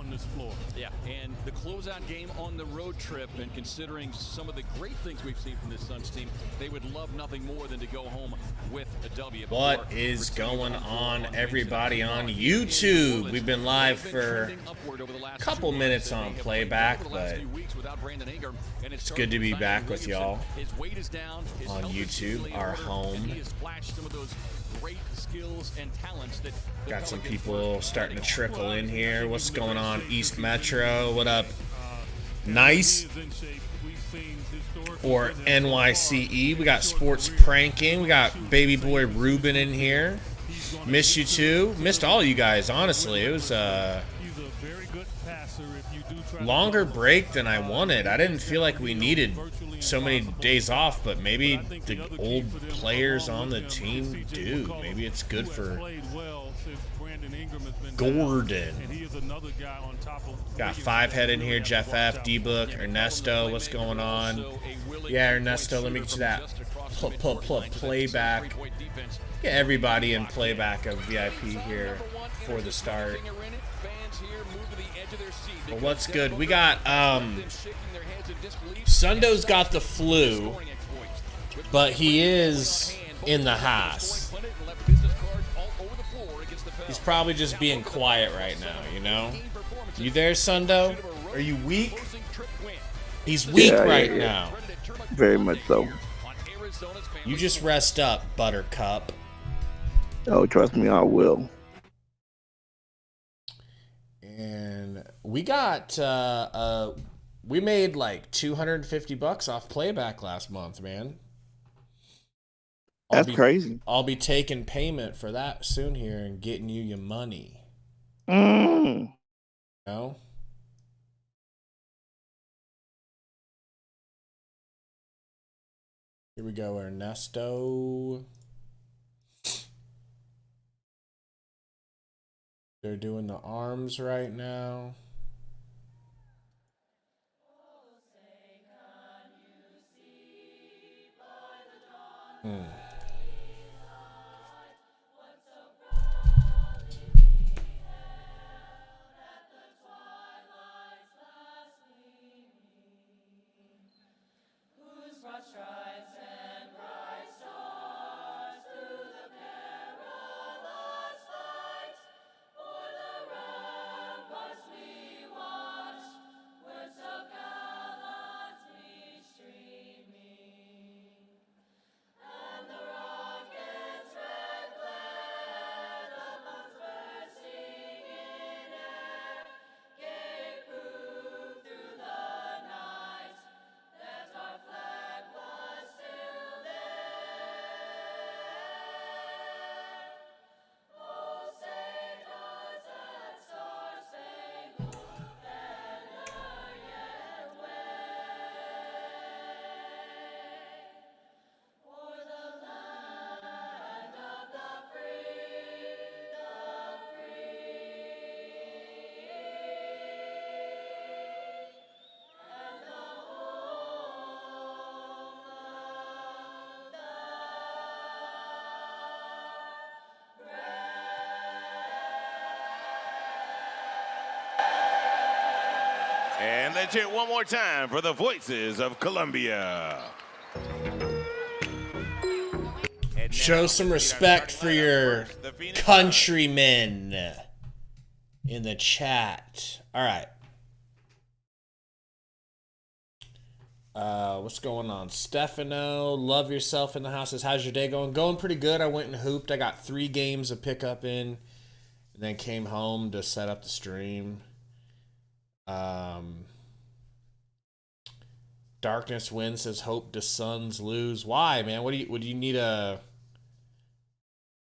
on this floor. Yeah, and the closeout game on the road trip, and considering some of the great things we've seen from this Suns team, they would love nothing more than to go home with a W. What is going on, everybody on YouTube? We've been live for a couple minutes on playback, but it's good to be back with y'all on YouTube, our home. Got some people starting to trickle in here. What's going on, East Metro? What up? Nice. Or NYCE. We got Sports Pranking. We got Baby Boy Ruben in here. Missed you too. Missed all you guys, honestly. It was a longer break than I wanted. I didn't feel like we needed so many days off, but maybe the old players on the team do. Maybe it's good for Gordon. Got Fivehead in here, Jeff F, D-Book, Ernesto, what's going on? Yeah, Ernesto, let me get you that playback. Get everybody in playback of VIP here for the start. But what's good? We got, Sundo's got the flu, but he is in the house. He's probably just being quiet right now, you know? You there, Sundo? Are you weak? He's weak right now. Very much so. You just rest up, Buttercup. Oh, trust me, I will. And we got, we made like $250 off playback last month, man. That's crazy. I'll be taking payment for that soon here and getting you your money. No? Here we go, Ernesto. They're doing the arms right now. And let's hear it one more time for the voices of Columbia. Show some respect for your countrymen in the chat. All right. What's going on? Stefano, love yourself in the house. Says, how's your day going? Going pretty good. I went and hooped. I got 3 games of pickup in, and then came home to set up the stream. Darkness wins. Says, hope the Suns lose. Why, man? Would you need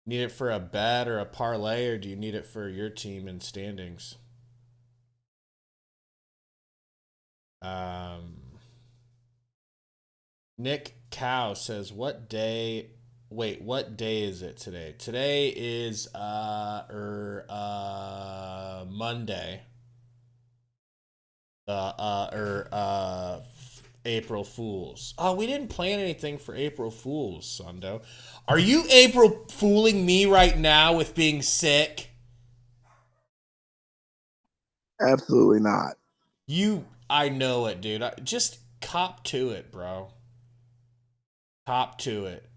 it for a bet or a parlay, or do you need it for your team in standings? Nick Cow says, what day is it today? Today is Monday. April Fools. Oh, we didn't plan anything for April Fools, Sundo. Are you April fooling me right now with being sick? Absolutely not. I know it, dude. Just cop to it, bro. Cop to it.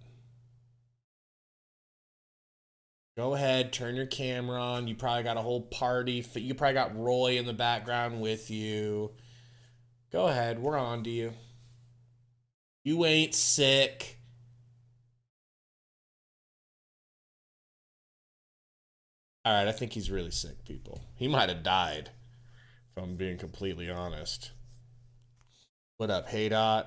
Go ahead, turn your camera on. You probably got a whole party. You probably got Roy in the background with you. Go ahead, we're on to you. You ain't sick. All right, I think he's really sick, people. He might have died, if I'm being completely honest. What up, Haydot?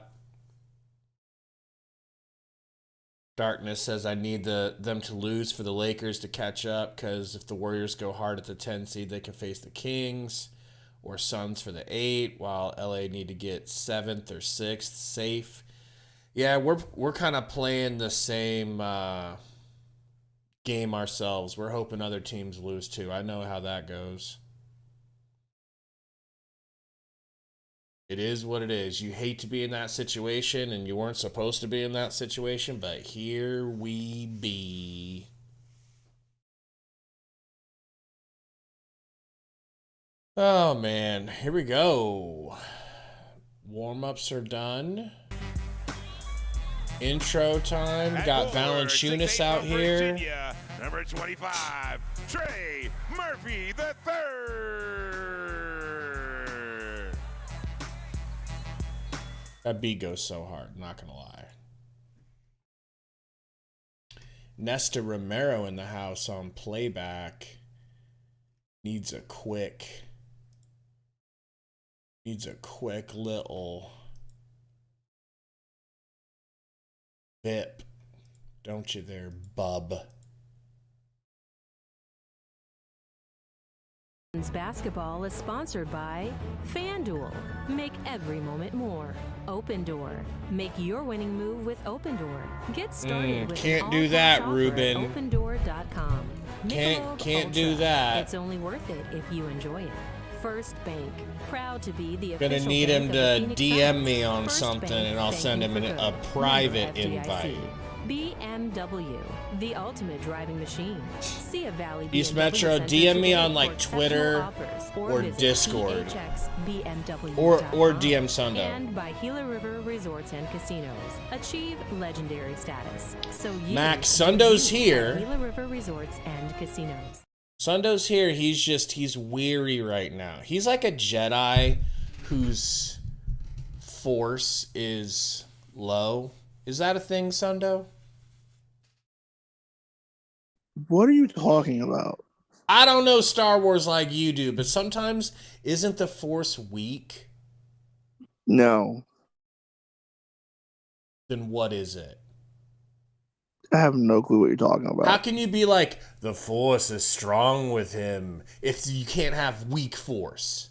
Darkness says, I need them to lose for the Lakers to catch up, because if the Warriors go hard at the 10 seed, they can face the Kings or Suns for the 8, while LA need to get 7th or 6th safe. Yeah, we're kind of playing the same game ourselves. We're hoping other teams lose too. I know how that goes. It is what it is. You hate to be in that situation, and you weren't supposed to be in that situation, but here we be. Oh, man. Here we go. Warm-ups are done. Intro time. Got Valanciunas out here. Virginia, number 25, Trey Murphy III. That beat goes so hard, not gonna lie. Nesta Romero in the house on playback. Needs a quick little VIP. Don't you there, bub? Basketball is sponsored by FanDuel. Make every moment more. Open Door. Make your winning move with Open Door. Get started with can't do that, Ruben. OpenDoor.com. Can't do that. It's only worth it if you enjoy it. First Bank, proud to be the Gonna official need bank him of to the Phoenix DM Suns. me on First something, Bank, and I'll send him banking for a good. private Member invite. FDIC. BMW, the ultimate driving machine. See a Valley East BMW Metro, Center DM me today on for like exceptional Twitter offers, or visit Discord. phxbmw.com. Or DM Sundo. And by Gila River Resorts and Casinos. Achieve legendary status. So you Max, can Sundo's be here. Gila River Resorts and Casinos. Sundo's here. He's weary right now. He's like a Jedi whose force is low. Is that a thing, Sundo? What are you talking about? I don't know Star Wars like you do, but sometimes isn't the force weak? No, Then what is it? I have no clue what you're talking about. How can you be like, the force is strong with him, if you can't have weak force?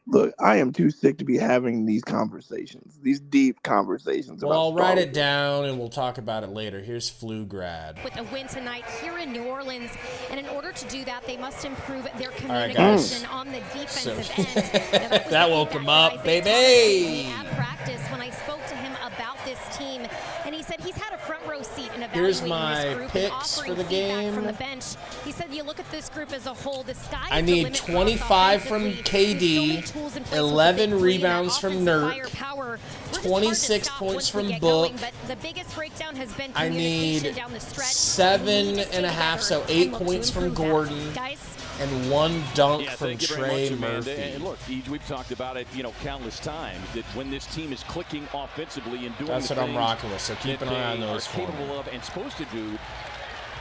Look, I am too sick to be having these conversations, these deep conversations Well, about I'll Star write it Wars. down and we'll talk about it later. Here's Flugrad. With a win tonight here in New Orleans, and in order to do that, they must improve their right, guys. communication on the defensive So- end. Now, That woke him up, baby. At practice, when I spoke to him about this team, and he said he's had a front row seat in Here's evaluating my this group picks and offering for the feedback game. from the bench. He said, you look at this group as a whole, the sky I is the need limit for us 25 from offensively. There's so many KD, tools in place with the 11 big three, and rebounds that from offensive Nurk, firepower. We're just hard to 26 stop points once we from get Book. going, but the biggest breakdown has been I communication need down the stretch. 7.5, so 8 points from Gordon, Guys, and 1 dunk from thank you very Trey much, Amanda. Murphy. And look, we've talked about it, countless times, that when this team is clicking offensively and doing That's the what I'm things rocking with, so keep that an eye on they those are for me. capable of and supposed to do,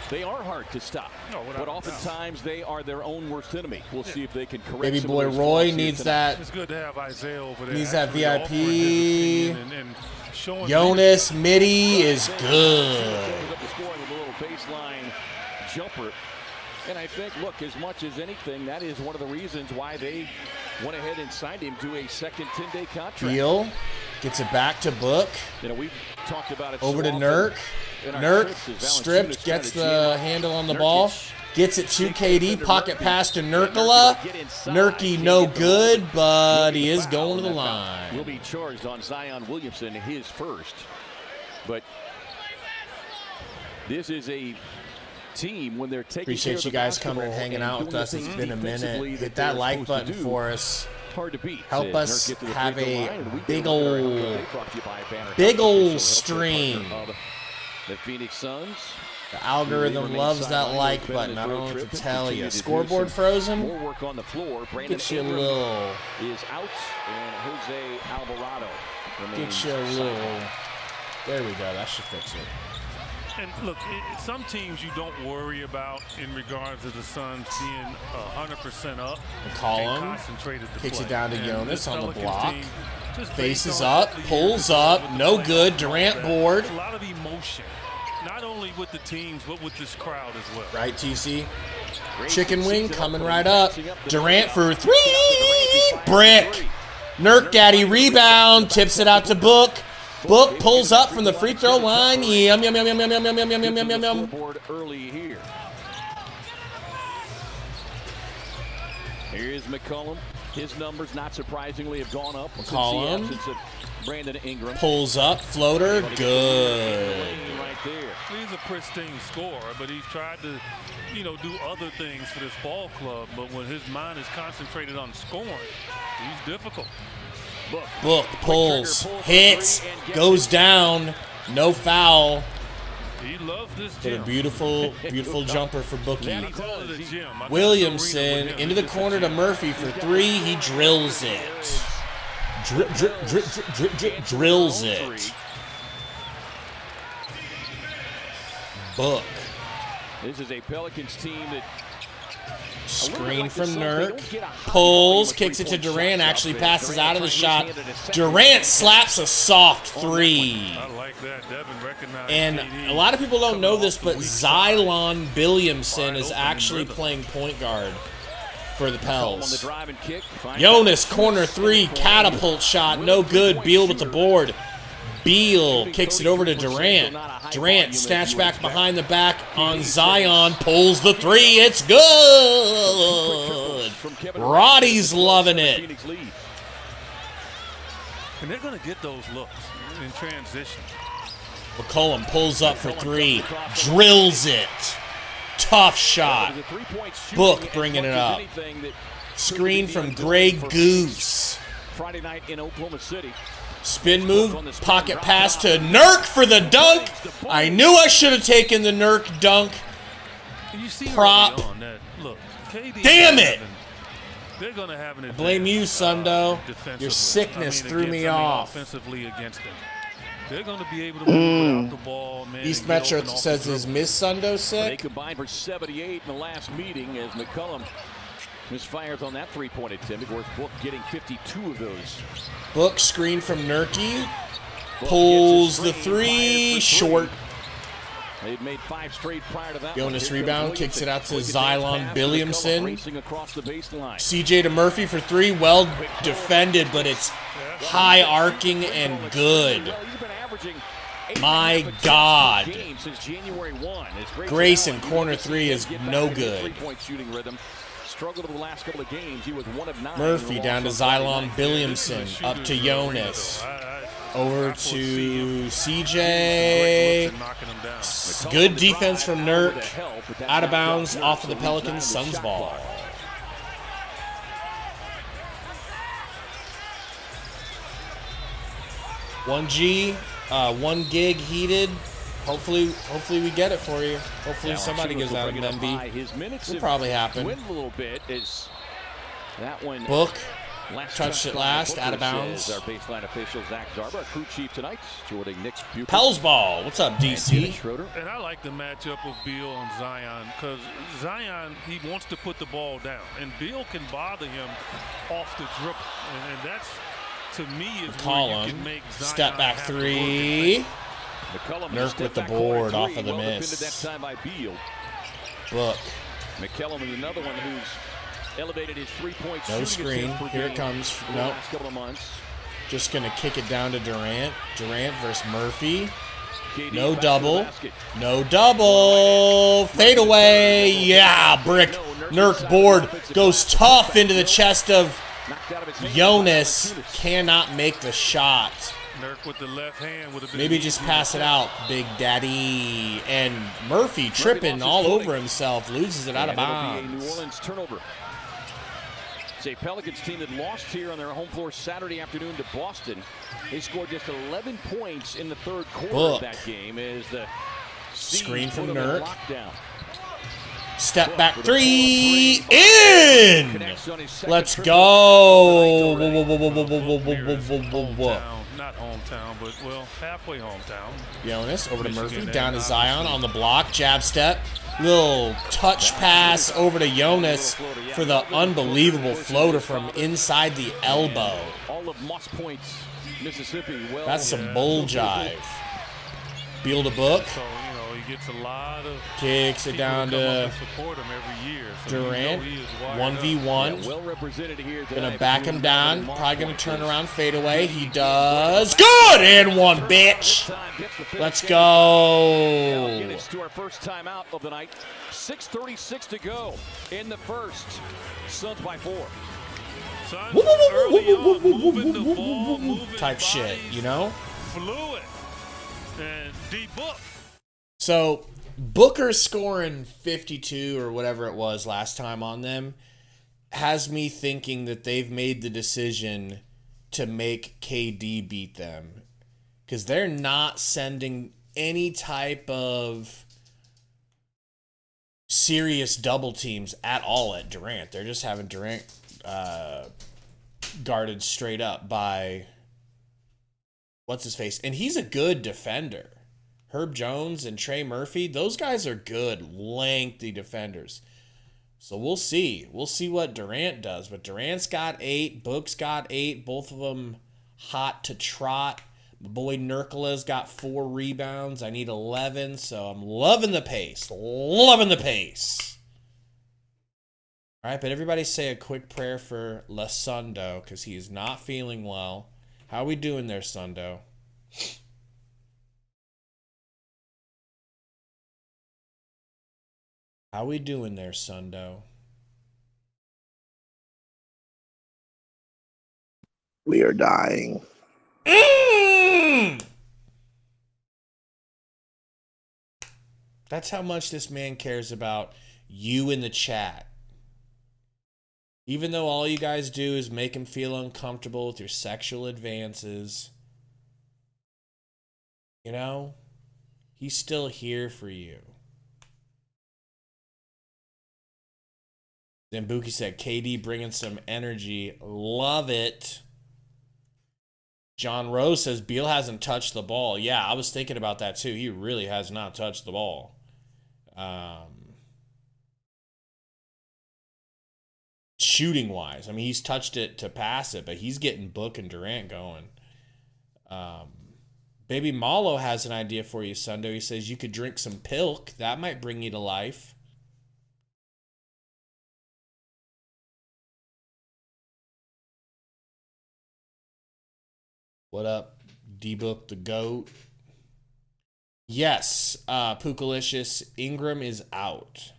they are hard to stop. But oftentimes they are their own worst enemy. We'll see if they can correct Baby some boy of those Roy flaws here needs tonight. that. It's good to have Isaiah over there. Needs that actually VIP. offering his opinion and showing Jonas Midi is good. Opens up the scoring with a little baseline jumper. And I think, look, as much as anything, that is one of the reasons why they went ahead and signed him to a second 10-day contract. Deal. Gets it back to Book. We've talked about it Over so to often Nurk. in our Nurk trips as stripped, Valanciunas gets tried to jam the up handle on the Nurkic. ball. Gets it to KD. Pocket pass to Nurkala. Get inside. Nurky Can't no get the good, ball. but Will he be is fouled, going to the and that foul line. Will be charged on Zion Williamson, his first. But this is a team when they're taking Appreciate you guys coming and hanging out with us. It's been a minute. Hit that like button for us. Hard to beat. Help us have a big old stream. The Phoenix Suns. The algorithm loves that like button. I don't know what to tell you. Scoreboard frozen? More work on the floor. Brandon Get you a Ingram little. is out, and Jose Alvarado remains Get you a little. There we go. That should fix it. And look, some teams you don't worry about in regards to the Suns being 100% up. McCollum concentrated to kicks play. it down to And Jonas this on the Pelicans block. team, just Faces based on up, the pulls years up, with the no players good. and Durant all that, board. a lot of emotion, not only with the teams, but with this crowd as well. Right, TC? Chicken wing coming right up. Durant for three. Brick. Nurk Daddy rebound. Tips it out to Book. Book pulls up from the free throw line. Yum, yum, yum, yum, yum, yum, yum, yum, yum, yum, yum, yum. Scoreboard early here. Here's McCollum. His numbers, not surprisingly, have gone up McCollum. since the absence of Brandon Ingram. Pulls up. Floater. Good. Right there. He's a pristine scorer, but he's tried to, do other things for this ball club. But when his mind is concentrated on scoring, he's difficult. Book pulls, hits, goes down, no foul. He loves this But a gym. beautiful, beautiful jumper for Bookie. He calls it a gym. I got Williamson Serena with him. into the corner to Murphy for three. He drills it. Drills it. Book. This is a Pelicans team that Screen from Nurk. Pulls, kicks it to Durant. Actually passes out of the shot. Durant slaps a soft three. I like that. Devin recognized And KD a lot of people don't know coming this, off but the weak Xylon Williamson is Wide open actually rhythm. playing point guard for the on the Pels. drive and kick. Jonas, corner three, catapult shot, no good. Beal with the board. Beal kicks it over to Durant. Durant snatched back behind the back on Zion, pulls the three. It's good. Roddy's loving it. Phoenix lead. And they're going to get those looks in transition. McCollum pulls up for three, drills it. Tough shot. Book bringing it up. Screen from Greg Goose. Friday night in Oklahoma City. Spin move, pocket pass to Nurk for the dunk. I knew I should have taken the Nurk dunk. You see Prop. early on that, look, KD Damn it! They're going to have an advantage. Blame you, Sundo. Defensively. Your sickness threw me off. Offensively against them. They're going to be able to move without the ball, man. East and get Metro open off says, the is dribble. Miss Sundo They sick? combined for 78 in the last meeting as McCollum misfires on that three-point attempt. Of course, Book getting 52 of those. Book screen from Nurky. Pulls the three, short. They'd made 5 straight prior to that. Jonas Here comes rebound, Williamson. kicks it out to Quick advance Xylon pass, Williamson. McCollum racing across the baseline. CJ to Murphy for three, well defended, but it's high arcing and good. Well, he's been averaging 8 My and a half God. assists a game since January 1. As Grayson Grayson, Allen corner uses three to is get back no into the good. Three-point shooting rhythm. Struggled over the last couple of games. He was 1 of 9. Murphy in the down to loss on Friday Xylon night. Williamson, up to Jonas. Over I foresee to him CJ. knocking him down. Good defense from Nurk. With the help, but that's Out of not bounds, enough. off of the So Pelicans, he's down to Suns shot ball. clock. 1G, 1 gig heated. Hopefully we get it for you. Hopefully Now, somebody gives that an bringing up high. MB. His minutes Will have probably happen. dwindled a little bit as that one Book. last touched it touch last, on out of Booker, bounds. says our baseline official Zach Zarba, our crew chief tonight, joining Nick Bucher. Pels ball. What's up, and Dennis DC? Schroeder. And I like the matchup of Beal on Zion because Zion, he wants to put the ball down. And Beal can bother him off the dribble. And that's, to me, is where you McCollum. can make Zion Step back have to work three. McCollum Nurk step with the back corner board off three, of the well miss. defended that time by Beal. Book. McCollum is another one who's elevated his three-point No shooting screen. attempts per Here it game comes. over the Nope. last couple of months. Just going to kick it down to Durant. Durant versus Murphy. KD No back to the double. basket. No double. Fade away. Yeah, brick. Nurk board goes tough into the chest of Knocked out of his hand. Jonas. Cannot make the shot. Nurk with the left hand would have been Maybe just pass it out, Big Daddy. And Murphy tripping all over himself, loses it out of bounds. New Orleans turnover. It's a Pelicans team that lost here on their home floor Saturday afternoon to Boston. They scored just 11 points in the third quarter of that game as the screen from Nurk. Lockdown. Step back three, in! Let's go! Not hometown, but, well, halfway hometown. Jonas over to Murphy, down to Zion on the block, jab step. Little touch pass over to Jonas for the unbelievable floater from inside the elbow. All of Moss Point's Mississippi. That's some bull jive. Beal to Book. So, you know, he gets a lot of kicks it down to support him every year. So Durant. you know 1v1. Well represented here tonight. Gonna back him down. Probably gonna turn around, fade away. He does. Good! And one, bitch. Let's go. It's to our first timeout of the night. 6:36 to go in the first. Suns by 4. Suns early on, moving the ball, moving type bodies, shit, you know? Fluid. And D-Book. So Booker scoring 52 or whatever it was last time on them has me thinking that they've made the decision to make KD beat them, because they're not sending any type of serious double teams at all at Durant. They're just having Durant guarded straight up by what's his face, and he's a good defender. Herb Jones and Trey Murphy, those guys are good, lengthy defenders. So we'll see. We'll see what Durant does. But Durant's got 8, Book's got 8, both of them hot to trot. My boy Nurkala's got 4 rebounds. I need 11, so I'm loving the pace. Loving the pace. All right, but everybody say a quick prayer for Sundo, because he is not feeling well. How we doing there, Sundo? How we doing there, Sundo? We are dying. That's how much this man cares about you in the chat. Even though all you guys do is make him feel uncomfortable with your sexual advances, you know, he's still here for you. Then Buki said, KD bringing some energy. Love it. John Rose says, Beal hasn't touched the ball. Yeah, I was thinking about that too. He really has not touched the ball. Shooting wise, I mean, he's touched it to pass it, but he's getting Book and Durant going. Baby Malo has an idea for you, Sundo. He says you could drink some Pilk. That might bring you to life. What up, D-Book the GOAT? Yes, Pookalicious. Ingram is out.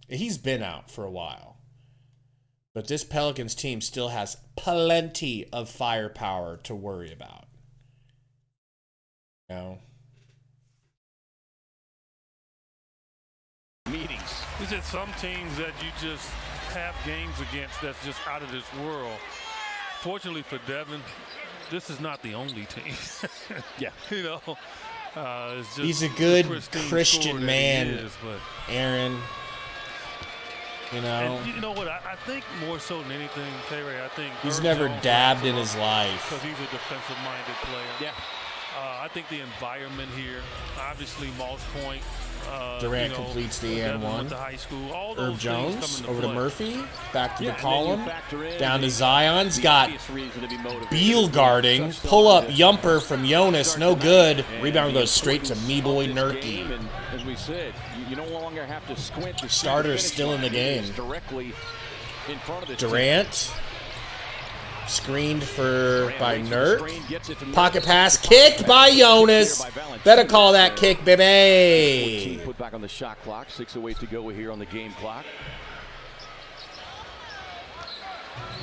He's been out for a while. But this Pelicans team still has plenty of firepower to worry about. You know? Meetings. Is it some teams that you just have games against that's just out of this world? Fortunately for Devin, this is not the only team. Yeah. You know, it's just he's a good Christian man, Aaron. You know, and you know what? I think more so than anything, Tay-Ray, I think he's Herb never Jones dabbed in his life. because he's a defensive-minded player. Yeah. I think the environment here, obviously Moss Point. Durant completes the and-one. Herb Jones over to Murphy. Back to the column. Down to Zion's got Beal guarding. Pull up Yumper from Jonas. No good. Rebound goes straight to me boy Nurky. As we said, you no longer have to squint. Starter's still in the game. Directly in front of the Durant. Screened by Nurt. Pocket pass kicked by Jonas. Better call that kick, baby. 14 put back on the shot clock. 6:08 to go here on the game clock.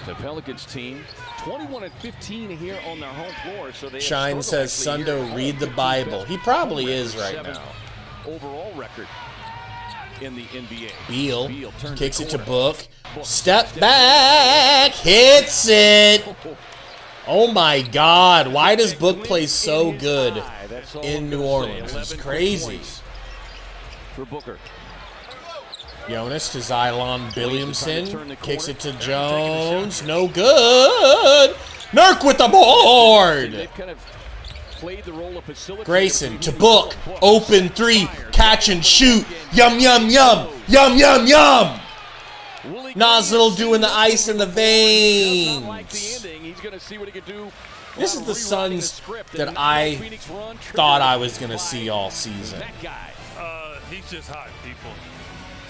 The Pelicans team 21-15 here on their home floor. So they Shine says Sundo read the Bible. He probably is right now. Overall record in the NBA. Beal kicks it to Book. Step back, hits it. Oh my God! Why does Book play so good in New Orleans? It's crazy. For Booker. Jonas to Xylon Williamson. Kicks it to Jones. No good. Nurk with the board. Grayson to Book. Open three. Catch and shoot. Yum, yum, yum. Yum, yum, yum. Nozzle doing the ice in the veins. This is the Suns that I thought I was going to see all season. He's just hot, people.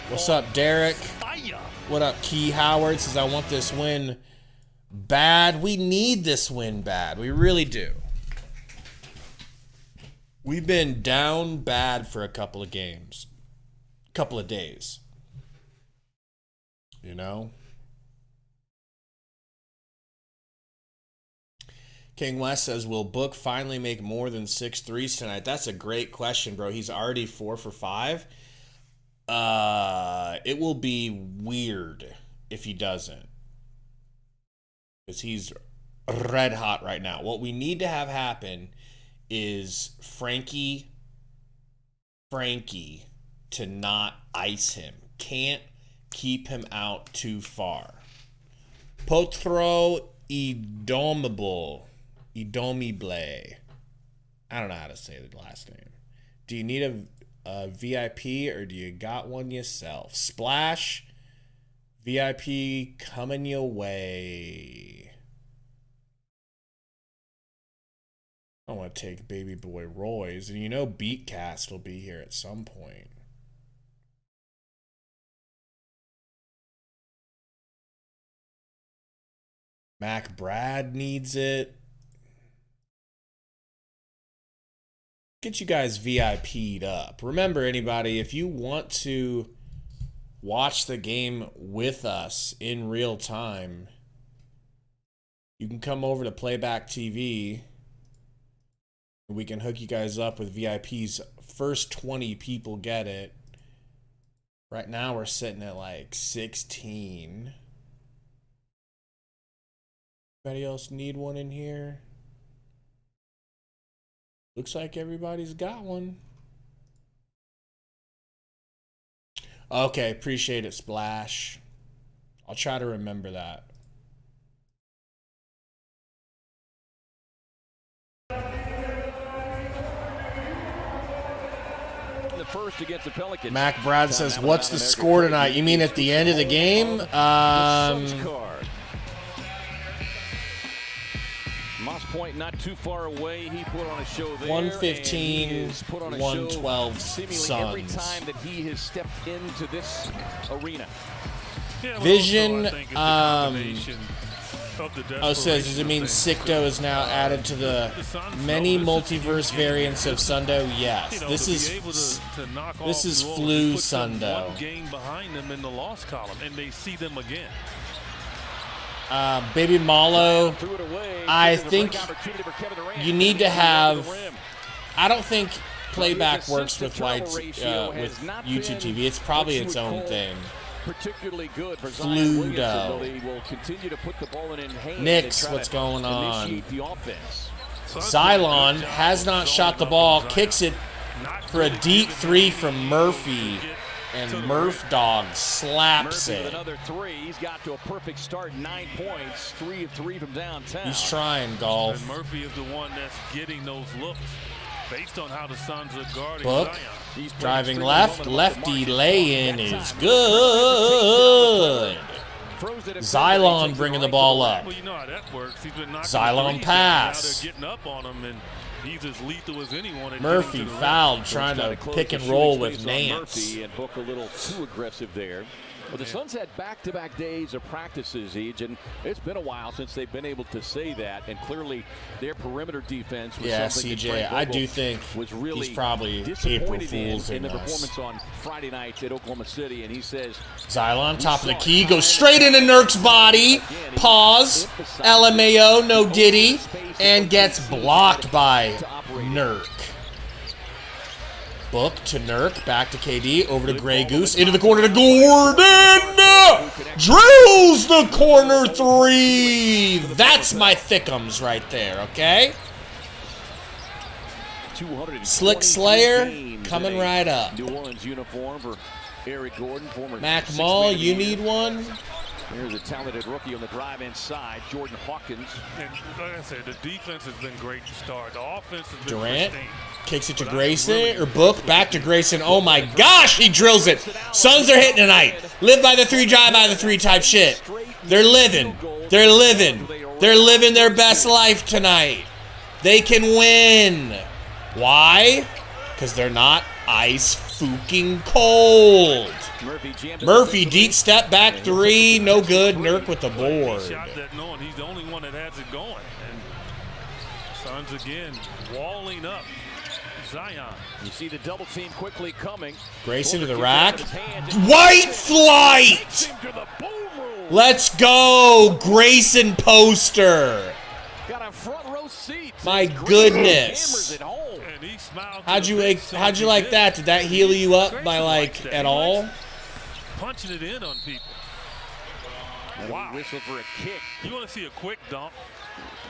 What's up, Derek? What up, Key Howard? Says, I want this win bad. We need this win bad. We really do. We've been down bad for a couple of games. Couple of days. You know? King West says, will Book finally make more than 6 threes tonight? That's a great question, bro. He's already 4 for 5. It will be weird if he doesn't. Because he's red hot right now. What we need to have happen is Frankie to not ice him. Can't keep him out too far. Potro Idomible. Idomible. I don't know how to say the last name. Do you need a VIP or do you got one yourself? Splash. VIP coming your way. I want to take baby boy Roy's. And you know Beatcast will be here at some point. Mac Brad needs it. Get you guys VIP'd up. Remember, anybody, if you want to watch the game with us in real time, you can come over to Playback TV. We can hook you guys up with VIPs. First 20 people get it. Right now we're sitting at like 16. Anybody else need one in here? Looks like everybody's got one. Okay, appreciate it, Splash. I'll try to remember that. The first against the Pelicans. Mac Brad says, what's the score tonight? You mean at the end of the game? Moss Point not too far away. He put on a show there. 115, 112 Suns. Every time that he has stepped into this arena. Yeah, Vision, says, does it mean Sicto is now added to the many multiverse variants of Sundo? Yes. This is Flu Sundo. One game behind them in the loss column, and they see them again. Baby Malo, I think you need to have. I don't think playback works with YouTube TV. It's probably its own thing. Fludo. Nix, what's going on? Xylon has not shot the ball. Kicks it for a deep 3 from Murphy. And Murph Dog slaps it. Another 3. He's got to a perfect start. 9 points. 3 of 3 from downtown. He's trying, Golf. And Murphy is the one that's getting those looks based on how the Suns are guarding Book. Zion. Driving left. Lefty lay-in is good. Xylon bringing the ball up. Well, you know how that works. He's been Xylon pass. getting up on him, and he's as lethal as anyone. Murphy fouled trying to pick and roll with Nance. Murphy and Book a little too aggressive there. Well, the Suns had back-to-back days of practices, Eej, and it's been a while since they've been able to say that. And clearly, their perimeter defense was something CJ, I do think was really he's probably April Fool's in the us. performance on Friday night at Oklahoma City, and he says Xylon, top of the key, goes straight into Nurk's body. Pause. LMAO, no Diddy, and gets blocked by Nurk. Book to Nurk, back to KD, over to Grey Goose, into the corner to Gordon! Drills the corner three! That's my thickums right there, okay? Slick Slayer coming right up. New Orleans uniform for Eric Gordon, former Mac Mall, you need one? There's a talented rookie on the drive inside, Jordan Hawkins. And like I said, the defense has been great to start. The offense has been Durant pristine. kicks it to Grayson, or Book, back to Grayson. Oh my gosh, he drills it. Suns are hitting tonight. Live by the three, drive by the three type shit. They're living. They're living. They're living their best life tonight. They can win. Why? Because they're not ice fucking cold. Murphy, deep step back three, no good. Nurk with the board. He shot that knowing he's the only one that has it going. And Suns again walling up Zion. You see the double team quickly coming. Grayson to the rack. White flight! Let's go, Grayson poster. Got a front row seat. My goodness. How'd you like that? Did that heal you up by like at all? Punching it in on people. Wow. Whistle for a kick. You want to see a quick dump?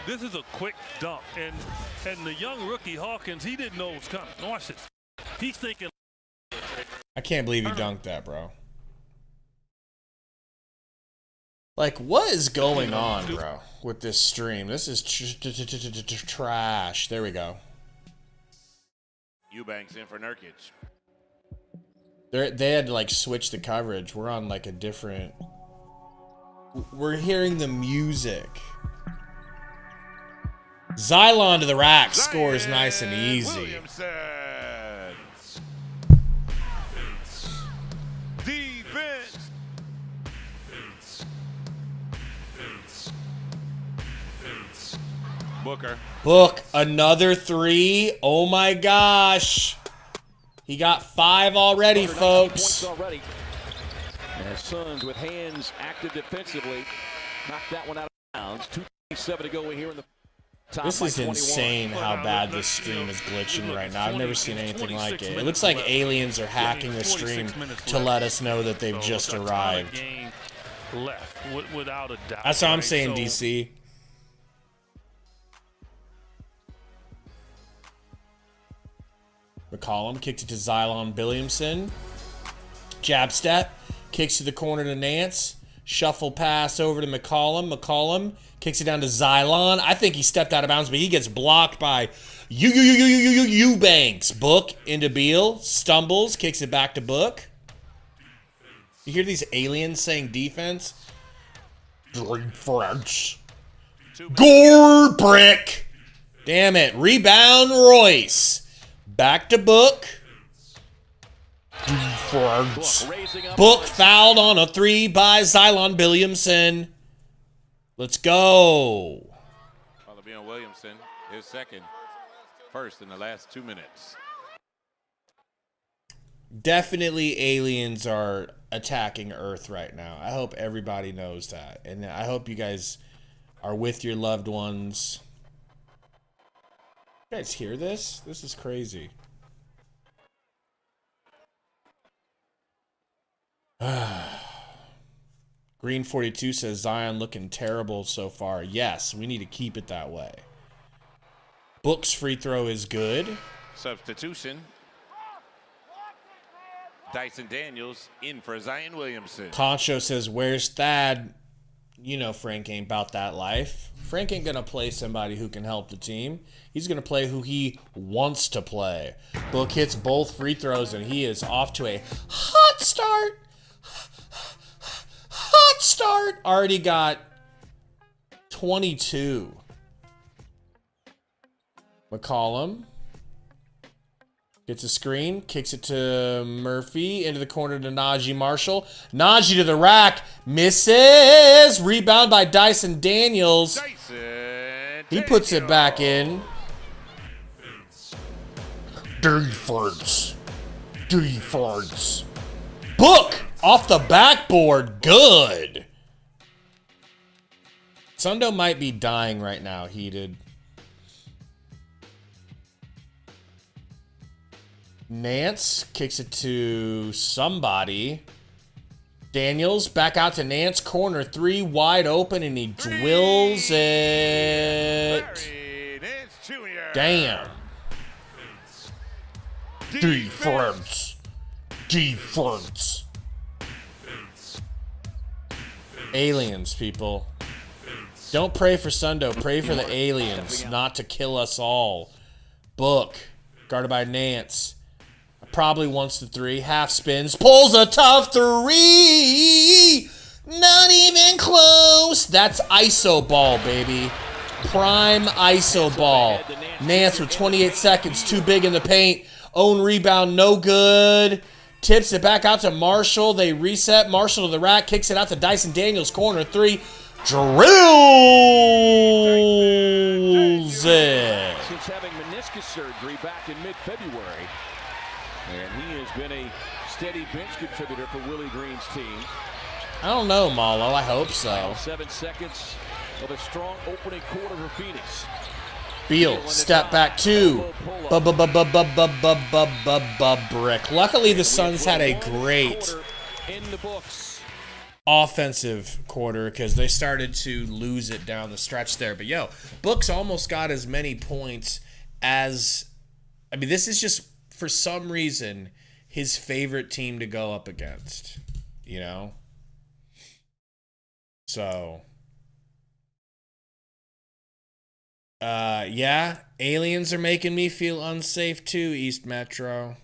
This is a quick dump. And the young rookie Hawkins, he didn't know it was coming. Watch this. He's thinking. I can't believe you dunked that, bro. Like, what is going on, bro, with this stream? This is trash. There we go. Eubanks in for Nurkic. They had to like switch the coverage. We're on like a different. We're hearing the music. Xylon to the rack, scores nice and easy. Williamson. Defense. Booker. Book another three. Oh my gosh. He got 5 already, folks. Already. And Suns with hands active defensively. Knocked that one out of bounds. 2:27 to go here in the top. This is insane how bad this stream is glitching right now. I've never seen anything like it. It looks like aliens are hacking the stream to let us know that they've just arrived. Left, without a doubt. That's what I'm saying, DC. McCollum kicked it to Xylon Williamson. Jab step. Kicks to the corner to Nance. Shuffle pass over to McCollum. McCollum kicks it down to Xylon. I think he stepped out of bounds, but he gets blocked by Eubanks. Book into Beal. Stumbles. Kicks it back to Book. You hear these aliens saying defense? Defense. Gore brick. Damn it. Rebound Royce. Back to Book. Defense. Book fouled on a 3 by Xylon Williamson. Let's go. Follow me on Williamson. His second. First in the last 2 minutes. Definitely aliens are attacking Earth right now. I hope everybody knows that. And I hope you guys are with your loved ones. You guys hear this? This is crazy. Green 42 says Zion looking terrible so far. Yes, we need to keep it that way. Book's free throw is good. Substitution. Dyson Daniels in for Zion Williamson. Concho says, where's Thad? You know Frank ain't about that life. Frank ain't going to play somebody who can help the team. He's going to play who he wants to play. Book hits both free throws, and he is off to a hot start. Hot start. Already got 22. McCollum Gets a screen, kicks it to Murphy, into the corner to Najee Marshall. Najee to the rack, misses! Rebound by Dyson Daniels. He puts it back in. Defense. Book! Off the backboard, good! Sundo might be dying right now, heated. Nance kicks it to somebody. Daniels back out to Nance. Corner 3 wide open and he drills it. Damn. Defense. Aliens, people. Don't pray for Sundo. Pray for the aliens, not to kill us all. Book. Guarded by Nance. Probably wants the 3. Half spins. Pulls a tough 3. Not even close. That's ISO ball, baby. Prime ISO ball. Nance with 28 seconds. Too big in the paint. Own rebound. No good. Tips it back out to Marshall. They reset. Marshall to the rack. Kicks it out to Dyson Daniels. Corner 3. Drills it. Since having meniscus surgery back in mid-February. And he has been a steady bench contributor for Willie Green's team. I don't know, Malo. I hope so. 7 seconds of a strong opening quarter for Phoenix. Beal, step back 2. Brick. Luckily, the Suns had a great offensive quarter because they started to lose it down the stretch there. But, Book's almost got as many points as... I mean, this is just... for some reason, his favorite team to go up against, So, aliens are making me feel unsafe too, East Metro.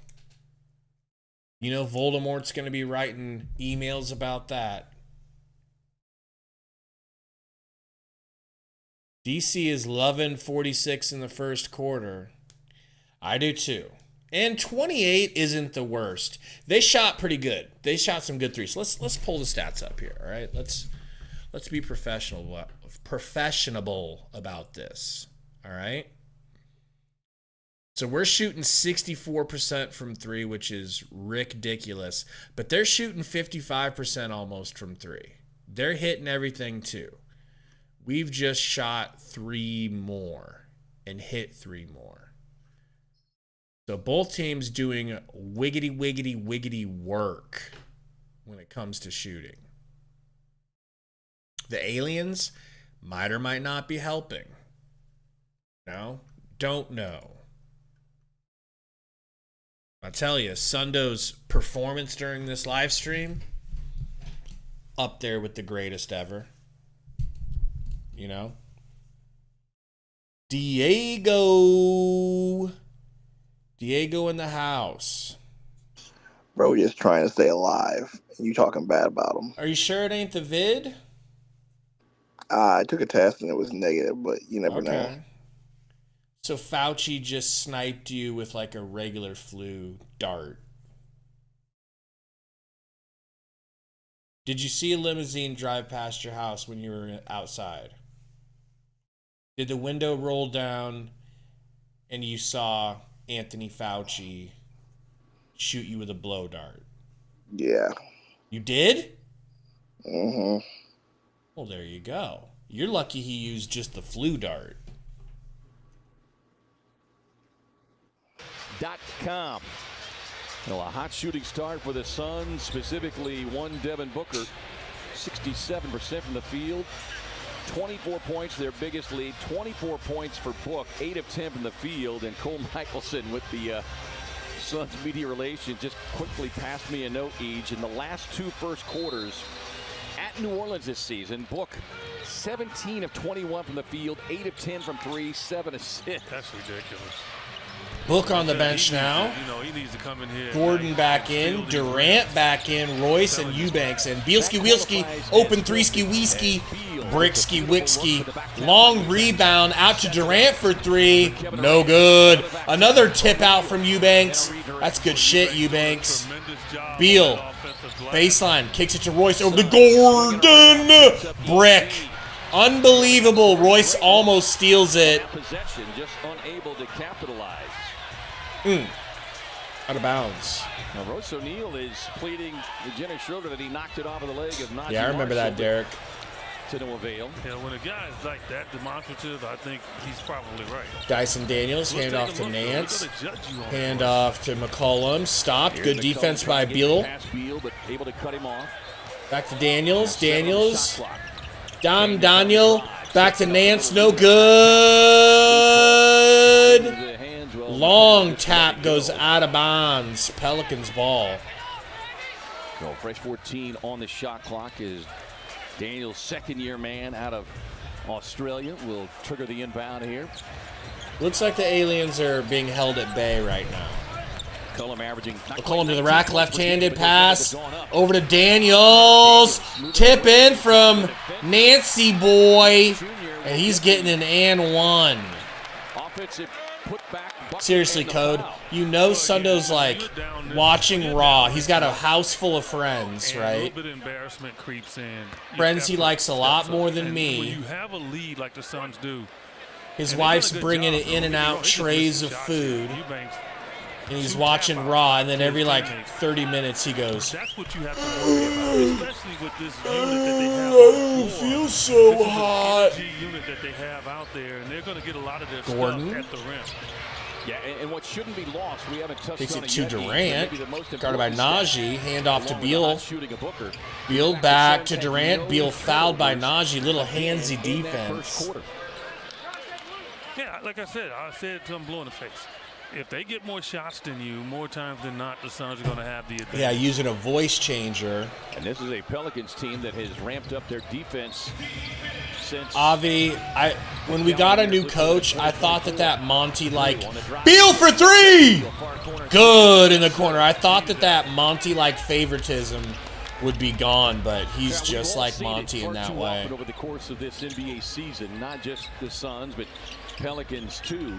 Voldemort's going to be writing emails about that. DC is loving 46 in the first quarter. I do too. And 28 isn't the worst. They shot pretty good. They shot some good threes. Let's pull the stats up here, all right? Let's be professional about this, all right? So we're shooting 64% from 3, which is ridiculous. But they're shooting 55% almost from 3. They're hitting everything too. We've just shot 3 more and hit 3 more. So both teams doing wiggity work when it comes to shooting. The aliens might or might not be helping. No? Don't know. I'll tell you, Sundo's performance during this live stream, up there with the greatest ever. Diego in the house. Bro, just trying to stay alive. You talking bad about him. Are you sure it ain't the vid? I took a test and it was negative, but you never know. So Fauci just sniped you with like a regular flu dart. Did you see a limousine drive past your house when you were outside? Did the window roll down and you saw Anthony Fauci shoot you with a blow dart? Yeah. You did? Mm-hmm. Well, there you go. You're lucky he used just the flu dart. .com. Well, a hot shooting start for the Suns, specifically one Devin Booker. 67% from the field. 24 points, their biggest lead. 24 points for Book. 8 of 10 from the field. And Cole Michelson with the Suns media relations just quickly passed me a note, Eej. In the last 2 first quarters at New Orleans this season, Book 17 of 21 from the field. 8 of 10 from 3. 7 assists. That's ridiculous. Book on the bench now. He needs to come in here. Gordon back in. Durant back in. Royce and Eubanks. And Bielski, open 3-ski, Wieski. Bricksky Wicksky. Long rebound out to Durant for 3. No good. Another tip out from Eubanks. That's good shit, Eubanks. Beal. Baseline. Kicks it to Royce over to Gordon. Brick. Unbelievable. Royce almost steals it. Possession, just unable to capitalize. Out of bounds. Now, Royce O'Neal is pleading with Jenner Schroeder that he knocked it off of the leg of Najee. Yeah, I remember that, Derek. To no avail. Yeah, when a guy is like that demonstrative, I think he's probably right. Dyson Daniels, hand off to Nance. Hand off to McCollum. Stopped. Good defense by Beal. But able to cut him off. Back to Daniels. Daniels. Daniel. Back to Nance. No good. Long tap goes out of bounds. Pelicans ball. So fresh 14 on the shot clock is Daniels, second-year man out of Australia, will trigger the inbound here. Looks like the aliens are being held at bay right now. McCollum to the rack, left-handed pass. Over to Daniels. Tip in from Nancy Boy. And he's getting an and one. Seriously, Code, you know Sundo's like watching Raw. He's got a house full of friends, right? Friends he likes a lot more than me. When you have a lead like the Suns do, his wife's bringing in and out trays of food, and he's watching Raw, and then every like 30 minutes he goes, that's what you have to worry about, especially with this unit that they have. I don't feel so hot. This is the unit that they have out there, and they're going to get a lot of their Gordon. stuff at the rim. Yeah, and what shouldn't be lost, we haven't touched Takes on it it to yet, Durant, guarded by Najee, hand off to along with Beal. not shooting a Booker. Beal back to Durant, Beal fouled by Najee, little handsy In that first defense. quarter. Yeah, like I said to them blue in the face. If they get more shots than you, more times than not, the Suns are going to have the advantage. Yeah, using a voice changer. And this is a Pelicans team that has ramped up their defense since Avi, when we got a new coach, I thought that Monty, like, Beal for 3! Good in the corner. I thought that Monty, like, favoritism would be gone, but he's just like Monty in that way. Over the course of this NBA season, not just the Suns, but Pelicans too.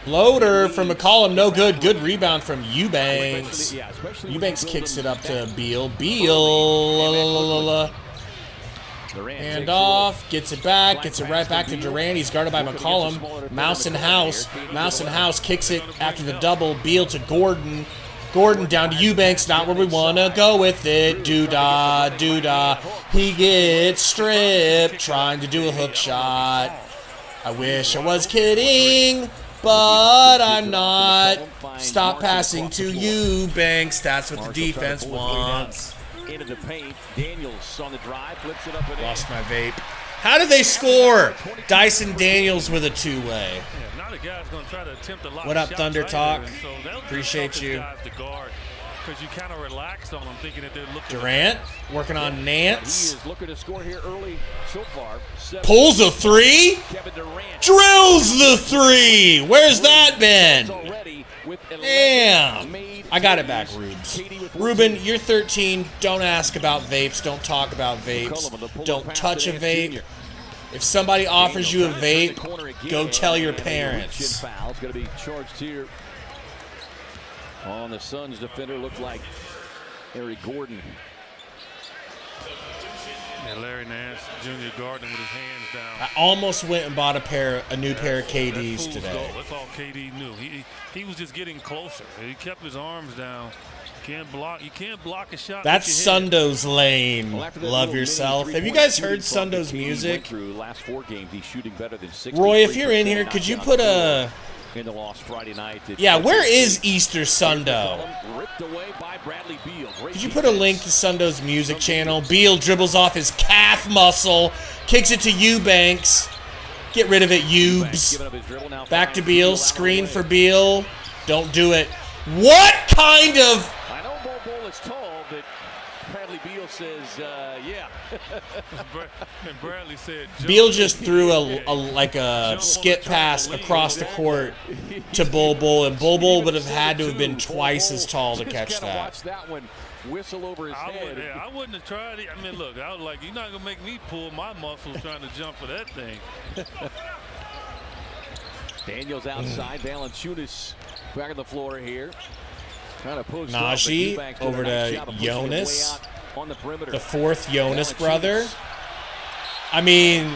Floater from McCollum, no good. Good rebound from Eubanks. Eubanks kicks it up to Beal. Beal. Hand off, gets it back, gets it right back to Durant. He's guarded by McCollum. Mouse and House. Mouse and House kicks it after the double. Beal to Gordon. Gordon down to Eubanks, not where we want to go with it. Doo-dah, doo-dah. He gets stripped, trying to do a hook shot. I wish I was kidding, but I'm not. Stop passing to Eubanks. That's what the defense wants. Into the paint. Daniels on the drive, flips it up and Lost my vape. How did they score? Dyson Daniels with a two-way. What up, Thunder Talk? Appreciate you. Because you kind of relax on them, thinking that they're looking. Durant working on Nance. He is looking to score here early so far. Pulls a 3. Drills the 3. Where's that been? Damn. I got it back, Rubes. Ruben, you're 13. Don't ask about vapes. Don't talk about vapes. Don't touch a vape. If somebody offers you a vape, go tell your parents. Foul's going to be charged here on the Suns defender. Looked like Harry Gordon. And Larry Nance Jr. Gardner with his hands down. I almost went and bought a new pair of KDs today. That's all KD knew. He was just getting closer. He kept his arms down. You can't block a shot. That's Sundo's lane. Love yourself. Have you guys heard Sundo's music? Roy, if you're in here, could you put a... Yeah, where is Easter Sundo? Could you put a link to Sundo's music channel? Beal dribbles off his calf muscle, kicks it to Eubanks. Get rid of it, Eubes. Back to Beal, screen for Beal. Don't do it. What kind of... Bradley Beal says, yeah. And Bradley said, Beal just threw a skip pass across the court to Bol, and Bol would have had to have been twice as tall to catch that. Watch that one whistle over his head. I wouldn't have tried it. I mean, look, I was like, you're not going to make me pull my muscles trying to jump for that thing. Daniels outside. Valanciunas back on the floor here. Trying to post Najee over to Jonas. The fourth Jonas brother. I mean,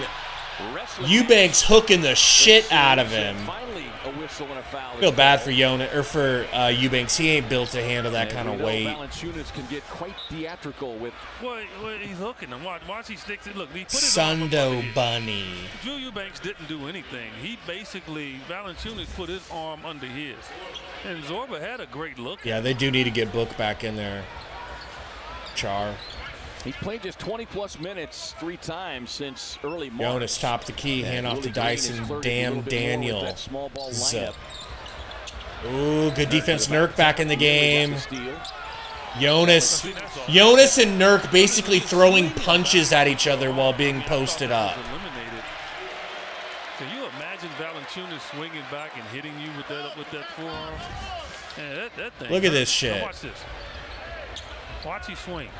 Eubanks hooking the shit out of him. I feel bad for Jonas or for Eubanks. He ain't built to handle that kind of weight. Valanciunas can get quite theatrical with. Well, he's hooking him. Watch he sticks it. Look, he put his Sundo arm Bunny. Drew Eubanks didn't do anything. He basically, Valanciunas put his arm under his. And Zorba had a great look. Yeah, they do need to get Book back in there. Char. He's played just 20-plus minutes 3 times since early March. Jonas top the key, hand off to Dyson. Damn Daniel. Ooh, good defense. Nurk back in the game. Jonas and Nurk basically throwing punches at each other while being posted up. Can you imagine Valanciunas swinging back and hitting you with that forearm? Man, that thing. Look at this shit. Now watch this. Watch he swings.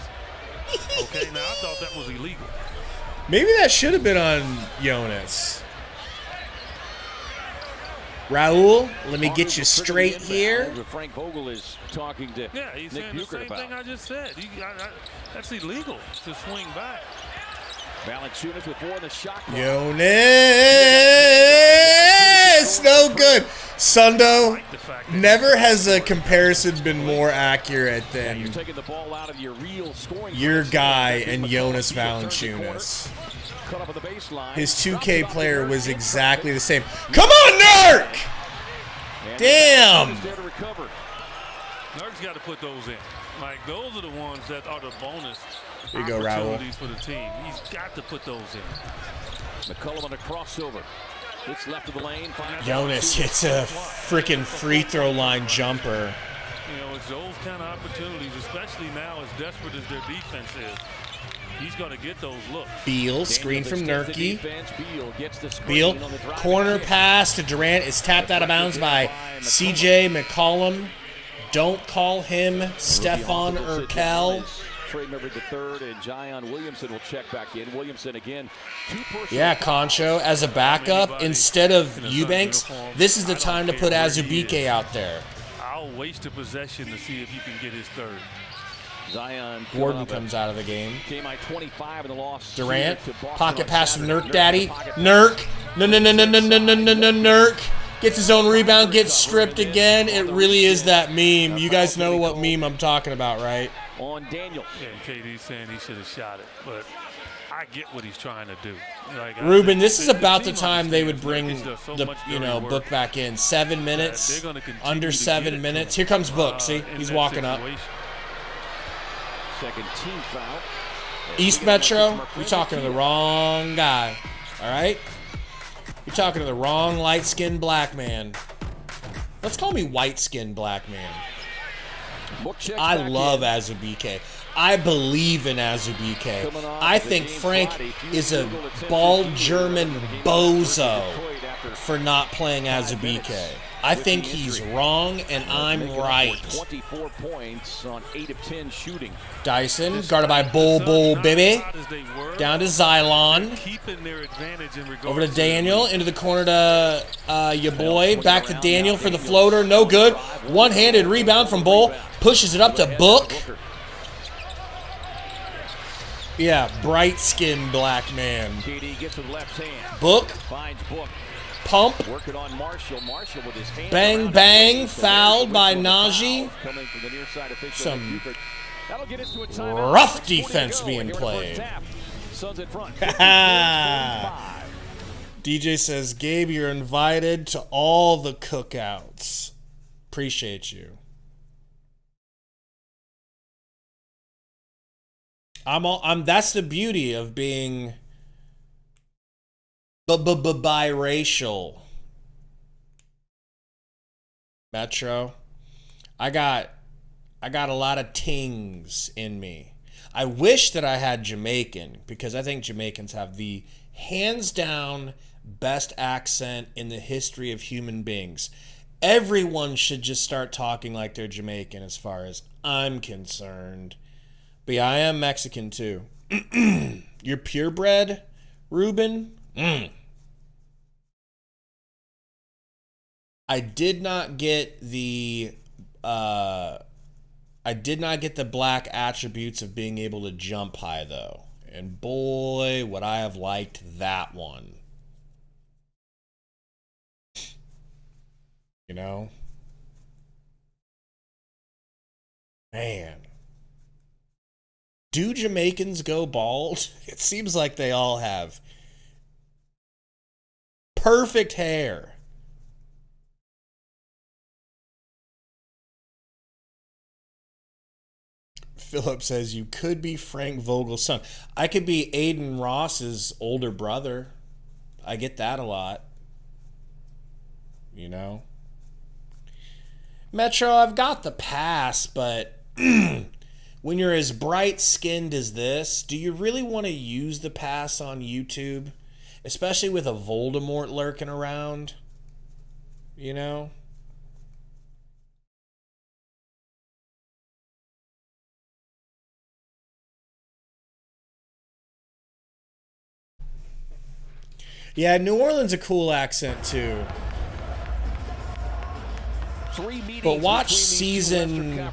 Okay, now I thought that was illegal. Maybe that should have been on Jonas. Raul, let me get you straight here. Frank Vogel is talking to he's Nick saying the Buchert same about. thing I just said. That's illegal to swing back. Valanciunas with 4 in the shot clock. Jonas, no good. Sundo, never has a comparison been more accurate than You're taking the ball out of your real scoring. your guy and Jonas Valanciunas. Cut up on the baseline. His 2K player was exactly the same. Come on, Nurk! Damn! Nurk's got to put those in. Like, those are the ones that are the bonus Here you go, Raul. opportunities for the team. He's got to put those in. McCollum on a crossover. It's left of the lane. Jonas hits a freaking free throw line jumper. You know, it's those kind of opportunities, especially now as desperate as their defense is. He's going to get those looks. Beal, screen from Nurkic. Beal, Beal, corner pass to Durant is tapped out of bounds by CJ McCollum. Don't call him Stefan Urkel. Trey Member the third, and Zion Williamson will check back in. Williamson again. Yeah, Concho, as a backup, instead of Eubanks, this is the time to put Azubike out there. I'll waste a possession to see if you can get his third. Zion Gordon comes out of the game. KMI 25 in the loss. Durant, pocket pass from Nurk Daddy. Nurk, no, Nurk. Gets his own rebound, gets stripped again. It really is that meme. You guys know what meme I'm talking about, right? On Daniel. Yeah, KD's saying he should have shot it, but I get what he's trying to do. Like, Ruben, this is about the time they would bring the Book back in. 7 minutes, under 7 minutes. Here comes Book. See, he's walking up. Second team foul. East Metro, you're talking to the wrong guy. All right? You're talking to the wrong light-skinned black man. Let's call me white-skinned black man. I love Azubike. I believe in Azubike. I think Frank is a bald German bozo for not playing Azubike. I think he's wrong, and I'm right. 24 points on 8 of 10 shooting. Dyson, guarded by Bull Baby. Down to Xylon. Over to Daniel, into the corner to your boy. Back to Daniel for the floater. No good. One-handed rebound from Bull. Pushes it up to Book. Yeah, bright-skinned black man. KD gets with left hand. Book. Finds Book. Pump. Working on Marshall. Marshall with his hand. Bang, bang. Fouled by Najee. Coming from the near side official. Some that'll get us to a timeout. rough defense being played. Suns in front. DJ says, Gabe, you're invited to all the cookouts. Appreciate you. That's the beauty of being biracial. Metro. I got a lot of tings in me. I wish that I had Jamaican, because I think Jamaicans have the hands down best accent in the history of human beings. Everyone should just start talking like they're Jamaican as far as I'm concerned. But yeah, I am Mexican too. You're purebred, Ruben? I did not get the black attributes of being able to jump high though. And boy, would I have liked that one. You know? Man. Do Jamaicans go bald? It seems like they all have perfect hair. Philip says you could be Frank Vogel's son. I could be Aiden Ross's older brother. I get that a lot. You know? Metro, I've got the pass, but when you're as bright-skinned as this, do you really want to use the pass on YouTube? Especially with a Voldemort lurking around? You know? Yeah, New Orleans a cool accent too. But watch season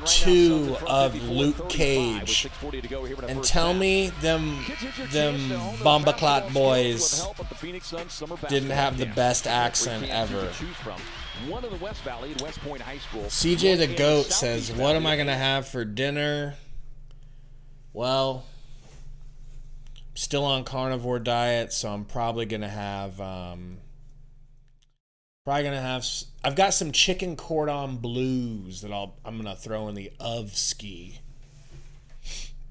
2 of Luke Cage and tell me them Bombaclat boys didn't have the best accent ever. CJ the Goat says, what am I going to have for dinner? Well, still on carnivore diet, so I'm probably going to have I've got some chicken cordon bleus that I'm going to throw in the ovski.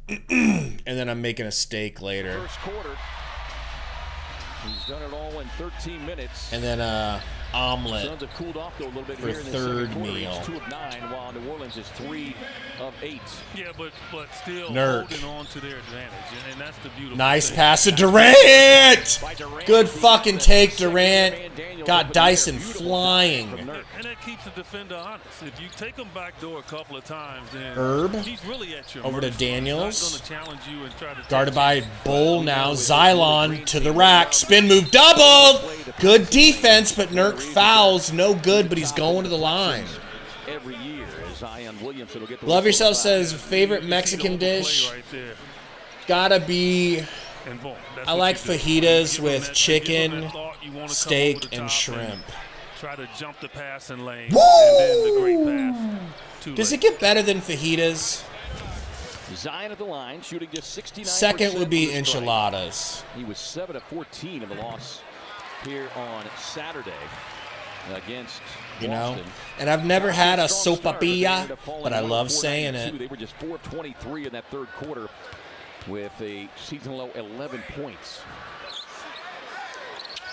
And then I'm making a steak later. First quarter. He's done it all in 13 minutes. And then omelet Suns have cooled off though a little bit for here in the third second quarter. meal. It's 2 of 9, while New Orleans is 3 of 8. Yeah, but still Nurk. holding on to their advantage, and that's the beautiful Nice thing. pass to Durant. Good fucking take, Durant. Got Dyson flying. And that keeps the defender honest. If you take him back door a couple of times, then Herb he's really at your over to mercy. Daniels. He's not gonna challenge you and try to Guarded by Bull now. Xylon to the rack. Spin move doubled. Good defense, but Nurk fouls. No good, but he's going to the line. Every year, Zion Williamson will get the Love Yourself says favorite Mexican dish. Gotta be. And boom, I like fajitas with chicken, steak, and shrimp. Try to jump the passing lane. Woo! And then the great pass. Does it get better than fajitas? Zion at the line, shooting just 69%. Second would be from the strike. enchiladas. He was 7 of 14 in the loss here on Saturday against Boston. And I've never had a sopapilla, but I love saying it. They were just 4 of 23 in that third quarter with a season low 11 points.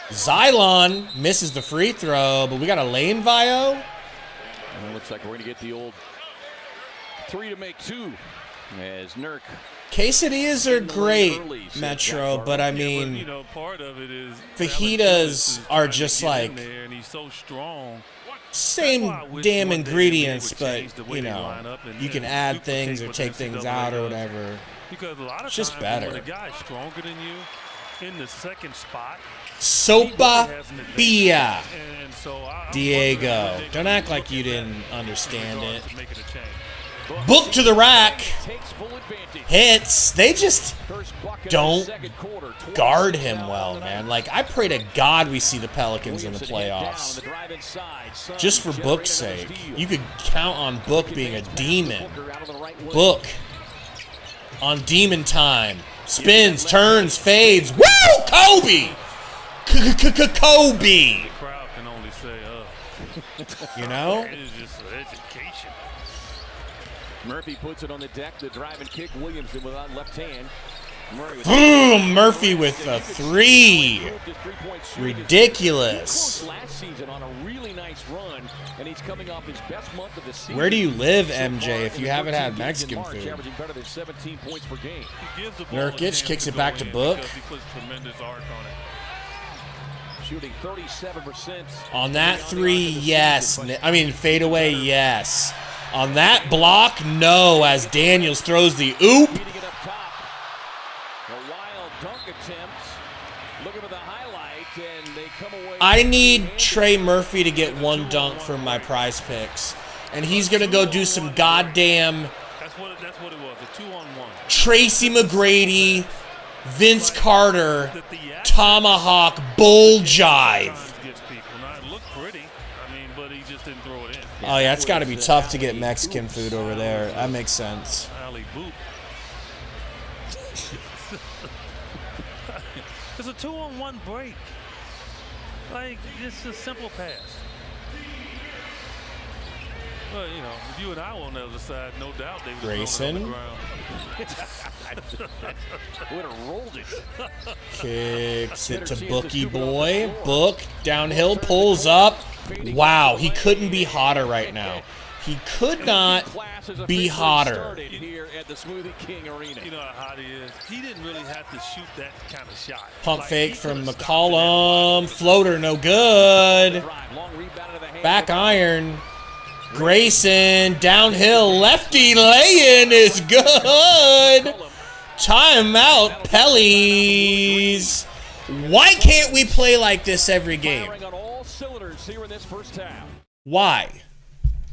Xylon misses the free throw, but we got a lane vio. And it looks like we're going to get the old 3 to make 2 as Nurk. Quesadillas are great, Metro, but I mean, you know, part of it is fajitas are just like and he's so strong. same damn ingredients, but you know, you can add things or take things out or whatever. Because a lot of It's just times better. when a guy's stronger than you in the second spot, Sopapilla. and so Diego, don't act like you didn't understand it. Book to the rack. Hits. They just don't guard him well, man. Like, I pray to God we see the Pelicans in the playoffs. Just for Book's sake. You could count on Book being a demon. Book on demon time. Spins, turns, fades. Woo! Kobe! Kobe! The crowd can only say, You know? it is just education. Murphy puts it on the deck, the drive and kick. Williamson without left hand. Boom! Murphy with a 3. Ridiculous. Last season on a really nice run, and he's coming off his best month of the season. Where do you live, MJ, if you haven't had Mexican food? Averaging better than 17 points per game. Nurkic kicks it back to Book. He puts tremendous arc on it. Shooting 37%. On that 3, yes. I mean, fadeaway, yes. On that block, no, as Daniels throws the oop. Beating it up top. A wild dunk attempt. Looking for the highlight, and they come away. I need Trey Murphy to get 1 dunk from my prize picks. And he's going to go do some goddamn That's what it was, a 2-on-1. Tracy McGrady, Vince Carter, tomahawk bull jive. It looked pretty, but he just didn't throw it in. Oh, yeah, it's got to be tough to get Mexican food over there. That makes sense. Alley boot. It's a 2-on-1 break. Like, it's a simple pass. Well, you know, if you and I were on the other side, no doubt they would have thrown it on the ground. Would have rolled it. Kicks it to Bookie Boy. Book, downhill, pulls up. Wow, he couldn't be hotter right now. He could not be hotter. Here at the Smoothie King Arena. You know how hot he is. He didn't really have to shoot that kind of shot. Pump fake from McCollum. Floater, no good. Back iron. Grayson, downhill, lefty lay-in is good. Timeout, Pellies. Why can't we play like this every game? Why?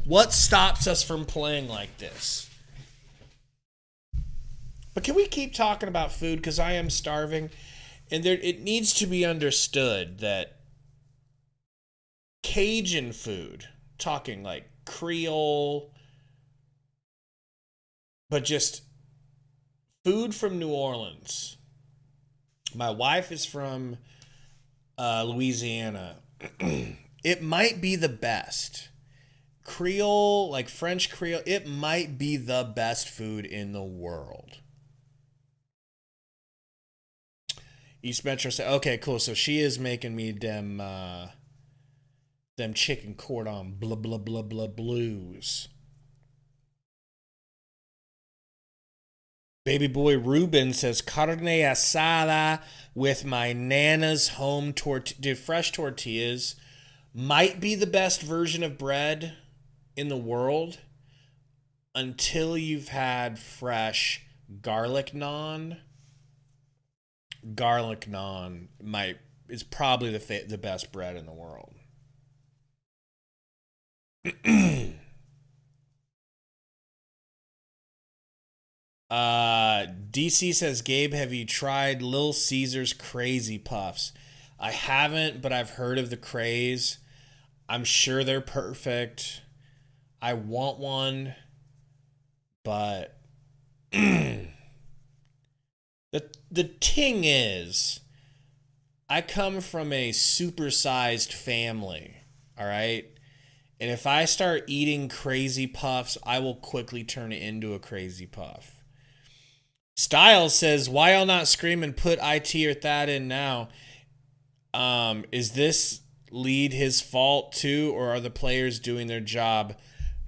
What stops us from playing like this? But can we keep talking about food? Because I am starving. And it needs to be understood that Cajun food, talking like Creole, but just food from New Orleans. My wife is from Louisiana. It might be the best. Creole, like French Creole, it might be the best food in the world. East Metro said, okay, cool. So she is making me them chicken cordon blah blah blah blah blues. Baby boy Ruben says carne asada with my nana's home fresh tortillas might be the best version of bread in the world until you've had fresh garlic naan. Garlic naan is probably the best bread in the world. DC says, Gabe, have you tried Little Caesar's Crazy Puffs? I haven't, but I've heard of the craze. I'm sure they're perfect. I want one, but the thing is, I come from a supersized family, all right? And if I start eating Crazy Puffs, I will quickly turn it into a Crazy Puff. Styles says, why y'all not scream and put IT or Thad in now? Is this lead his fault too, or are the players doing their job?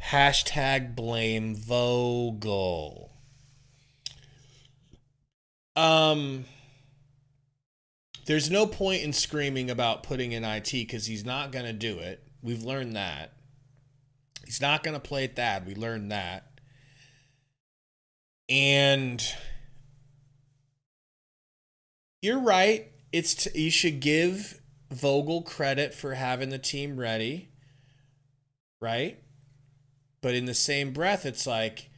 Hashtag blame Vogel. There's no point in screaming about putting in IT because he's not going to do it. We've learned that. He's not going to play at that. We learned that. And you're right. You should give Vogel credit for having the team ready, right? But in the same breath, it's like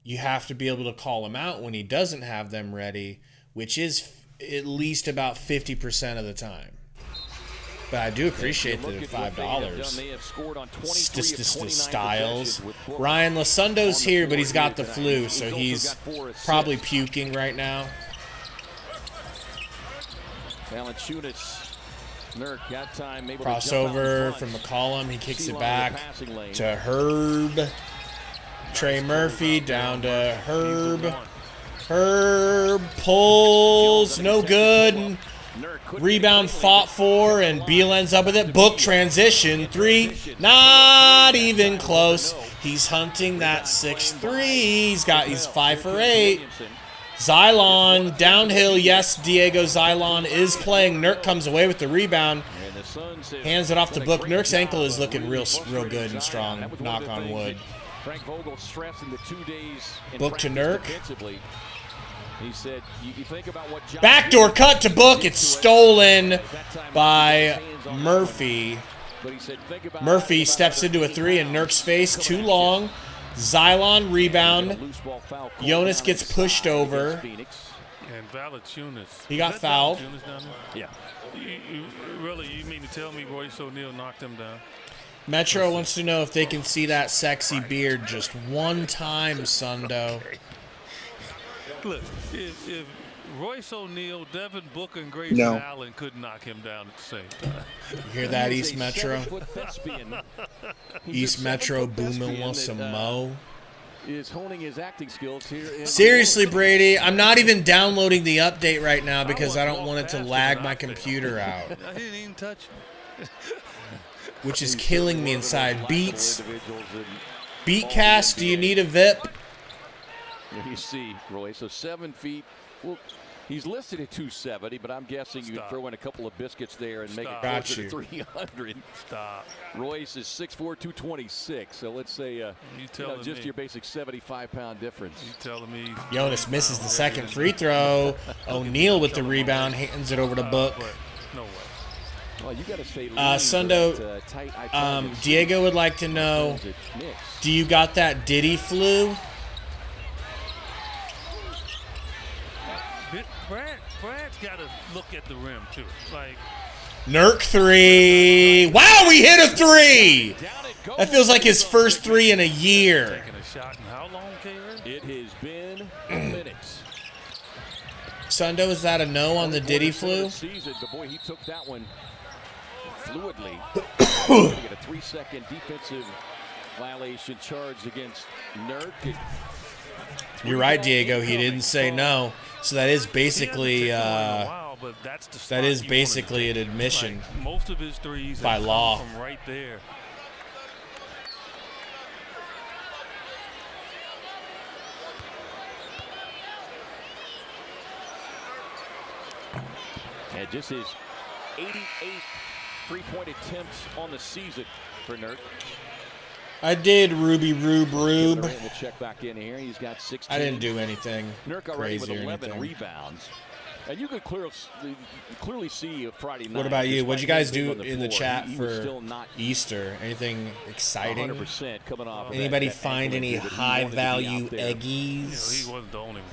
you have to be able to call him out when he doesn't have them ready, which is at least about 50% of the time. But I do appreciate the $5. Styles. Ryan Lasundo's here, but he's got the flu, so he's probably puking right now. Crossover from McCollum. He kicks it back to Herb. Trey Murphy down to Herb. Herb pulls, no good. Rebound fought for, and Beal ends up with it. Book transition, 3, not even close. He's hunting that 6-3. He's 5 for 8. Xylon downhill. Yes, Diego Xylon is playing. Nurk comes away with the rebound. Hands it off to Book. Nurk's ankle is looking real good and strong. Knock on wood. Book to Nurk. He said, you think about what Backdoor cut to Book. It's stolen by Murphy. Murphy steps into a 3 in Nurk's face. Too long. Xylon rebound. Jonas gets pushed over. He got fouled. Yeah. You mean to tell me Royce O'Neal knocked him down? Metro wants to know if they can see that sexy beard just one time, Sundo. Look, if Royce O'Neal, Devin Booker, and Grayson Allen could knock him down at the same time. You hear that, East Metro? East Metro booming wants some mo. Is honing his acting skills here. Seriously, Brady, I'm not even downloading the update right now because I don't want it to lag my computer out. I didn't even touch him. Which is killing me inside. Beats. Beatcast, do you need a VIP? You see, Roy, so 7 feet. Well, he's listed at 270, but I'm guessing you throw in a couple of biscuits there and make it closer to 300. Stop. Royce is 6'4", 226. So let's say just your basic 75-pound difference. You telling me? Jonas misses the second free throw. O'Neal with the rebound, hands it over to Book. No way. Well, you got to stay Sundo, Diego would like to know, do you got that Diddy flu? Brad's got to look at the rim, too. Like, Nurk 3. Wow, we hit a 3! That feels like his first 3 in a year. Taking a shot in how long, K-Ray? It has been minutes. Sundo, is that a no on the Diddy flu? But boy, he took that one fluidly. Get a 3-second defensive violation charged against Nurk. You're right, Diego. He didn't say no. So that is basically an admission like most of his threes by law. From right there. And just his 88 three-point attempts on the season for Nurk. I did Ruby Rube. Check back in here. He's got 16. I didn't do anything Nurk already crazy with or 11 anything. rebounds. And you could clearly see Friday night. What about you? What'd you guys do in the chat he for Easter? Anything exciting? 100% coming off. Anybody find any high-value eggies? He wasn't the only one.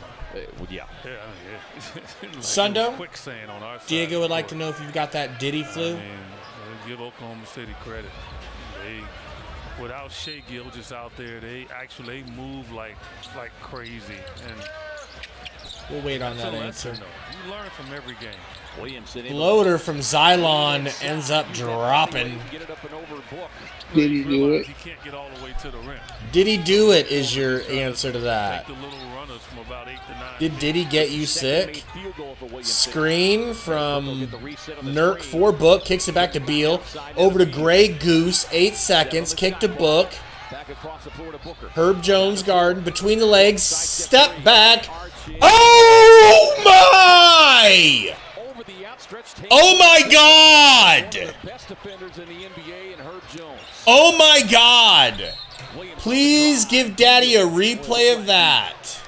Yeah. Like Sundo? quicksand on our side. Diego would like to know if you've got that Diddy flu. I mean, give Oklahoma City credit. Without Shea Gilgeous out there, they move like crazy. And we'll wait on that answer. You learn from every game. Floater from Xylon ends up dropping. Did he do it? He can't get all the way to the rim. Did he do it is your answer to that. Take the little runners from about 8 to 9. Did Diddy get you sick? Screen from Nurk for Book. Kicks it back to Beal. Over to Grey Goose. 8 seconds. Kick to Book. Herb Jones guard between the legs. Step back. Oh my! Oh my God! Oh my God! Please give Daddy a replay of that.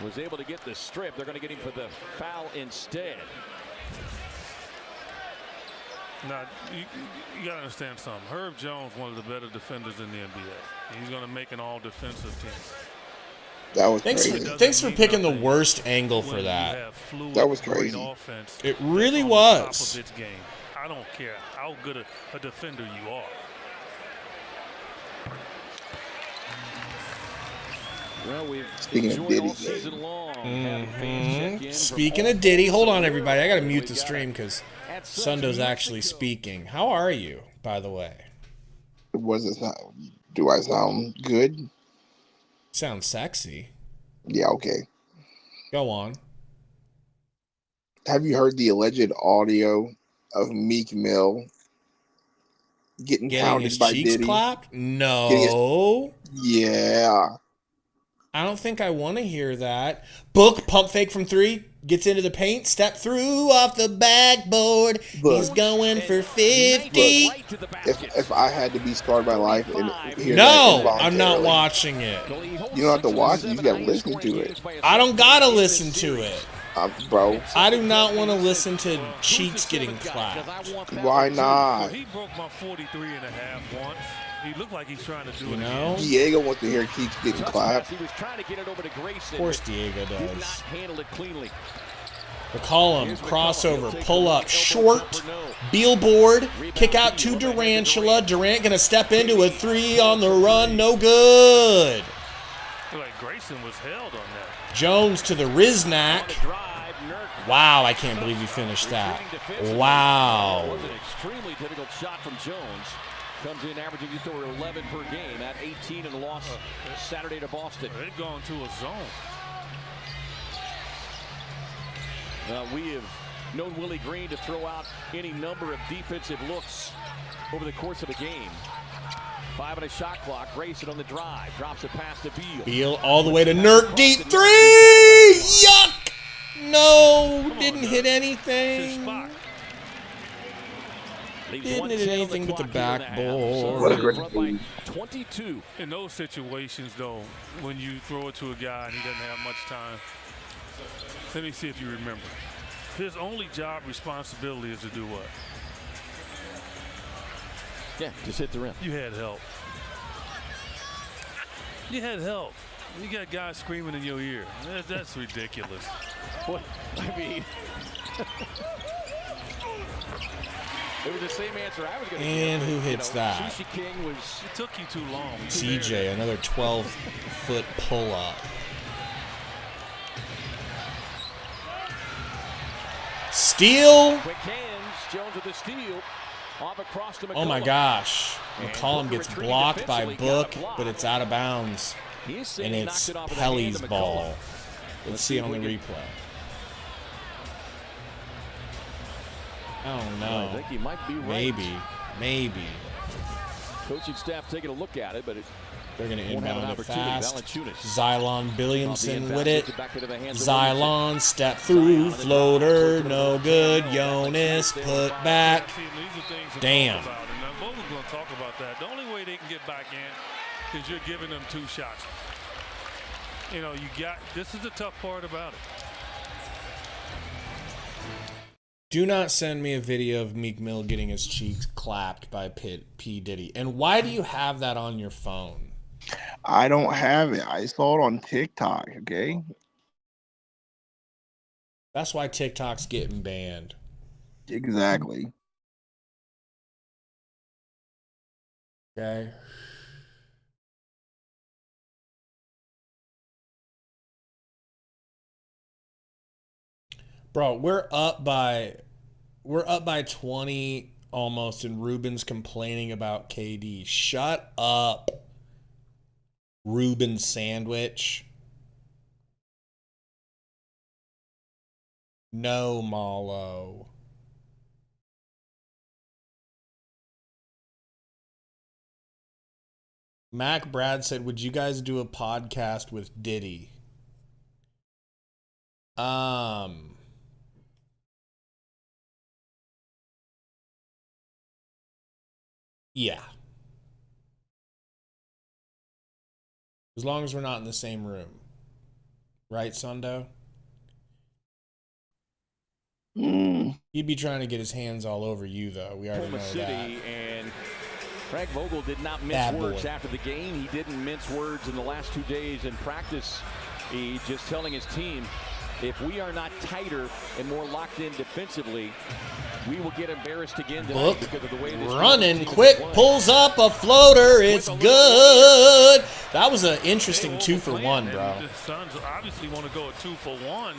Was able to get the strip. They're going to get him for the foul instead. Now, you got to understand something. Herb Jones, one of the better defenders in the NBA. He's going to make an all-defensive team. That was crazy. Thanks for picking the worst angle for that. That was crazy. It really was. I don't care how good a defender you are. Well, we've Speaking of Diddy. Speaking of Diddy, hold on, everybody. I got to mute the stream because Sundo's actually speaking. How are you, by the way? Do I sound good? Sounds sexy. Yeah, okay. Go on. Have you heard the alleged audio of Meek Mill getting Getting his hounded by cheeks Diddy? clapped? No. Yeah. I don't think I want to hear that. Book, pump fake from 3, gets into the paint, step through off the backboard. He's going for 50. Look, if I had to be scarred by life and hear No, that I'm not involuntarily, watching it. you don't have to watch it. You got to listen to it, I don't gotta listen to it. bro. I do not want to listen to cheeks getting clapped. Why not? He broke my 43 and a half once. He looked like he's trying to do it. know? Diego wants to hear cheeks getting clapped. Of course Diego does. Handle it cleanly. McCollum, crossover, pull up, short, Bealboard, kick out to Durantula. Durant gonna step into a 3 on the run, no good. Like Grayson was held on that. Jones to the Riznak. Wow, I can't believe he finished that. Wow. It was an extremely difficult shot from Jones. Comes in averaging just over 11 per game at 18 in the loss Saturday to Boston. They've gone to a zone. We have known Willie Green to throw out any number of defensive looks over the course of a game. 5 on a shot clock. Grayson on the drive. Drops a pass to Beal. Beal all the way to Nurk. Deep 3! Yuck! No, didn't hit anything. Didn't hit anything but the backboard. What a great move. 22. In those situations, though, when you throw it to a guy and he doesn't have much time, let me see if you remember. His only job responsibility is to do what? Yeah, just hit the rim. You had help. You had help. You got guys screaming in your ear. That's ridiculous. What? I mean, it was the same answer I was going to give. And who hits that? Sushi King was. It took you too long. CJ, another 12-foot pull-up. Steal. Quick hands. Jones with the steal. Off across to McCollum. Oh my gosh. McCollum gets blocked by Book, but it's out of bounds. And it's Pelly's ball. Let's see it on the replay. I don't know. I think he might be right. Maybe. Coaching staff taking a look at it, but They're going to won't have an inbound it opportunity. fast. Valanciunas. Xylon Billiamson with it. Back into the hands of Xylon, step through, floater, no good. Jonas, put back. Damn. Both are going to talk about that. The only way they can get back in is you're giving them 2 shots. You know, this is the tough part about it. Do not send me a video of Meek Mill getting his cheeks clapped by P. Diddy. And why do you have that on your phone? I don't have it. I saw it on TikTok, okay? That's why TikTok's getting banned. Exactly. Okay. Bro, we're up by 20 almost, and Ruben's complaining about KD. Shut up, Ruben Sandwich. No, Malo. Mac Brad said, would you guys do a podcast with Diddy? Yeah. As long as we're not in the same room. Right, Sundo? He'd be trying to get his hands all over you, though. We already know City, that. And Craig Vogel did not mince Bad words boy. after the game. He didn't mince words in the last 2 days in practice. He just telling his team, if we are not tighter and more locked in defensively, we will get embarrassed again tonight Book because of the way this running team is quick, playing. pulls up a floater. It's good. That was an interesting 2-for-1, bro. The Suns obviously want to go a 2-for-1,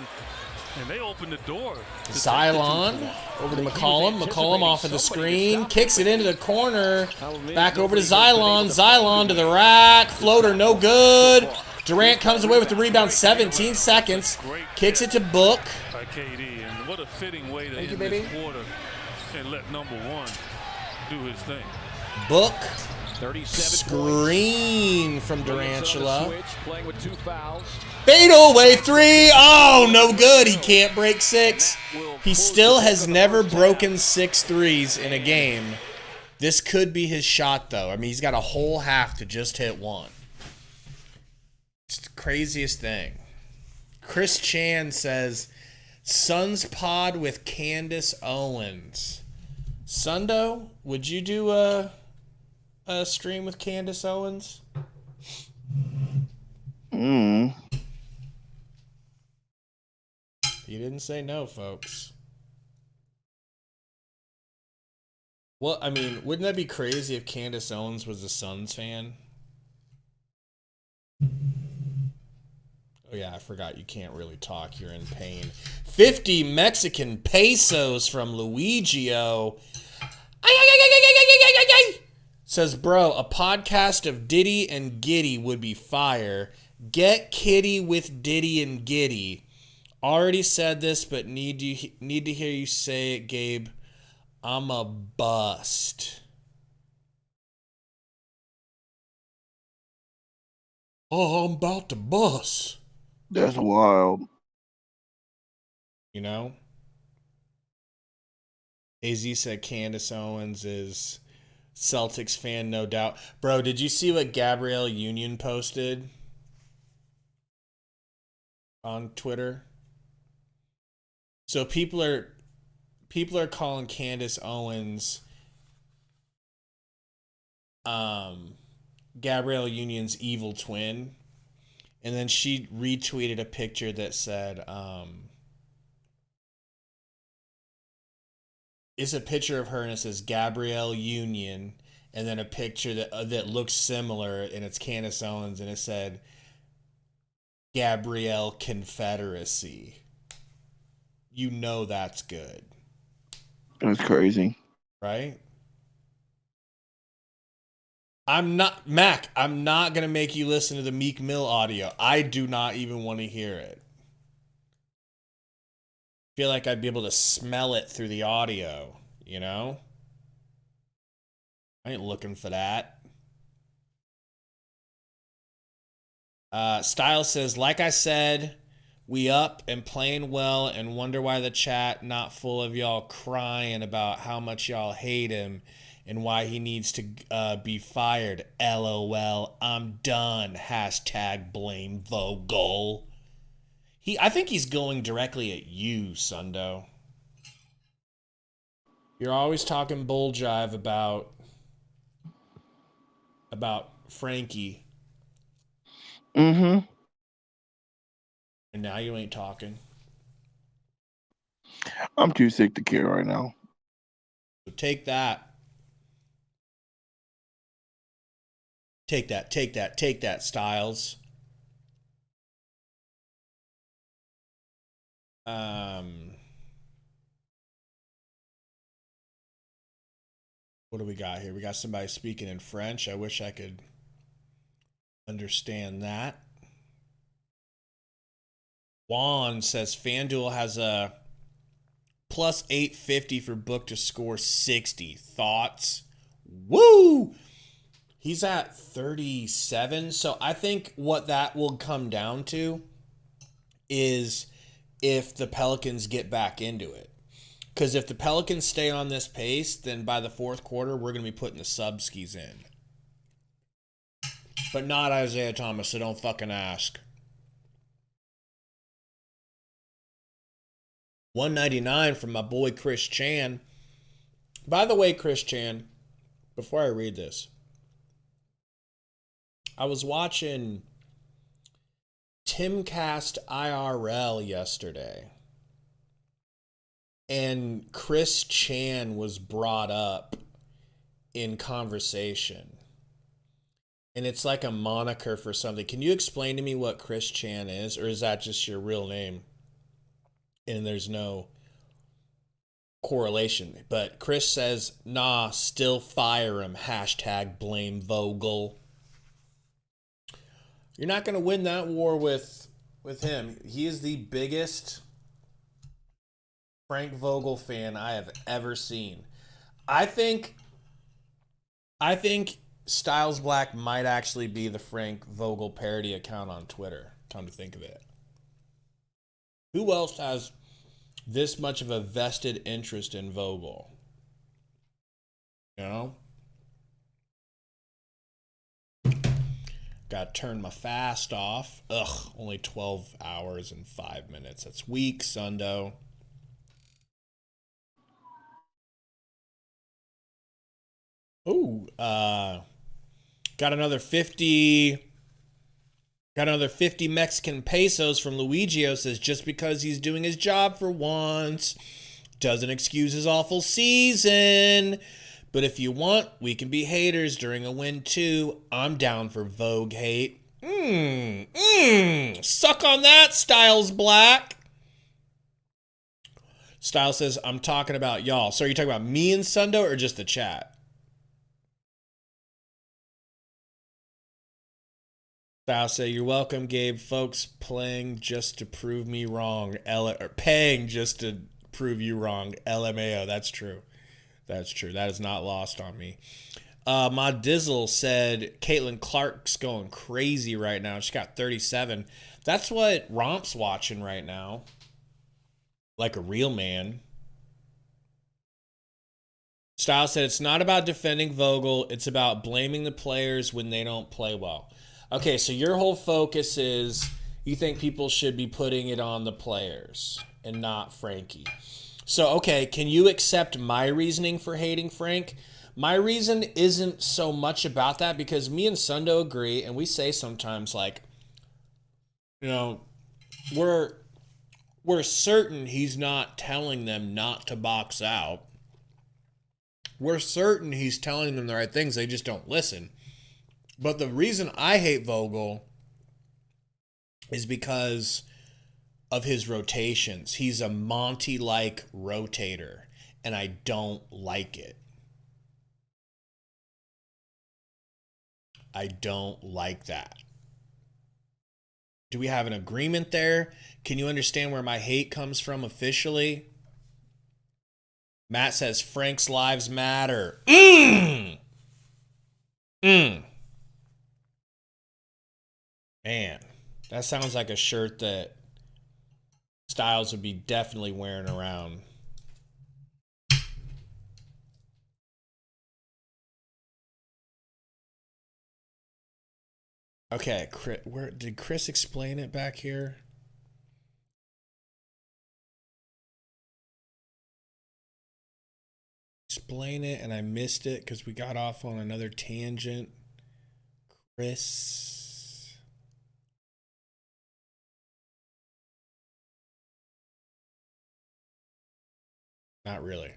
and they open the door. Xylon over to McCollum. McCollum off of the screen. Kicks it into the corner. Back over to Xylon. Xylon to the rack. Floater no good. Durant comes away with the rebound, 17 seconds. Kicks it to Book. By KD, and what a fitting way to Thank you, end baby. this quarter and let number one do his thing. Book. 37 Screen from Durantula. Switch, playing with 2 fouls. Fadeaway 3. Oh, no good. He can't break 6. He still has never broken 6 threes in a game. This could be his shot, though. I mean, he's got a whole half to just hit 1. It's the craziest thing. Chris Chan says, Suns pod with Candace Owens. Sundo, would you do a stream with Candace Owens? Mm. You didn't say no, folks. Well, I mean, wouldn't that be crazy if Candace Owens was a Suns fan? Oh, yeah, I forgot you can't really talk. You're in pain. 50 Mexican pesos from Luigio. Says, bro, a podcast of Diddy and Giddy would be fire. Get Kitty with Diddy and Giddy. Already said this, but need to hear you say it, Gabe. I'm a bust. Oh, I'm about to bust. That's wild. You know? AZ said Candace Owens is Celtics fan, no doubt. Bro, did you see what Gabrielle Union posted on Twitter? So people are calling Candace Owens Gabrielle Union's evil twin. And then she retweeted a picture that said, it's a picture of her and it says Gabrielle Union, and then a picture that looks similar, and it's Candace Owens, and it said Gabrielle Confederacy. You know that's good. That's crazy. Right? I'm not going to make you listen to the Meek Mill audio. I do not even want to hear it. Feel like I'd be able to smell it through the audio, you know? I ain't looking for that. Styles says, like I said, we up and playing well and wonder why the chat not full of y'all crying about how much y'all hate him and why he needs to be fired. LOL, I'm done. Hashtag blame Vogel. I think he's going directly at you, Sundo. You're always talking bull jive about Frankie. Mm-hmm. And now you ain't talking. I'm too sick to care right now. So take that. Take that, Styles. What do we got here? We got somebody speaking in French. I wish I could understand that. Juan says FanDuel has a plus 850 for Book to score 60. Thoughts? Woo! He's at 37. So I think what that will come down to is if the Pelicans get back into it. Because if the Pelicans stay on this pace, then by the fourth quarter, we're going to be putting the subskis in. But not Isaiah Thomas, so don't fucking ask. 199 from my boy Chris Chan. By the way, Chris Chan, before I read this, I was watching Timcast IRL yesterday, and Chris Chan was brought up in conversation. And it's like a moniker for something. Can you explain to me what Chris Chan is? Or is that just your real name? And there's no correlation. But Chris says, nah, still fire him. Hashtag blame Vogel. You're not going to win that war with him. He is the biggest Frank Vogel fan I have ever seen. I think Styles Black might actually be the Frank Vogel parody account on Twitter, come to think of it. Who else has this much of a vested interest in Vogel? You know? Got to turn my fast off. Ugh, only 12 hours and 5 minutes. That's weak, Sundo. Ooh, got another 50 Mexican pesos from Luigio. Says just because he's doing his job for once doesn't excuse his awful season. But if you want, we can be haters during a win too. I'm down for Vogue hate. Suck on that, Styles Black. Styles says, I'm talking about y'all. So are you talking about me and Sundo or just the chat? Styles say, you're welcome, Gabe. Folks playing just to prove me wrong. Or paying just to prove you wrong. LMAO. That's true. That's true. That is not lost on me. My Dizzle said Caitlin Clark's going crazy right now. She got 37. That's what Romp's watching right now. Like a real man. Styles said it's not about defending Vogel. It's about blaming the players when they don't play well. Okay, so your whole focus is you think people should be putting it on the players and not Frankie. So, okay, can you accept my reasoning for hating Frank? My reason isn't so much about that because me and Sundo agree, and we say sometimes, like, you know, we're certain he's not telling them not to box out. We're certain he's telling them the right things. They just don't listen. But the reason I hate Vogel is because of his rotations. He's a Monty-like rotator, and I don't like it. I don't like that. Do we have an agreement there? Can you understand where my hate comes from officially? Matt says Frank's lives matter. Man, that sounds like a shirt that Styles would be definitely wearing around. Okay, where did Chris explain it back here? Explain it, and I missed it because we got off on another tangent. Chris. Not really.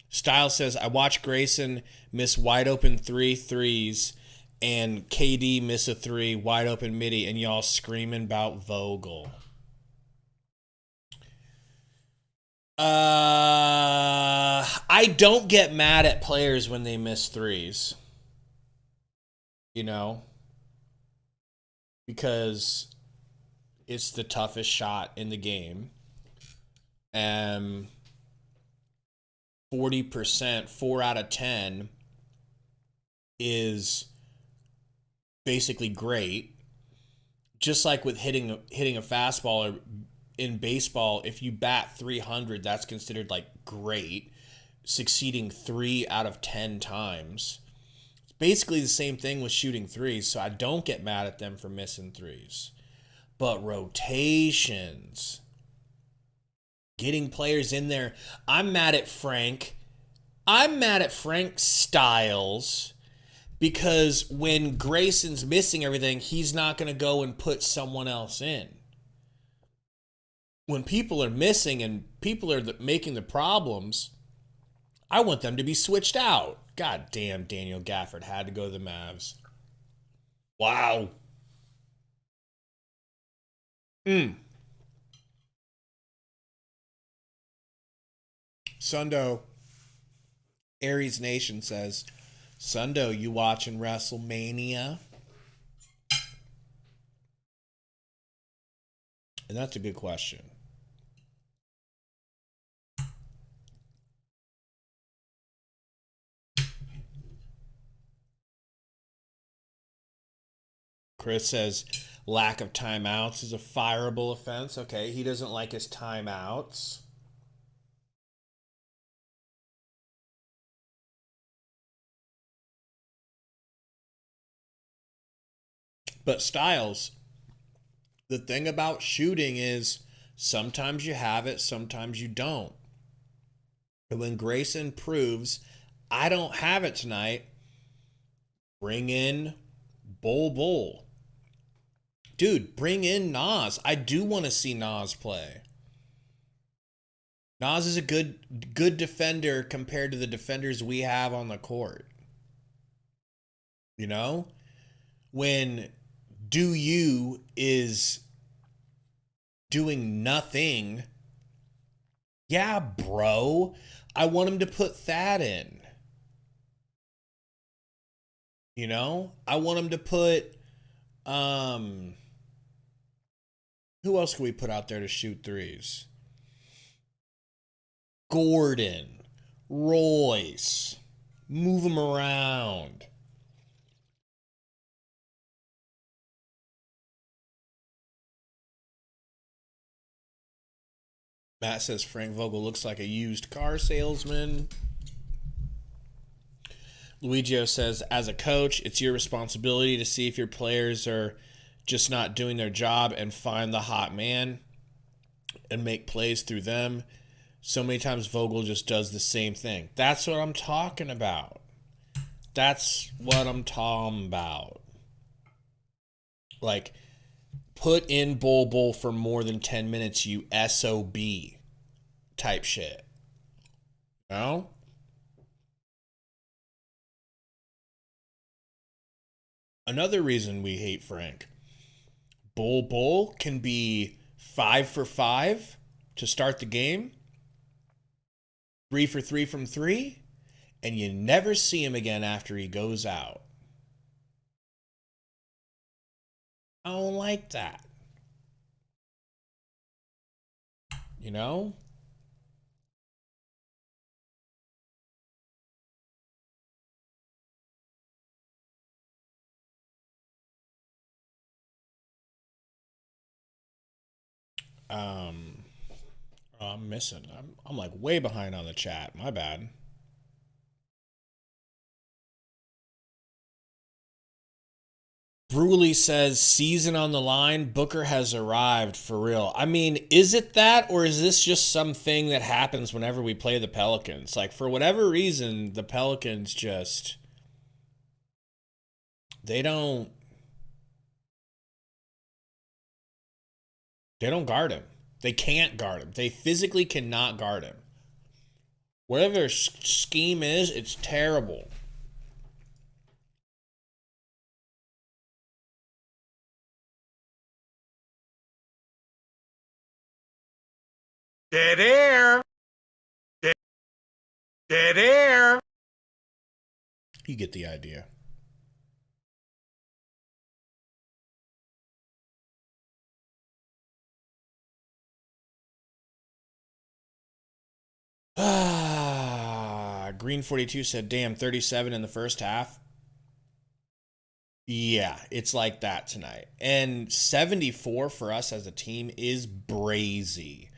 Styles says, I watched Grayson miss wide open 3 threes and KD miss a 3 wide open midi, and y'all screaming about Vogel. I don't get mad at players when they miss threes. You know? Because it's the toughest shot in the game. 40%, 4 out of 10 is basically great. Just like with hitting a fastball or in baseball, if you bat 300, that's considered like great. Succeeding 3 out of 10 times. It's basically the same thing with shooting threes, so I don't get mad at them for missing threes. But rotations, getting players in there. I'm mad at Frank. I'm mad at Frank Styles because when Grayson's missing everything, he's not going to go and put someone else in. When people are missing and people are making the problems, I want them to be switched out. God damn, Daniel Gafford had to go to the Mavs. Wow. Sundo, Aries Nation says, Sundo, you watching WrestleMania? And that's a good question. Chris says lack of timeouts is a fireable offense. Okay, he doesn't like his timeouts. But Styles, the thing about shooting is sometimes you have it, sometimes you don't. And when Grayson proves, I don't have it tonight, bring in Bull. Dude, bring in Nas. I do want to see Nas play. Nas is a good defender compared to the defenders we have on the court. You know? When Do You is doing nothing, yeah, bro, I want him to put Thad in. You know? I want him to put, who else can we put out there to shoot threes? Gordon, Royce, move them around. Matt says Frank Vogel looks like a used car salesman. Luigio says, as a coach, it's your responsibility to see if your players are just not doing their job and find the hot man and make plays through them. So many times Vogel just does the same thing. That's what I'm talking about. That's what I'm talking about. Like, put in Bull for more than 10 minutes, you SOB type shit. No? Another reason we hate Frank. Bull can be 5 for 5 to start the game. 3 for 3 from 3. And you never see him again after he goes out. I don't like that. You know? I'm missing. I'm like way behind on the chat. My bad. Bruley says, season on the line, Booker has arrived for real. I mean, is it that, or is this just something that happens whenever we play the Pelicans? Like, for whatever reason, the Pelicans just, they don't guard him. They can't guard him. They physically cannot guard him. Whatever their scheme is, it's terrible. Dead air. Dead air. You get the idea. Green 42 said, damn, 37 in the first half. Yeah, it's like that tonight. And 74 for us as a team is brazy.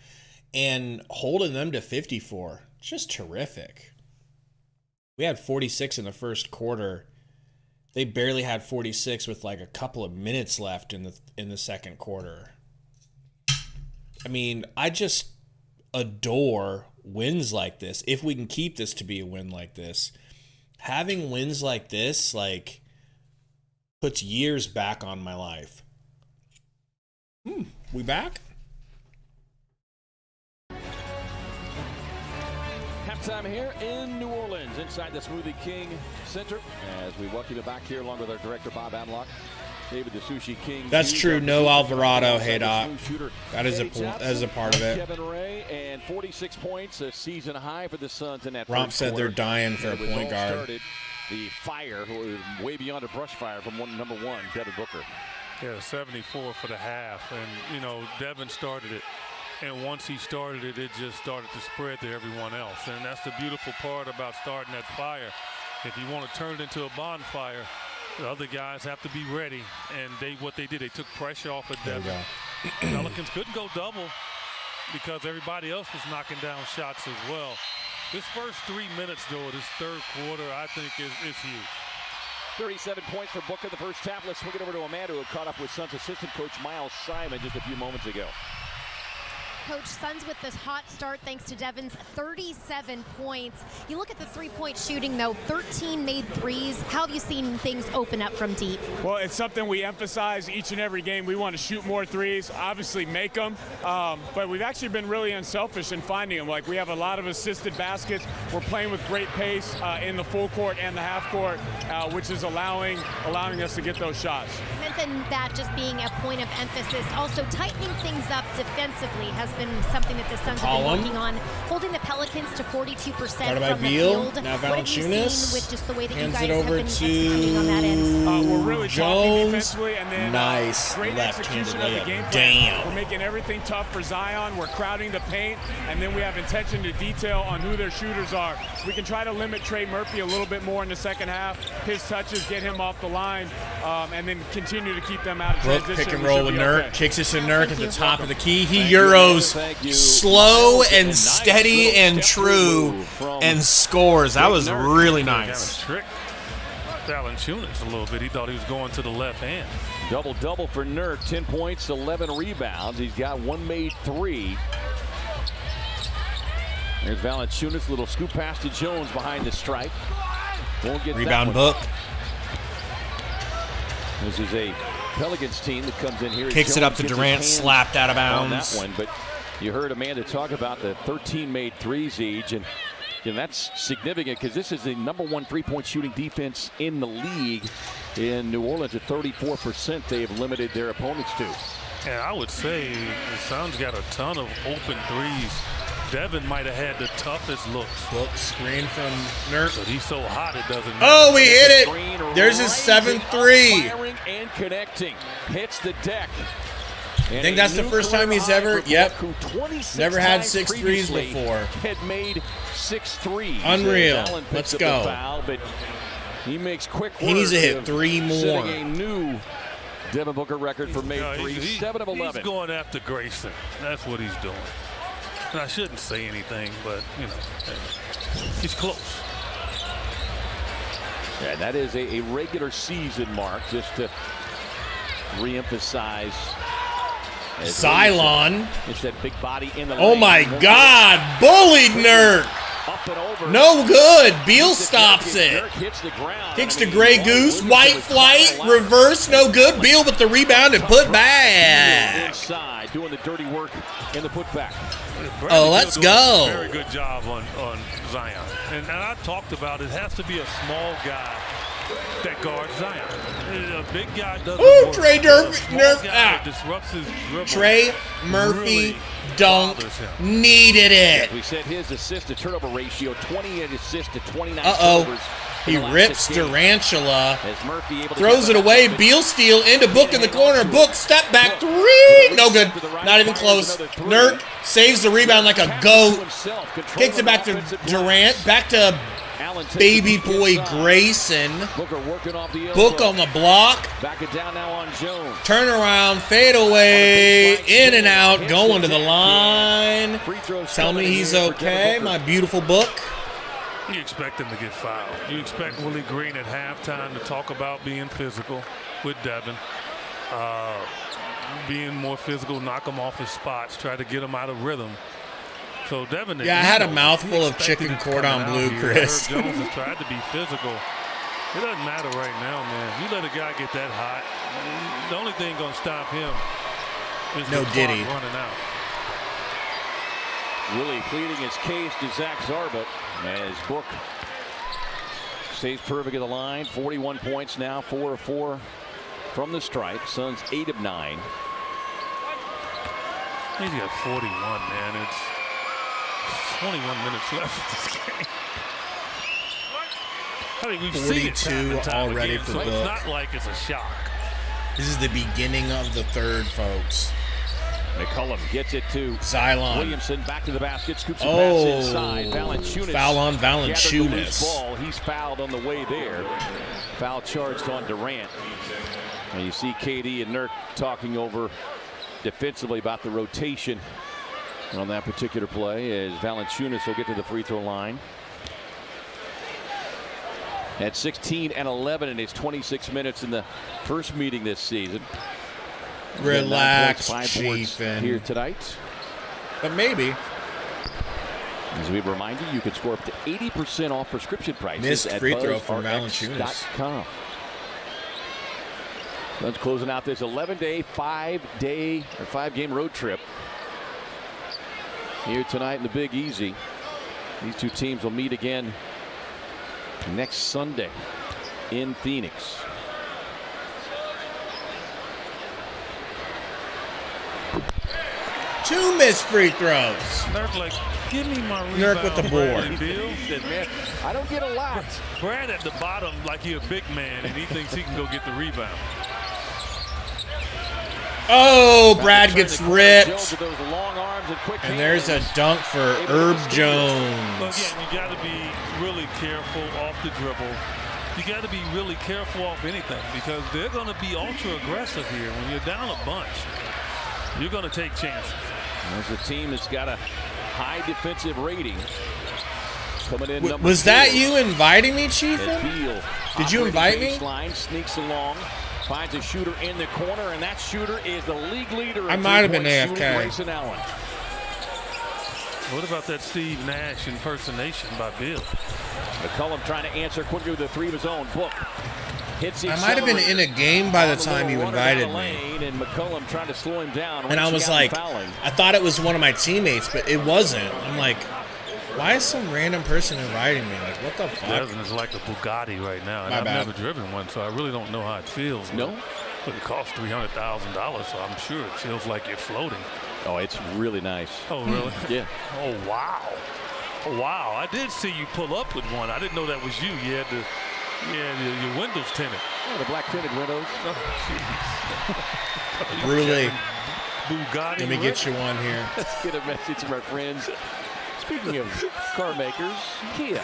And holding them to 54, just terrific. We had 46 in the first quarter. They barely had 46 with like a couple of minutes left in the second quarter. I mean, I just adore wins like this. If we can keep this to be a win like this, having wins like this, like, puts years back on my life. We back? Halftime here in New Orleans, inside the Smoothie King Center, as we welcome you back here along with our director, Bob Adlock. David the Sushi King. That's true. No Alvarado. Hey, Doc. That is a part of it. Kevin Ray and 46 points, a season high for the Suns in that Romp said they're dying for a point guard. The fire, who was way beyond a brush fire from number one, Devin Booker. Yeah, 74 for the half. And, you know, Devin started it. And once he started it, it just started to spread to everyone else. And that's the beautiful part about starting that fire. If you want to turn it into a bonfire, the other guys have to be ready. And what they did, they took pressure off of Devin. Pelicans couldn't go double because everybody else was knocking down shots as well. This first 3 minutes, though, this third quarter, I think is huge. 37 points for Booker the first half. Let's swing it over to Amanda, who caught up with Suns assistant coach Miles Simon just a few moments ago. Coach, Suns with this hot start thanks to Devin's 37 points. You look at the three-point shooting, though, 13 made threes. How have you seen things open up from deep? Well, it's something we emphasize each and every game. We want to shoot more threes, obviously make them, but we've actually been really unselfish in finding them. Like, we have a lot of assisted baskets. We're playing with great pace in the full court and the half court, which is allowing us to get those shots. You mentioned that just being a point of emphasis. Also, tightening things up defensively has been something that the Suns have been working on, holding the Pelicans to 42% from the field. Now what have you seen with just the way that you guys have been executing on that end? We're really talking defensively, and then nice great execution of the game plan. Damn. We're making everything tough for Zion. We're crowding the paint, and then we have attention to detail on who their shooters are. We can try to limit Trey Murphy a little bit more in the second half. His touches get him off the line, and then continue to keep them out of transition. Pick and roll with Nurk. Kicks it to Nurk at the top of the key. He Euros slow and steady and true and scores. That was really nice. Valanciunas a little bit. He thought he was going to the left hand. Double-double for Nurk. 10 points, 11 rebounds. He's got one made three. There's Valanciunas. Little scoop pass to Jones behind the stripe. Won't get rebound book. This is a Pelicans team that comes in here. Kicks it up to Durant, slapped out of bounds. On that one, but you heard Amanda talk about the 13 made threes each, and that's significant because this is the #1 three-point shooting defense in the league. In New Orleans at 34%, they've limited their opponents to. And I would say the Suns got a ton of open threes. Devin might have had the toughest looks. Look, screen from Nurk. But he's so hot it doesn't matter. Oh, we hit it. There's his 7-3. Firing and connecting. Hits the deck. I think that's the first time he's ever, never had 6 threes before. Had made 6 threes. Unreal. Let's go. Foul, but he makes quick work. He needs to hit 3 more. Setting a new Devin Booker record for made threes. 7 of 11. He's going after Grayson. That's what he's doing. And I shouldn't say anything, but, you know, he's close. Yeah, that is a regular season mark, just to reemphasize. Cylon. It's that big body in the Oh lane. my God, bullied Nurk. Up and over. No good. Beal stops it. Nurk hits the ground. Kicks to Grey Goose. White flight. Reverse. No good. Beal with the rebound and put back. Inside, doing the dirty work in the putback. Oh, let's go. Very good job on Zion. And I talked about it has to be a small guy that guards Zion. A big guy doesn't work. Trey Murphy. Disrupts his dribble. Trey Murphy really dunk needed it. We said his assist to turnover ratio, 28 assists to 29 turnovers. He rips Durantula, as Murphy able to throws it away. Beal steal into Book in the corner. Book step back 3. No good. Not even close. Nurk saves the rebound like a goat. Kicks it back to Durant. Back to baby boy Grayson. Book on the block. Back it down now on Jones. Turn around, fade away, in and out, going to the line. Tell me he's okay, my beautiful Book. You expect him to get fouled. You expect Willie Green at halftime to talk about being physical with Devin. Being more physical, knock him off his spots, try to get him out of rhythm. So Devin, yeah, I had a mouthful of chicken cordon bleu, Chris. Jones has tried to be physical. It doesn't matter right now, man. You let a guy get that hot, the only thing going to stop him is no the Diddy clock running out. Willie pleading his case to Zach Zarba as Book stays perfect at the line. 41 points now, 4 of 4 from the stripe. Suns 8 of 9. He's got 41, man. It's 21 minutes left in this game. I think we've seen it 42 already again, for so Book. it's not like it's a shock. This is the beginning of the third, folks. McCollum gets it to Xylon. Williamson, back to the basket, scoops the pass inside. Valanciunas. Foul on gathered the loose Valanciunas. ball. He's fouled on the way there. Foul charged on Durant. And you see KD and Nurk talking over defensively about the rotation on that particular play as Valanciunas will get to the free throw line. At 16 and 11 in his 26 minutes in the first meeting this season. Relax, 5 Chief. here tonight. But maybe. As we remind you, you can score up to 80% off prescription prices Missed at free throw from Valanciunas. BuzzRx.com. That's closing out this 11-day, 5-game road trip here tonight in the Big Easy. These two teams will meet again next Sunday in Phoenix. Two missed free throws. Nurk, like, give me my rebound. Nurk with the board. He said, man, I don't get a lot. Brad at the bottom like he a big man and he thinks he can go get the rebound. Oh, Brad gets ripped. And And there's a dunk for Herb Jones. Again, you got to be really careful off the dribble. You got to be really careful off anything because they're going to be ultra aggressive here. When you're down a bunch, you're going to take chances. There's a team that's got a high defensive rating. Coming in number Was that 4. you inviting me, Chief? Beal Did you invite me? Baseline, sneaks along, finds a shooter in the corner, and that shooter is the league leader. I might have been AFK. AFK. Allen. What about that Steve Nash impersonation by Bill? McCollum trying to answer quickly with a 3 of his own. Book hits the I might have been in a game by the time you invited me. lane, and McCollum trying to slow him down. And I was like, I thought it was one of my teammates, but it wasn't. I'm like, why is some random person inviting me? Like, what the fuck? Devin is like a Bugatti right now, and My I've bad. never driven one, so I really don't know how it feels. No? But it costs $300,000, so I'm sure it feels like you're floating. Oh, it's really nice. Oh, really? Yeah. Oh, wow. Oh, wow. I did see you pull up with one. I didn't know that was you. You had your windows tinted. Oh, the black tinted windows. Brule. Bugatti. Let me get you one here. Let's get a message from our friends. Speaking of car makers, Kia.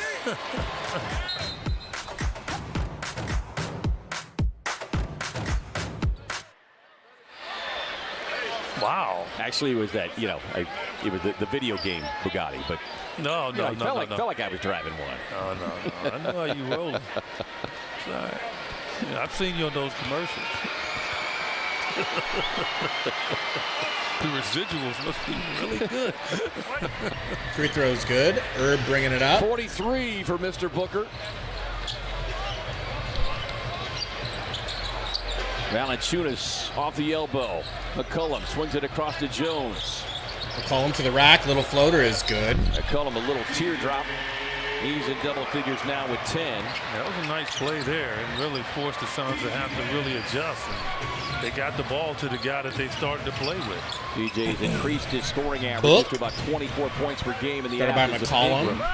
Wow. Actually, it was that, it was the video game Bugatti, but No. I felt like I was driving one. No. I know how you roll. It's all right. Yeah, I've seen you on those commercials. The residuals must be really good. Free throw's good. Herb bringing it up. 43 for Mr. Booker. Valanciunas off the elbow. McCollum swings it across to Jones. McCollum a little teardrop. He's in double figures now with 10. That was a nice play there and really forced the Suns to have to really adjust. And they got the ball to the guy that they started to play with. DJ's increased his scoring average Book. to about 24 points per game in the Got it by absence of McCollum. Ingram.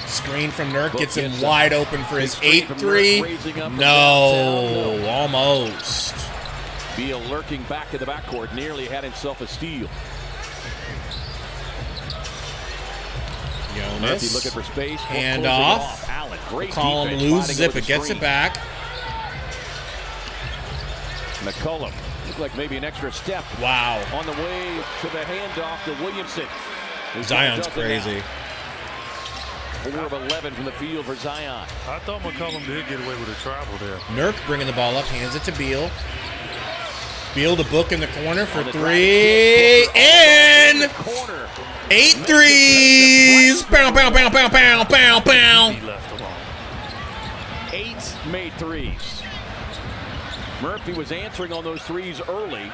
Screen from Nurk Book gets him gets wide open for his screen from 8-3. Nurk, raising up from No, downtown. almost. Beal lurking back in the backcourt, nearly had himself a steal. Murphy Jonas. looking for space. Hand Closing off. Allen, great McCollum defense, loses finding it, but gets screen. it back. McCollum looked like maybe an extra step Wow. on the way to the handoff to Williamson. Zion's Does it crazy. now. 4 of 11 from the field for Zion. I thought McCollum did get away with a travel there. Nurk bringing the ball up, hands it to Beal. Beal to Book in the corner for On the 3. drive, And corner. 8 threes. Pow, pow, pow, pow, pow, pow, pow. He left alone. 8 made threes. Murphy was answering on those threes early.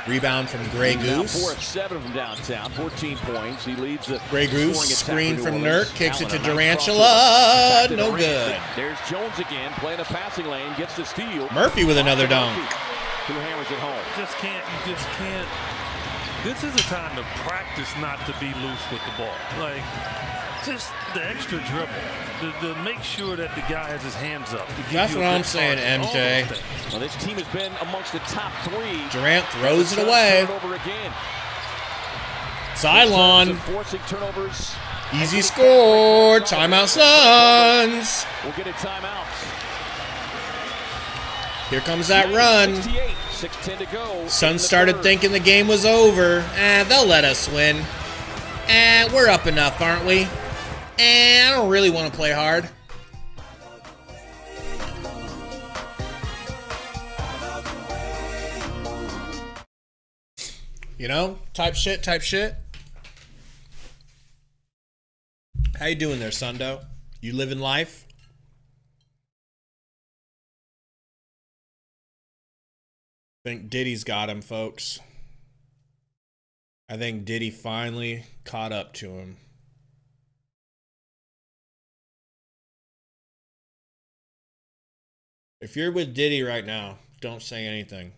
Rebound from Grey Now Goose. 4 of 7 from downtown, 14 points. He leads the Grey Goose, scoring attack screen for from New Orleans. Nurk, kicks it Allen, to a nice Durantula. crossover. Back to No Durant. good. There's Jones again, playing a passing lane, gets the steal. Murphy with another Murphy, dunk. who hammers it home. You just can't. This is a time to practice not to be loose with the ball. Like, Just the extra dribble, to make sure that the guy has his hands up. That's what I'm saying, MJ. Well, this team has been amongst the top 3. Durant throws it away. Cylon. Forcing turnovers. Easy score. Timeout, Suns. We'll get a timeout. Here comes that run. 6:10 to go. Suns started thinking the game was over. They'll let us win. We're up enough, aren't we? I don't really want to play hard. You know, type shit. How you doing there, Sundo? You living life? I think Diddy's got him, folks. I think Diddy finally caught up to him. If you're with Diddy right now, don't say anything.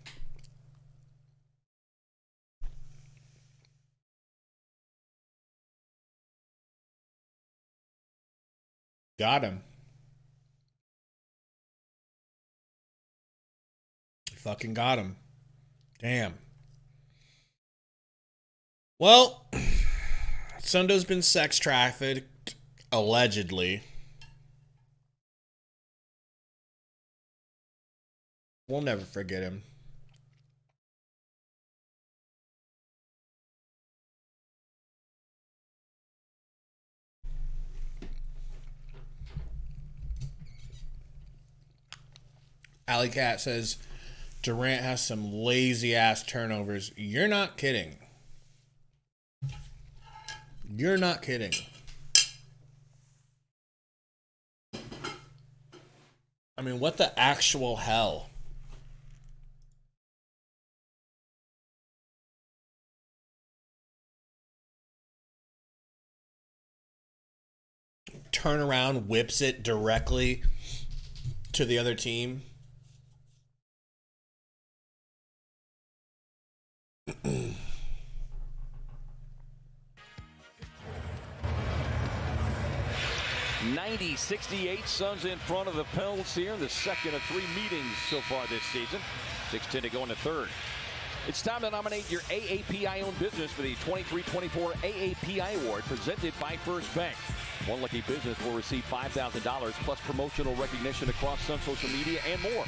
Got him. Fucking got him. Damn. Well, Sundo's been sex trafficked, allegedly. We'll never forget him. Alley Cat says Durant has some lazy ass turnovers. You're not kidding. You're not kidding. I mean, what the actual hell? Turn around, whips it directly to the other team. 90-68, Suns in front of the Pels here in the second of 3 meetings so far this season. 6:10 to go in the third. It's time to nominate your AAPI-owned business for the 23-24 AAPI Award presented by First Bank. One lucky business will receive $5,000 plus promotional recognition across Sun social media and more.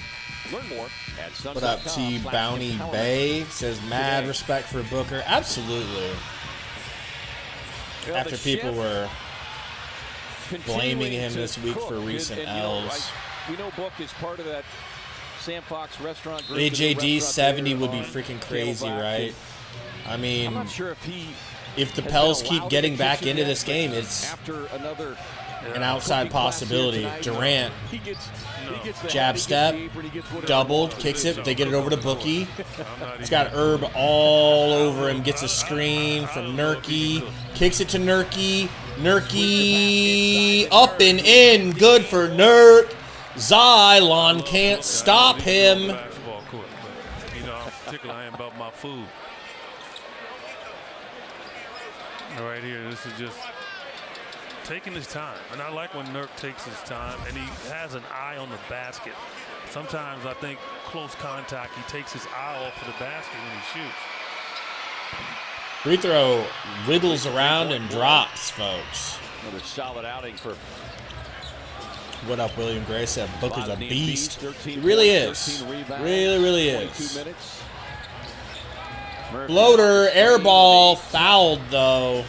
Learn more at Suns.com. What up, T Bounty Bay? Says mad respect for Booker. Absolutely. After people were blaming him this week for recent L's. We know Book is part of that Sam Fox restaurant group. AJD 70 would be freaking crazy, right? I mean, I'm not sure if the Pels keep getting back into this game, it's an outside possibility. Durant, jab step, doubled, kicks it. They get it over to Bookie. He's got Herb all over him. Gets a screen from Nurkic. Kicks it to Nurkic. Nurkic up and in. Good for Nurk. Xylon can't stop him. You know, I'm particular I am about my food. Right here, this is just taking his time. And I like when Nurk takes his time and he has an eye on the basket. Sometimes I think close contact, he takes his eye off of the basket when he shoots. Free throw wiggles around and drops, folks. Another solid outing for. What up, William Gray said Booker's a beast. He really is. Really is. Floater, air ball, fouled though.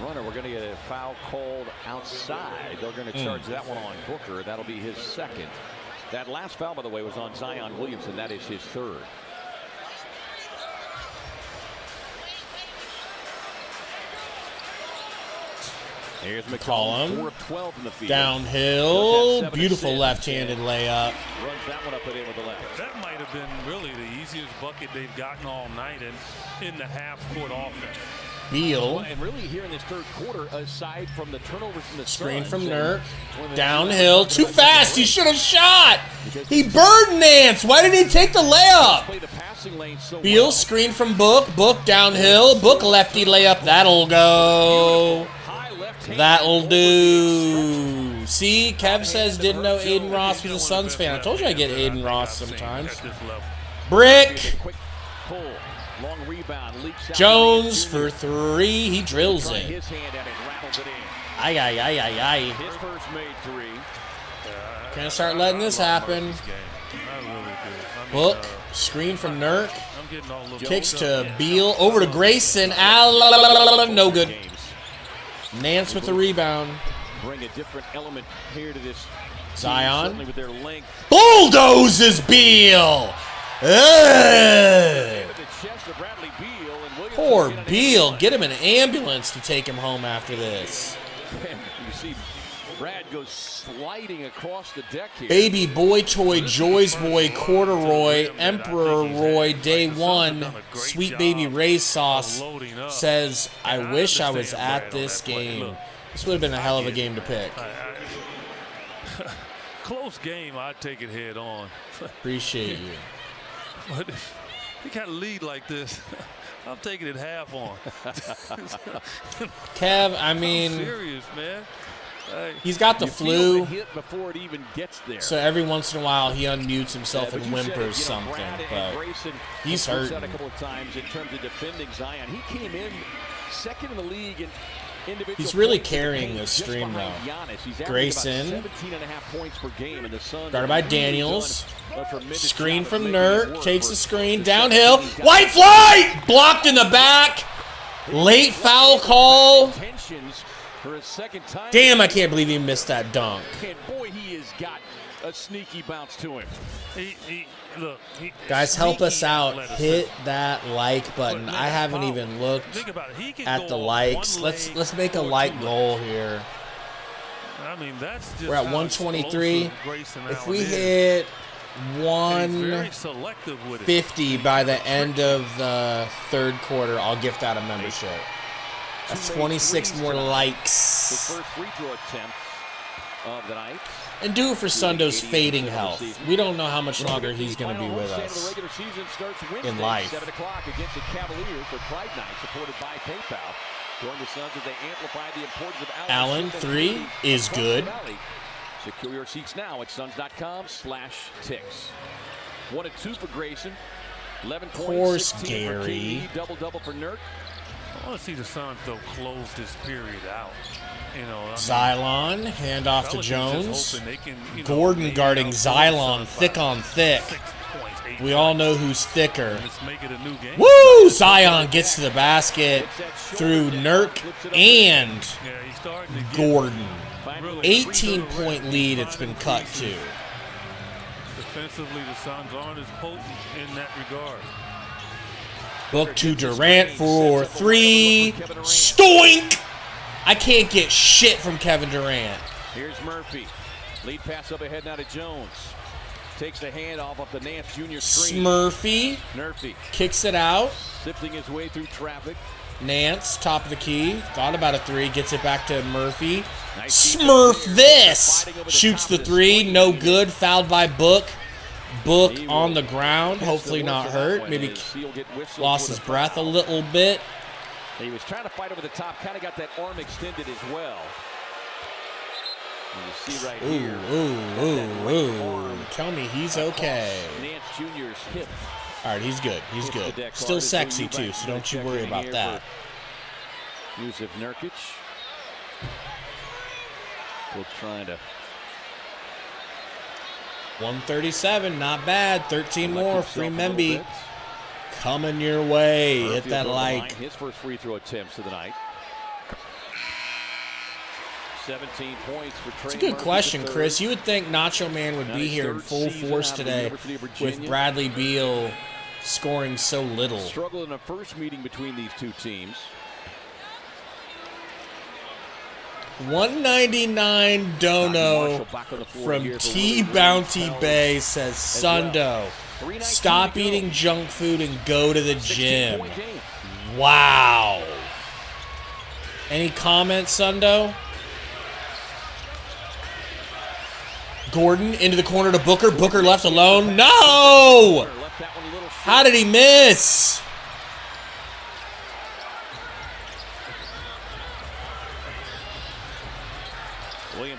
Runner, we're going to get a foul called outside. They're going to charge that one on Booker. That'll be his second. That last foul, by the way, was on Zion Williamson. That is his third. Here's McCollum, 4 of 12 in the field. Downhill, beautiful left-handed layup. Runs that one up and in with the left. That might have been really the easiest bucket they've gotten all night in the half-court offense. Beal. And really here in this third quarter, aside from the turnovers from the screen Suns, from Nurk. Downhill, too fast. He should have shot. He bird danced. Why didn't he take the layup? Beal screen from Book. Book downhill. Book lefty layup. That'll go. That'll do. See, Kev says didn't know Aiden Ross was a Suns fan. I told you I get Aiden Ross sometimes. Brick. Jones for 3. He drills it. Ay, ay, ay, ay, ay. Can't start letting this happen. Book. Screen from Nurk. Kicks to Beal. Over to Grayson. No good. Nance with the rebound. Bring a different element here to this. Zion. Bulldozes Beal. Poor Beal. Get him an ambulance to take him home after this. You see Brad goes sliding across the deck here. Baby Boy Toy, Joy's Boy, Corduroy, Emperor Roy, Day 1, Sweet Baby Ray's Sauce says, I wish I was at this game. This would have been a hell of a game to pick. Close game, I'd take it head on. Appreciate you. But you can't lead like this. I'm taking it half on. Kev, I mean, I'm serious, man. He's got the flu, before it even gets there. So every once in a while he unmutes himself and whimpers something, but he's hurt. A couple of times in terms of defending Zion. He came in second in the league in individual. He's really carrying this stream though. Grayson, 17.5 points per game, and the Suns guarded by Daniels. Screen from Nurk, takes the screen downhill. White flight blocked in the back. Late foul call. Damn, I can't believe he missed that dunk. And boy, he has got a sneaky bounce to him. Guys, help us out. Hit that like button. I haven't even looked at the likes. Let's make a like goal here. I mean, that's just we're at 123. If we hit 150 by the end of the third quarter, I'll gift out a membership. That's 26 more likes. His first free throw attempt of the night. And do it for Sundo's fading health. We don't know how much longer he's going to be with us in life. 7 o'clock against the Cavaliers for Pride Night, supported by PayPal. Join the Suns as they amplify the importance of Allen 3 is good. Secure your seats now at suns.com/ticks. 1 and 2 for Grayson. 11 points. Of course, 16 for Gary. KD, double-double for Nurk. I want to see the Suns, though, close this period out. You know, Xylon, handoff to Jones. Gordon guarding Xylon, thick on thick. We all know who's thicker. Woo! Zion gets to the basket through Nurk and Gordon. 18-point lead it's been cut to. Defensively, the Suns aren't as potent in that regard. Book to Durant for 3. Stoink! I can't get shit from Kevin Durant. Here's Murphy. Lead pass up ahead now to Jones. Takes the hand off of the Nance Jr. screen. Smurfy kicks it out. Sifting his way through traffic. Nance, top of the key. Thought about a 3. Gets it back to Murphy. Smurf this! Shoots the 3. No good. Fouled by Book. Book on the ground. Hopefully not hurt. Maybe lost his breath a little bit. He was trying to fight over the top. Kind of got that arm extended as well. You see right here. Ooh. Tell me he's okay. Nance Jr.'s hip. All right, he's good. He's good. Still sexy, too, so don't you worry about that. Yusuf Nurkic. We're trying to. 137, not bad. 13 more. Free Memby. Coming your way. Hit that like. His first free throw attempts of the night. 17 points for Trey. It's a good question, Chris. You would think Nacho Man would be here in full force today with Bradley Beal scoring so little. Struggled in the first meeting between these two teams. 199 Dono from T Bounty Bay says, Sundo, stop eating junk food and go to the gym. Wow. Any comments, Sundo? Gordon into the corner to Booker. Booker left alone. No! How did he miss?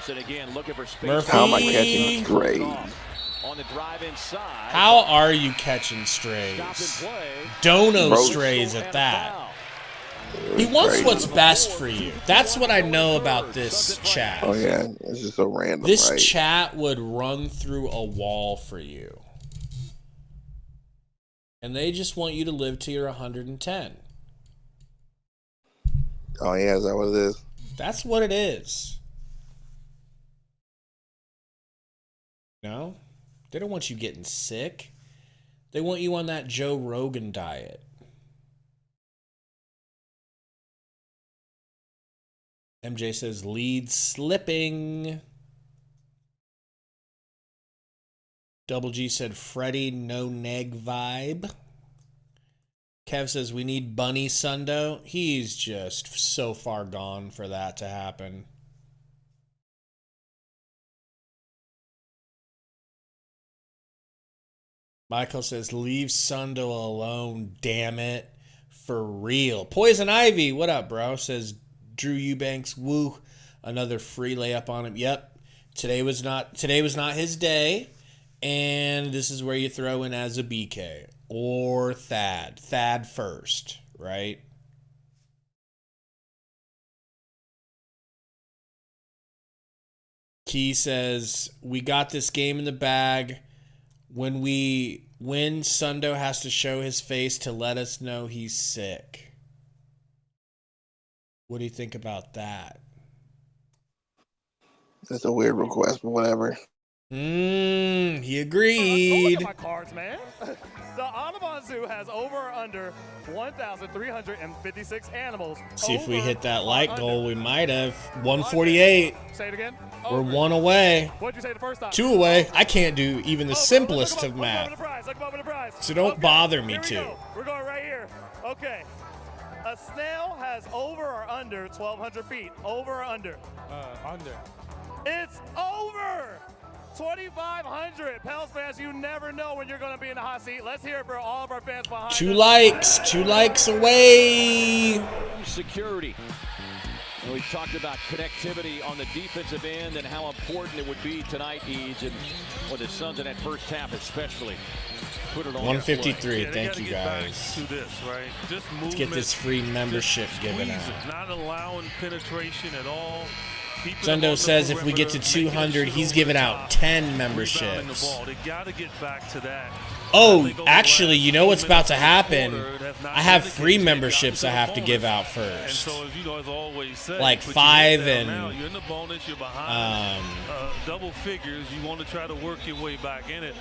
Johnson again looking for space. Murphy. How am I catching strays? On the drive inside. How are you catching strays? Dono strays at that. He wants what's best for you. That's what I know about this chat. Oh yeah, it's just so random. This right? chat would run through a wall for you. And they just want you to live to your 110. Oh yeah, is that what it is? That's what it is. No? They don't want you getting sick. They want you on that Joe Rogan diet. MJ says lead slipping. Double G said Freddie no neg vibe. Kev says we need Bunny Sundo. He's just so far gone for that to happen. Michael says leave Sundo alone, damn it. For real. Poison Ivy, what up, bro? Says Drew Eubanks, woo. Another free layup on him. Yep. Today was not his day. And this is where you throw in as a BK. Or Thad. Thad first, right? Key says, we got this game in the bag. When we win, Sundo has to show his face to let us know he's sick. What do you think about that? That's a weird request, but whatever. He agreed. Look at my cards, man. The Audubon Zoo has over or under 1,356 animals. See if we hit that light goal. We might have. 148. Say it again. We're one away. What'd you say the first time? 2 away. I can't do even the simplest of math. So don't bother me to. We're going right here. Okay. A snail has over or under 1,200 feet. Over or under? Under. It's over! 2,500. Pels fans, you never know when you're going to be in the hot seat. Let's hear it for all of our fans behind us. 2 likes. 2 likes away. Security. And we've talked about connectivity on the defensive end and how important it would be tonight, Eads, and for the Suns in that first half especially. Put it on 153. Yeah, Thank you, guys. To this, right? Just Let's get this free membership given out. Not allowing penetration at all. Sundo says if we get to 200, he's giving out 10 memberships. They got to get back to that. Oh, actually, you know what's about to happen? I have free memberships I have to give out first. Like 5 and you're in the bonus, you're behind double figures. You want to try to work your way back in it.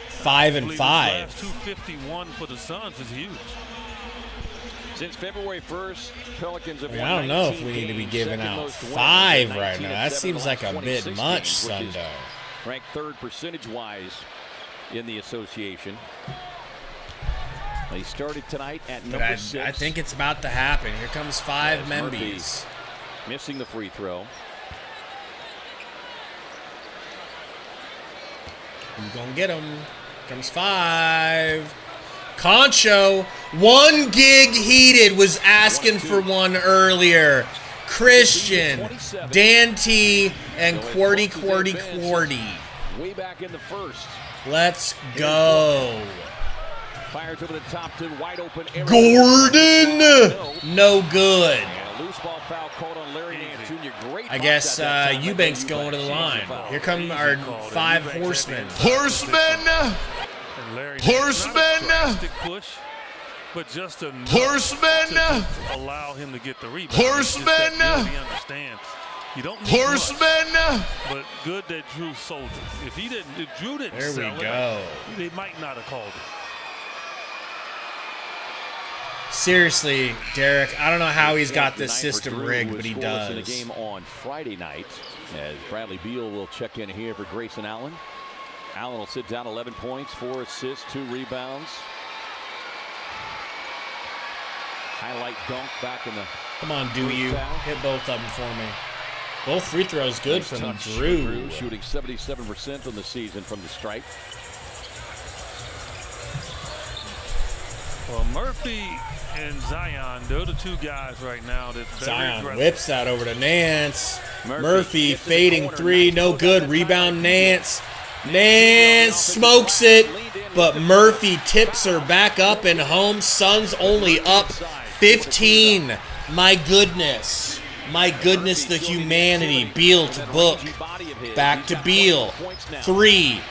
5 and 5. 251 for the Suns is huge. Since February 1st, Pelicans have I don't know if we need to be giving out 5 right now. That seems like a bit much, Sundo. Ranked 3rd percentage-wise in the association. They started tonight at number 6. I think it's about to happen. Here comes 5 Membies. Missing the free throw. Who's gonna get him? Comes 5. Concho, 1 gig heated, was asking for one earlier. Christian, Dan T, and Quarty. Way back in the first. Let's go. Fires over the top to wide open. Gordon, no good. And a loose ball foul called on Larry Nance Jr. Great. I guess Eubanks going to the line. Here come our 5 horsemen. Horsemen! Horsemen! Push, but just enough Horsemen! to allow him to get the rebound. Horsemen! He understands. You don't need Horsemen! much, but good that Drew sold it. If Drew didn't There sell we go. They might not have called it. Seriously, Derek, I don't know how he's got this system rigged, but he does. In a game on Friday night, as Bradley Beal will check in here for Grayson Allen. Allen will sit down, 11 points, 4 assists, 2 rebounds. Highlight dunk back in the. Come on, do you hit both of them for me? Both free throws good from Drew. Shooting 77% on the season from the stripe. Well, Murphy and Zion, they're the two guys right now that's very Zion aggressive. whips that over to Nance. Murphy fading three, no good. Rebound Nance. Nance smokes it, but Murphy tips her back up and home. Suns only up 15. My goodness. My goodness, the humanity. Beal to Book. Back to Beal. Three.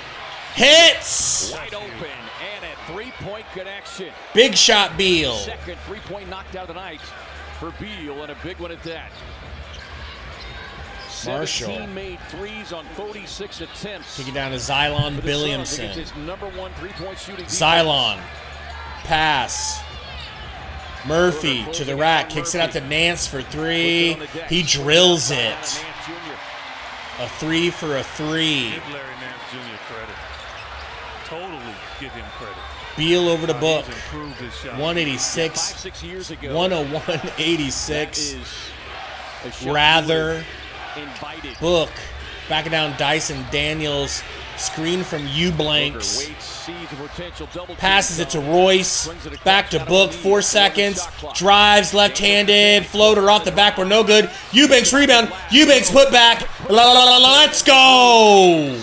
Hits! Wide open and a three-point connection. Big shot, Beal. Second three-point knockdown tonight for Beal, and a big one at that. Marshall. 17 made threes on 46 attempts. Take it down to Xylon Williamson. His #1 three-point shooting. Xylon. Pass. Murphy to the rack. Kicks it out to Nance for three. He drills it. A three for a three. Give Larry Nance Jr. credit. Totally give him credit. Beal over to Book. He's improved his shot. 186. 5-6 years ago. 101-86. That is a shot Rather. invited. Book. Backing down Dyson Daniels. Screen from U-Blanks. Passes it to Royce. Back to Book. 4 seconds. Drives left-handed. Floater off the backboard. No good. Eubanks rebound. Eubanks put back. Let's go.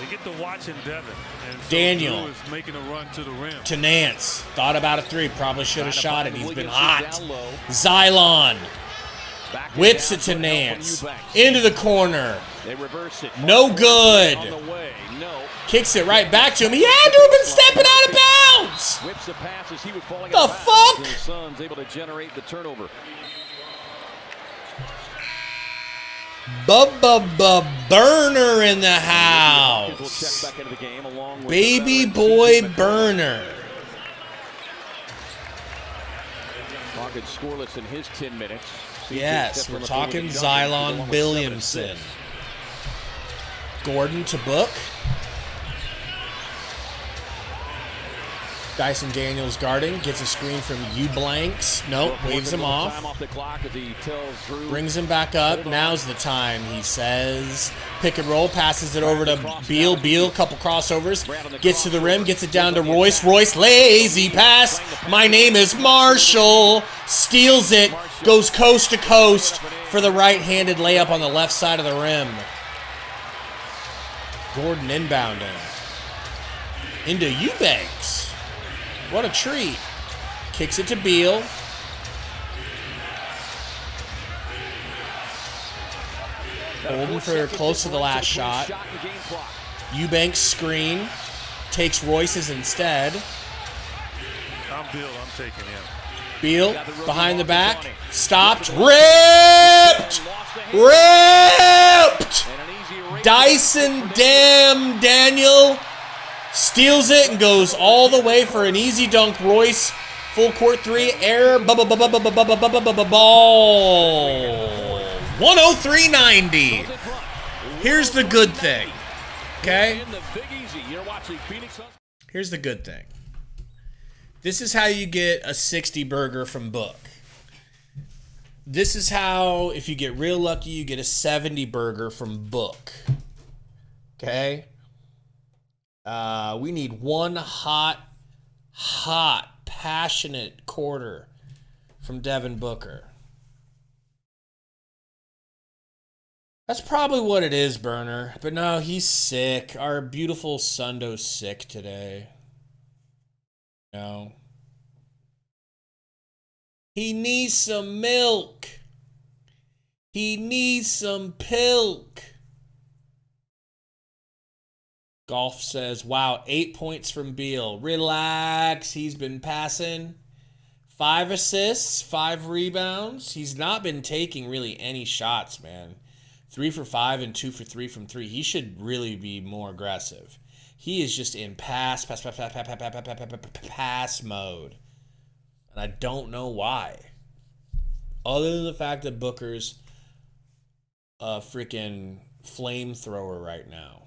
They get to watching Devin. And so Daniel. Drew is making a run to the rim. To Nance. Thought about a three. Probably should have shot it. He's been hot. Xylon. Whips it to Nance. Into the corner. They reverse it. No good. On the way. No. Kicks it right back to him. He had to have been stepping out of bounds. Whips the pass as he was falling The out of fuck? bounds. The Suns able to generate the turnover. Bubba Burner in the Will house. check back into the game along with Baby boy Burner. Hawkins scoreless in his 10 minutes. Yes, we're talking Xylon Williamson. Gordon to Book. Dyson Daniels guarding. Gets a screen from U-Blanks. Nope, waves him off. Brings him back up. Now's the time, he says. Pick and roll. Passes it over to Beal. Beal, couple crossovers. Gets to the rim. Gets it down to Royce. Royce, lazy pass. My name is Marshall. Steals it. Goes coast to coast for the right-handed layup on the left side of the rim. Gordon inbounding. Into Eubanks. What a treat. Kicks it to Beal. Holding for close to the last shot. Eubanks screen. Takes Royce's instead. I'm Bill. I'm taking him. Beal behind the back. Stopped. Ripped! Ripped! Dyson Damn Daniel steals it and goes all the way for an easy dunk. Royce, full court three, air, ball. 103.90. Here's the good thing, okay? Here's the good thing. This is how you get a 60 burger from Book. This is how, if you get real lucky, you get a 70 burger from Book. Okay? We need one hot, passionate quarter from Devin Booker. That's probably what it is, Burner. But no, he's sick. Our beautiful Sundo's sick today. No. He needs some milk. He needs some pilk. Golf says, wow, 8 points from Beal. Relax. He's been passing. 5 assists, 5 rebounds. He's not been taking really any shots, man. 3 for 5 and 2 for 3 from 3. He should really be more aggressive. He is just in pass mode. And I don't know why. Other than the fact that Booker's a freaking flamethrower right now.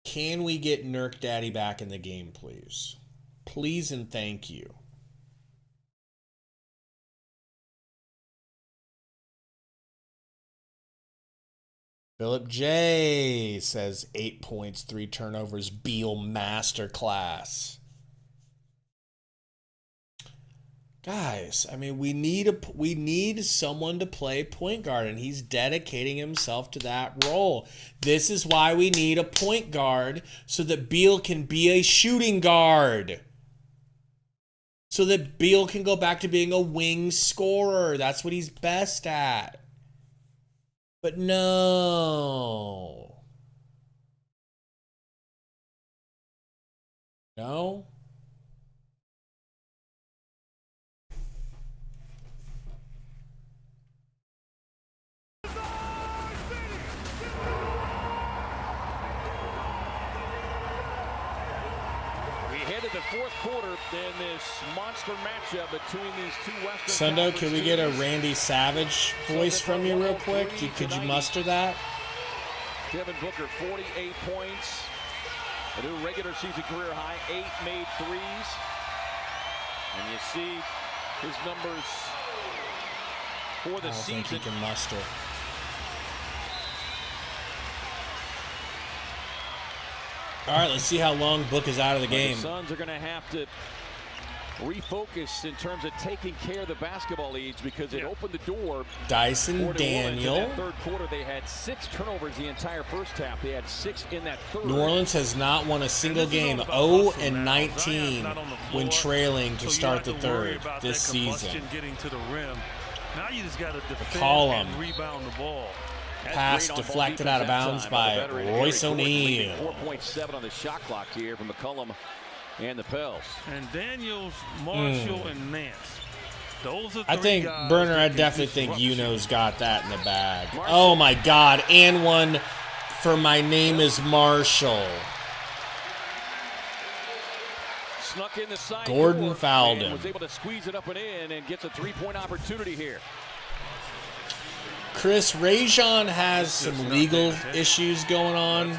Can we get Nurk Daddy back in the game, please? Please and thank you. Philip J says 8 points, 3 turnovers, Beal masterclass. Guys, I mean, we need someone to play point guard, and he's dedicating himself to that role. This is why we need a point guard, so that Beal can be a shooting guard. So that Beal can go back to being a wing scorer. That's what he's best at. But no. No? The fourth quarter in this monster matchup between these two Western Sundo, Conference can we get a teams. Randy Savage voice from you real quick? Could you muster that? Devin Booker, 48 points. A new regular season career high, 8 made threes. And you see his numbers for the I don't season. think he can muster. All right, let's see how long Book is out of the game. The Suns are going to have to refocus in terms of taking care of the basketball leads because it opened the door. Dyson Daniel. In that third quarter, they had 6 turnovers the entire first half. They had 6 in that third. New Orleans has not won a single game. 0-19 when trailing to start the third this season. Getting to the rim. Now you just got to defend and rebound the ball. Pass deflected out of bounds by Royce O'Neal. 4.7 on the shot clock here from McCollum and the Pels. And Daniels, Marshall, and Nance. Those are I think, Burner, I definitely think Yuno's got that in the bag. Oh, my God. And one for My Name is Marshall. Snuck in the side. Gordon fouled him. Was able to squeeze it up and in and gets a 3-point opportunity here. Chris, Rajon has some legal issues going on.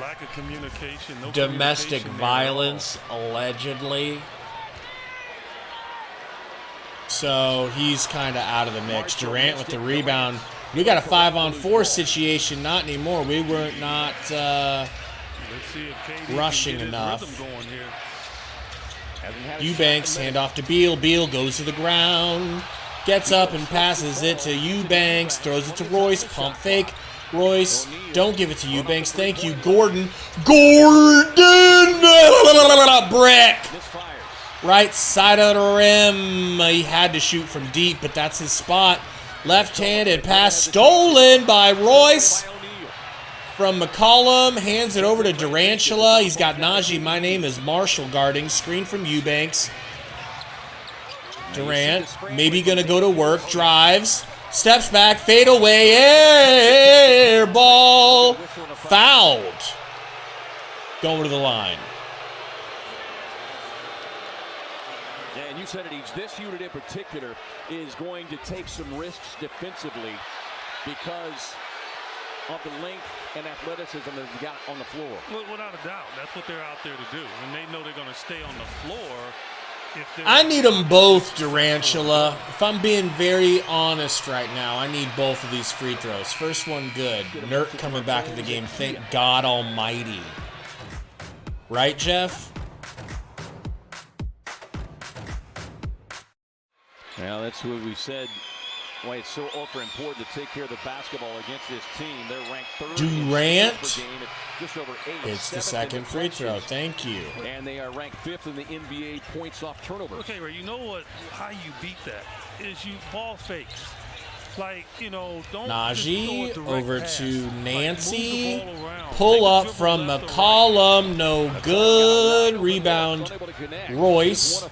Lack of communication. No Domestic violence, allegedly. So he's kind of out of the mix. Durant with the rebound. We got a 5-on-4 situation. Not anymore. We were not rushing enough. Eubanks, handoff to Beal. Beal goes to the ground. Gets up and passes it to Eubanks. Throws it to Royce. Pump fake. Royce, don't give it to Eubanks. Thank you, Gordon. Gordon! Brick! Right side of the rim. He had to shoot from deep, but that's his spot. Left-handed pass stolen by Royce. From McCollum. Hands it over to Durantula. He's got Najee. My Name is Marshall guarding. Screen from Eubanks. Durant, maybe going to go to work, drives, steps back, fade away, air ball, fouled. Going to the line. Yeah, and you said it, Each. This unit in particular is going to take some risks defensively because of the length and athleticism that they've got on the floor. Well, without a doubt, that's what they're out there to do. And they know they're going to stay on the floor. I need them both, Durantula. If I'm being very honest right now, I need both of these free throws. First one good. Nurk coming back in the game. Thank God Almighty. Right, Jeff? Well, that's what we said. Why it's so ultra important to take care of the basketball against this team. They're ranked third Durant. per game at just over 8. It's the second free throw. Thank you. And they are ranked 5th in the NBA points off turnovers. Okay, Ray, you know what? How you beat that is you ball fakes. Like, you know, don't Najee over pass. to Nancy. Like, pull up from McCollum. No good. Rebound. Royce.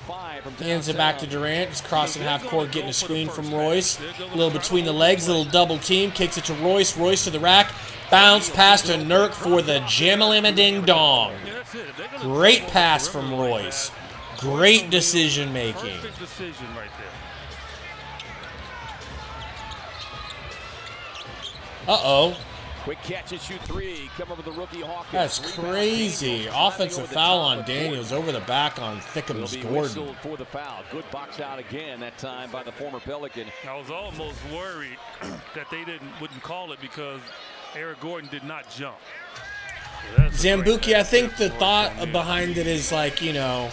Hands it back to Durant. He's crossing half court, getting a screen from Royce. A little between the legs, a little double team. Kicks it to Royce. Royce to the rack. Bounce pass to Nurk for the Jamalama Ding Dong. Great pass from Royce. Great decision making. Perfect decision right there. Uh-oh. Quick catch and shoot three. Come up with the rookie Hawkins. That's crazy. Offensive foul on Daniels over the back on Thickums Gordon. For the foul. Good box out again that time by the former Pelican. I was almost worried that they wouldn't call it because Eric Gordon did not jump. Zambuki, I think the thought behind it is like, you know,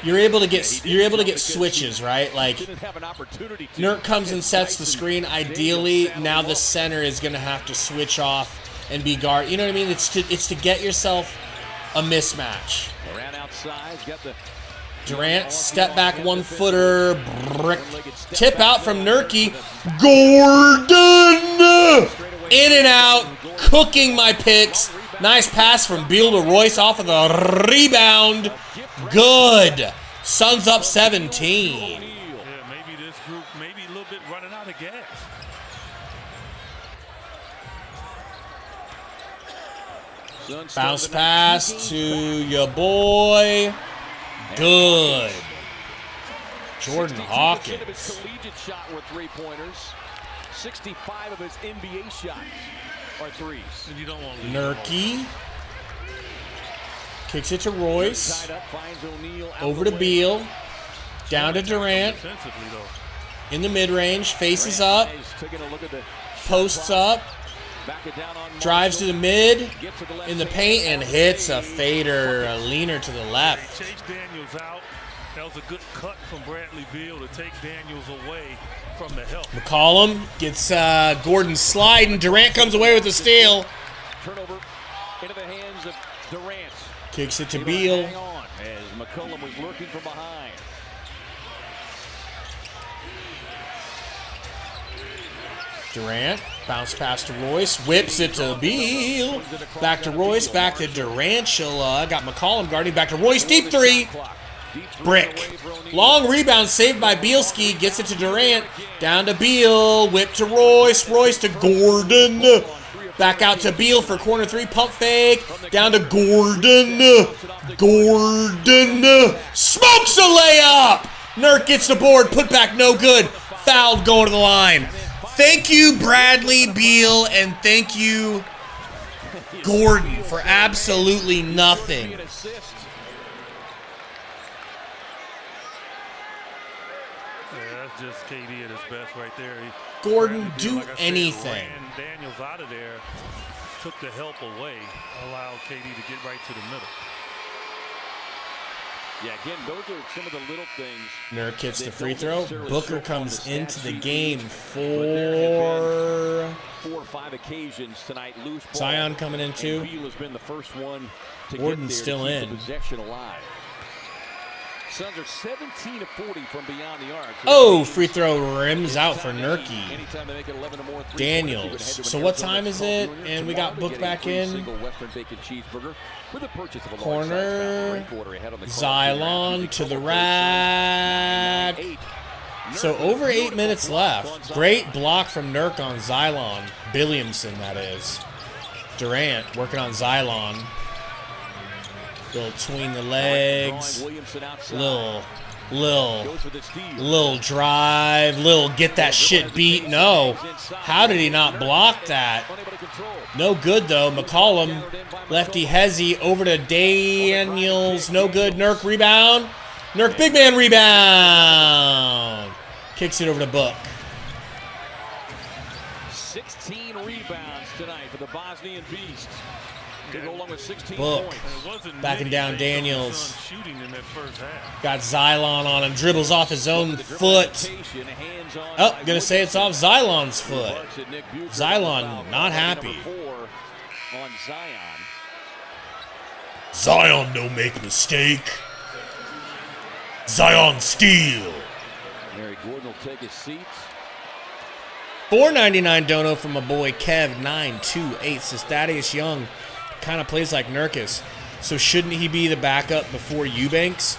you're able to get switches, right? Like Nurk comes and sets the screen. Ideally, now the center is going to have to switch off and be guard. You know what I mean? It's to get yourself a mismatch. Durant, step back, 1-footer, brick, tip out from Nurky. Gordon in and out, cooking my picks. Nice pass from Beal to Royce off of the rebound. Good. Suns up 17. Yeah, maybe this group maybe a little bit running out of gas. Bounce pass to your boy. Good. Jordan Hawkins. Collegiate shot were three-pointers. 65 of his NBA shots are threes. And you don't want to Nurky. Kicks it to Royce. Over to Beal. Down to Durant. In the mid-range. Faces up. Posts up. Drives to the mid. In the paint and hits a fader, a leaner to the left. Chase Daniels out. That was a good cut from Bradley Beal to take Daniels away from the help. McCollum gets Gordon sliding. Durant comes away with the steal. Turnover into the hands of Durant. Kicks it to Beal. As McCollum was lurking from behind. Durant, bounce pass to Royce, whips it to Beal. Back to Royce, back to Durantula. Got McCollum guarding, back to Royce, deep three. Brick. Long rebound saved by Bielski, gets it to Durant. Down to Beal, whip to Royce, Royce to Gordon. Back out to Beal for corner three, pump fake. Down to Gordon. Gordon smokes a layup. Nurk gets the board, put back no good. Fouled going to the line. Thank you, Bradley Beal, and thank you, Gordon, for absolutely nothing. Yeah, that's just KD at his best right there. Gordon, do anything. Ran Daniels out of there, took the help away, allowed KD to get right to the middle. Yeah, again, those are some of the little things. Nurk hits the free throw. Booker comes into the game for 4 or 5 occasions tonight. Loose ball. Zion coming in too. Beal has been the first one to Gordon's get there still to keep in. the possession alive. Suns are 17 of 40 from beyond the arc. Oh, free throw rims out for Nurky. Anytime they make it 11 or more threes, Daniels. So what time is it? And we got Book back in. Corner. Xylon to the rack. So over 8 minutes left. Great block from Nurk on Xylon. Billiamson, that is. Durant working on Xylon. Little tween the legs. Little drive. Little get that shit beat. No. How did he not block that? No good, though. McCollum. Lefty Hezzy over to Daniels. No good. Nurk rebound. Nurk big man rebound. Kicks it over to Book. 16 rebounds tonight for the Bosnian Beast. To go along with 16 Book. points. Backing down Daniels. Shooting in that first half. Got Xylon on him. Dribbles off his own foot. Oh, gonna say it's off Xylon's foot. Xylon not happy. On Zion. Zion no make mistake. Zion steal. Mary Gordon will take his seat. $4.99 dono from my boy Kev928 says Thaddeus Young kind of plays like Nurkic. So shouldn't he be the backup before Eubanks?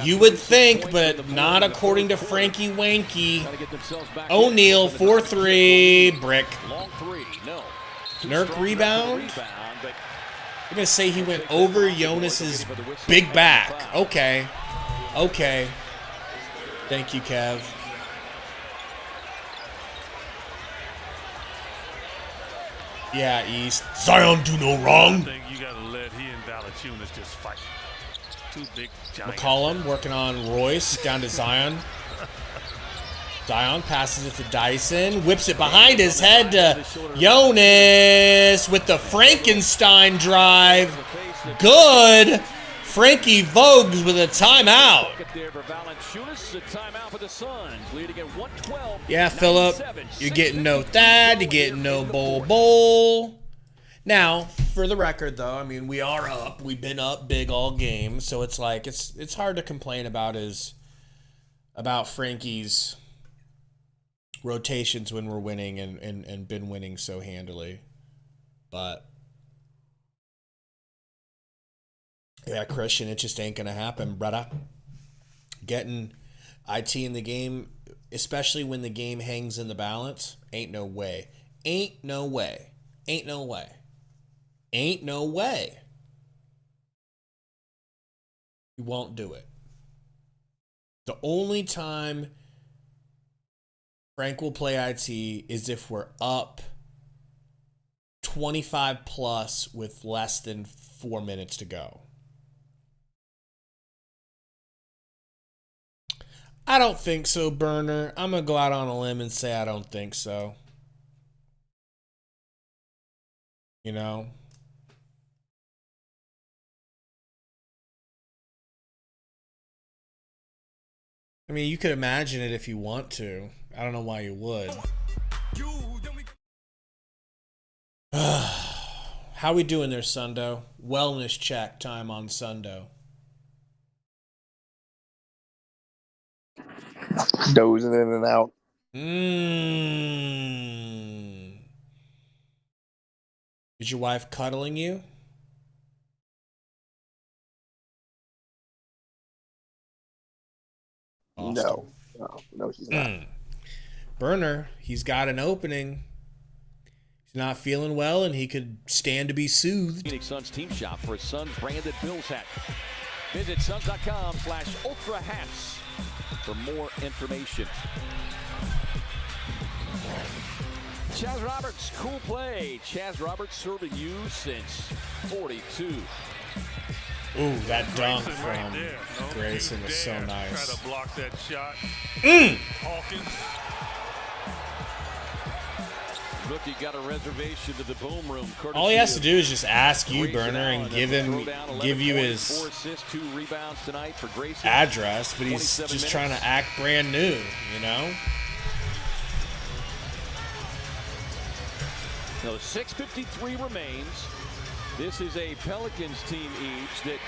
You would think, but not according to Frankie Wanky. O'Neal 4-3 brick. Nurk rebound. I'm gonna say he went over Jonas's big back. Okay. Thank you, Kev. Yeah, East. Zion do no I wrong. think you got to let he and Valanciunas just fight. Two big giants. McCollum working on Royce. Down to Zion. Zion passes it to Dyson. Whips it behind his head to Jonas with the Frankenstein drive. Good. Frankie Vogues with a timeout. Yeah, Phillip, you're getting no Thad, you're getting no Bowl. Now, for the record, though, I mean, we are up. We've been up big all game, so it's like it's hard to complain about Frankie's rotations when we're winning and been winning so handily. But yeah, Christian, it just ain't gonna happen, brother. Getting IT in the game, especially when the game hangs in the balance, ain't no way. Ain't no way. Ain't no way. Ain't no way. You won't do it. The only time Frank will play IT is if we're up 25 plus with less than 4 minutes to go. I don't think so, Burner. I'm going to go out on a limb and say I don't think so. You know? I mean, you could imagine it if you want to. I don't know why you would. How we doing there, Sundo? Wellness check time on Sundo. Dozing in and out. Is your wife cuddling you? No, she's not. Burner, he's got an opening. He's not feeling well, and he could stand to be soothed. Phoenix Suns team shop for his son's branded Bills hat. Visit suns.com/ultra hats for more information. Chaz Roberts, cool play. Chaz Roberts serving you since 42. Ooh, that dunk Grayson from right there. No, Grayson was so dare nice. Try to block that shot. Hawkins. Rookie got a reservation to the boom room. All he has to do is just ask you, Burner, and give you his 4 assists, 2 rebounds tonight for Grayson. address, but he's just trying to act brand new, you know? Now, 6:53 remains. This is a Pelicans team each that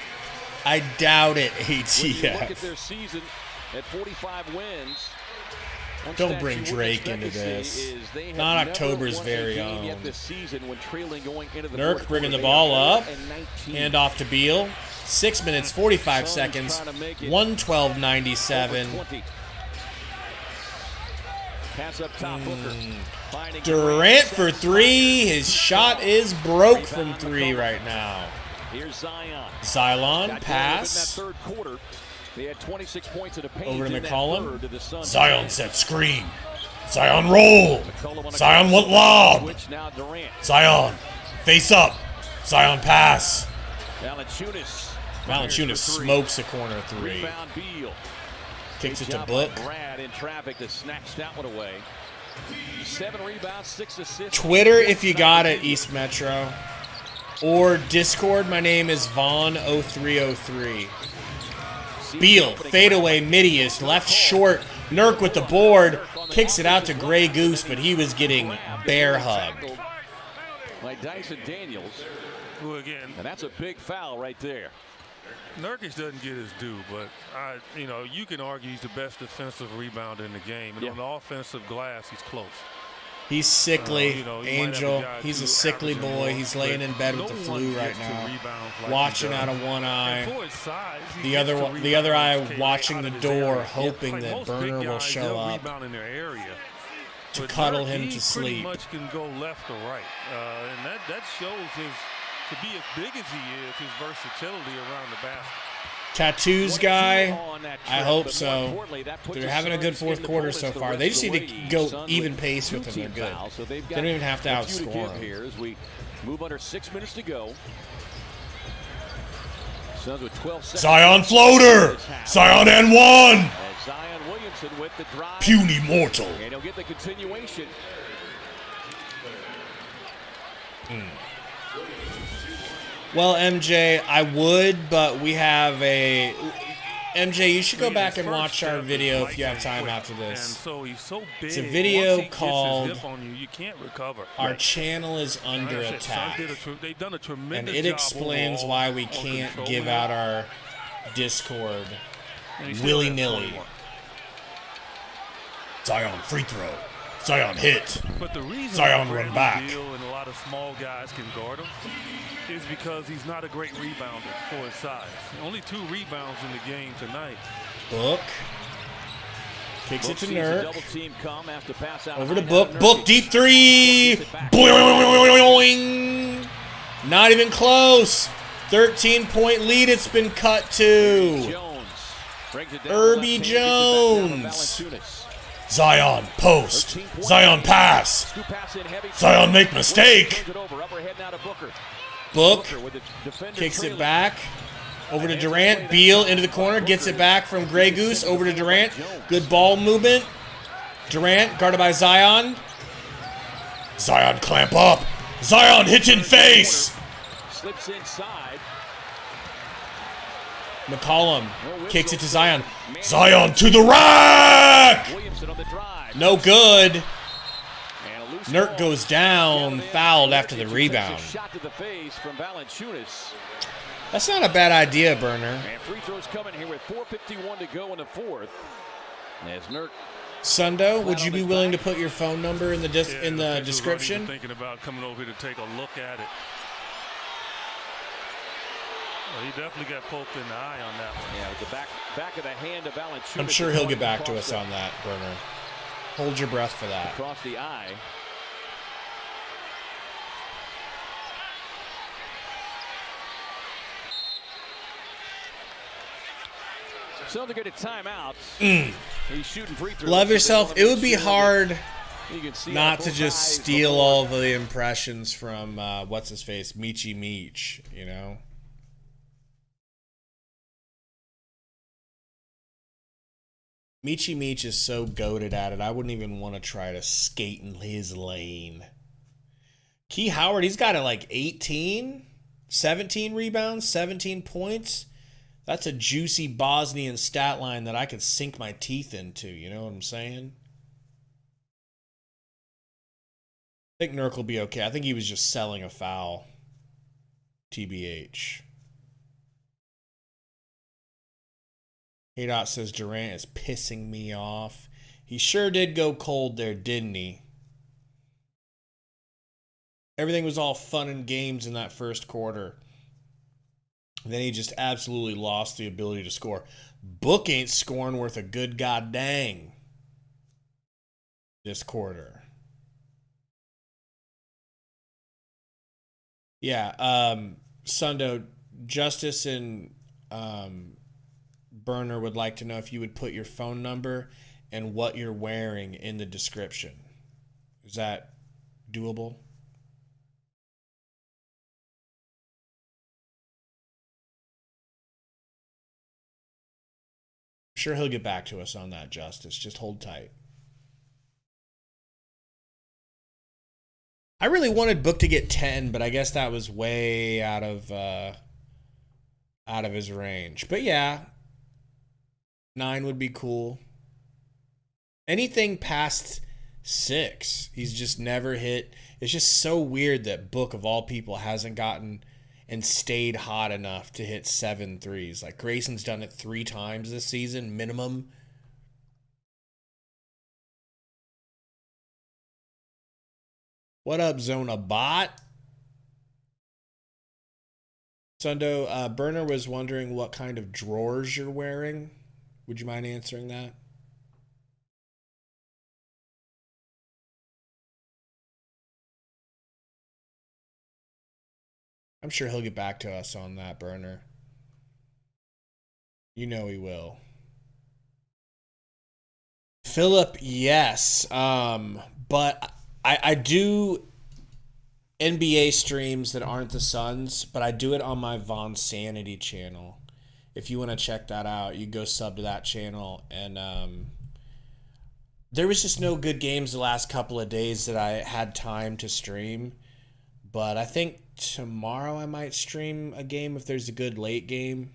I doubt it, when you look at ATF. their season at 45 wins. one Don't stat bring you wouldn't Drake expect into to see this. is they have Not never October's won a very game yet own. this season when trailing going into the Nurk fourth bringing the quarter. ball They up. are 4-19. Hand off to Beal. 6 minutes, 45 Suns seconds. trying to make it 112.97. over 20. Pass up top, Booker. Finding Durant for 3. His shot is broke from 3 right now. Here's Zion. Xylon pass. In that third quarter, they had 26 points in the paint. Over to in that McCollum. third to the Suns. Zion set screen. Zion roll. Zion want lob. Switch now, Durant. Zion face up. Zion pass. Valanciunas smokes a corner 3. Rebound Beal. Kicks it Good to job Book. by Brad in traffic to snatch that one away. 7 rebounds, 6 assists. Twitter if you got it, East Metro. Or Discord, my name is Vaughn0303. Beal, fadeaway, Midius, left short. Nurk with the board. Kicks it out to Grey Goose, but he was getting bear hugged. By Dyson Daniels. Who again? And that's a big foul right there. Nurkic doesn't get his due, but you can argue he's the best defensive rebounder in the game. And on the offensive glass, he's close. He's sickly, you might have a Angel. guy He's a who sickly averages boy. more, He's laying but in bed with the no flu one right gets to now. rebounds like he Watching does. out of one eye. And for his size, he The gets other to one, the rebound other eye okay, watching out the of his door, area. hoping Like that most Burner big will guys, show they'll up rebound in their area. to But cuddle Nurk, him he to pretty sleep. much can go left or right, and that shows his, to be as big as he is, his versatility around the basket. Tattoos guy, I hope so. They're having a good fourth quarter so far. They just need to go even pace with them. They're good. They don't even have to outscore them. Here as we move under 6 minutes to go. Suns with 12 seconds. Zion floater! Zion and one! And Zion Williamson with the drive. Puny mortal. And he'll get the continuation. Well, MJ, I would, but we have a... MJ, you should go back and watch our video if you have time after this. It's a video called Our Channel is Under Attack. And it explains why we can't give out our Discord willy-nilly. Zion free throw. Zion hit. But the reason Zion run back. And a lot of small guys can guard him is because he's not a great rebounder for his size. Only 2 rebounds in the game tonight. Book. Kicks it to Nurk. Over to Over Book. Book deep three. Boing. Not even close. 13-point lead it's been cut to. Irby Jones. Zion post. Zion pass. Zion make mistake. Book kicks it back. Over to Durant. Beal into the corner. Gets it back from Grey Goose. Over to Durant. Good ball movement. Durant guarded by Zion. Zion clamp up. Zion hitting face. Slips inside. McCollum kicks it to Zion. Zion to the rack. No good. Nurk goes down, fouled after the rebound. That's not a bad idea, Burner. And free throws coming here with 4:51 to go in the fourth. As Nurk. Sundo, would you be willing to put your phone number in the description? Thinking about coming over here to take a look at it. Well, he definitely got poked in the eye on that one. Yeah, with the back of the hand of Valanciunas. I'm sure he'll get back to us on that, Burner. Hold your breath for that. Across the eye. So to get a timeout. He's shooting free throws. Love yourself. It would be hard not to just steal all of the impressions from what's his face, Michi Meech, you know. Michi Meech is so goated at it, I wouldn't even want to try to skate in his lane. Key Howard, he's got it like 18, 17 rebounds, 17 points. That's a juicy Bosnian stat line that I could sink my teeth into, you know what I'm saying? I think Nurk will be okay. I think he was just selling a foul. TBH. K-Dot says Durant is pissing me off. He sure did go cold there, didn't he? Everything was all fun and games in that first quarter. And then he just absolutely lost the ability to score. Book ain't scoring worth a good goddamn this quarter. Yeah, Sundo, Justice and Burner would like to know if you would put your phone number and what you're wearing in the description. Is that doable? I'm sure he'll get back to us on that, Justice. Just hold tight. I really wanted Book to get 10, but I guess that was way out of his range. But yeah, 9 would be cool. Anything past 6, he's just never hit. It's just so weird that Book, of all people, hasn't gotten and stayed hot enough to hit 7 threes. Like, Grayson's done it 3 times this season, minimum. What up, Zona Bot? Sundo, Burner was wondering what kind of drawers you're wearing. Would you mind answering that? I'm sure he'll get back to us on that, Burner. You know he will. Philip, yes. But I do NBA streams that aren't the Suns, but I do it on my Von Sanity channel. If you want to check that out, you go sub to that channel. And there was just no good games the last couple of days that I had time to stream. But I think tomorrow I might stream a game if there's a good late game.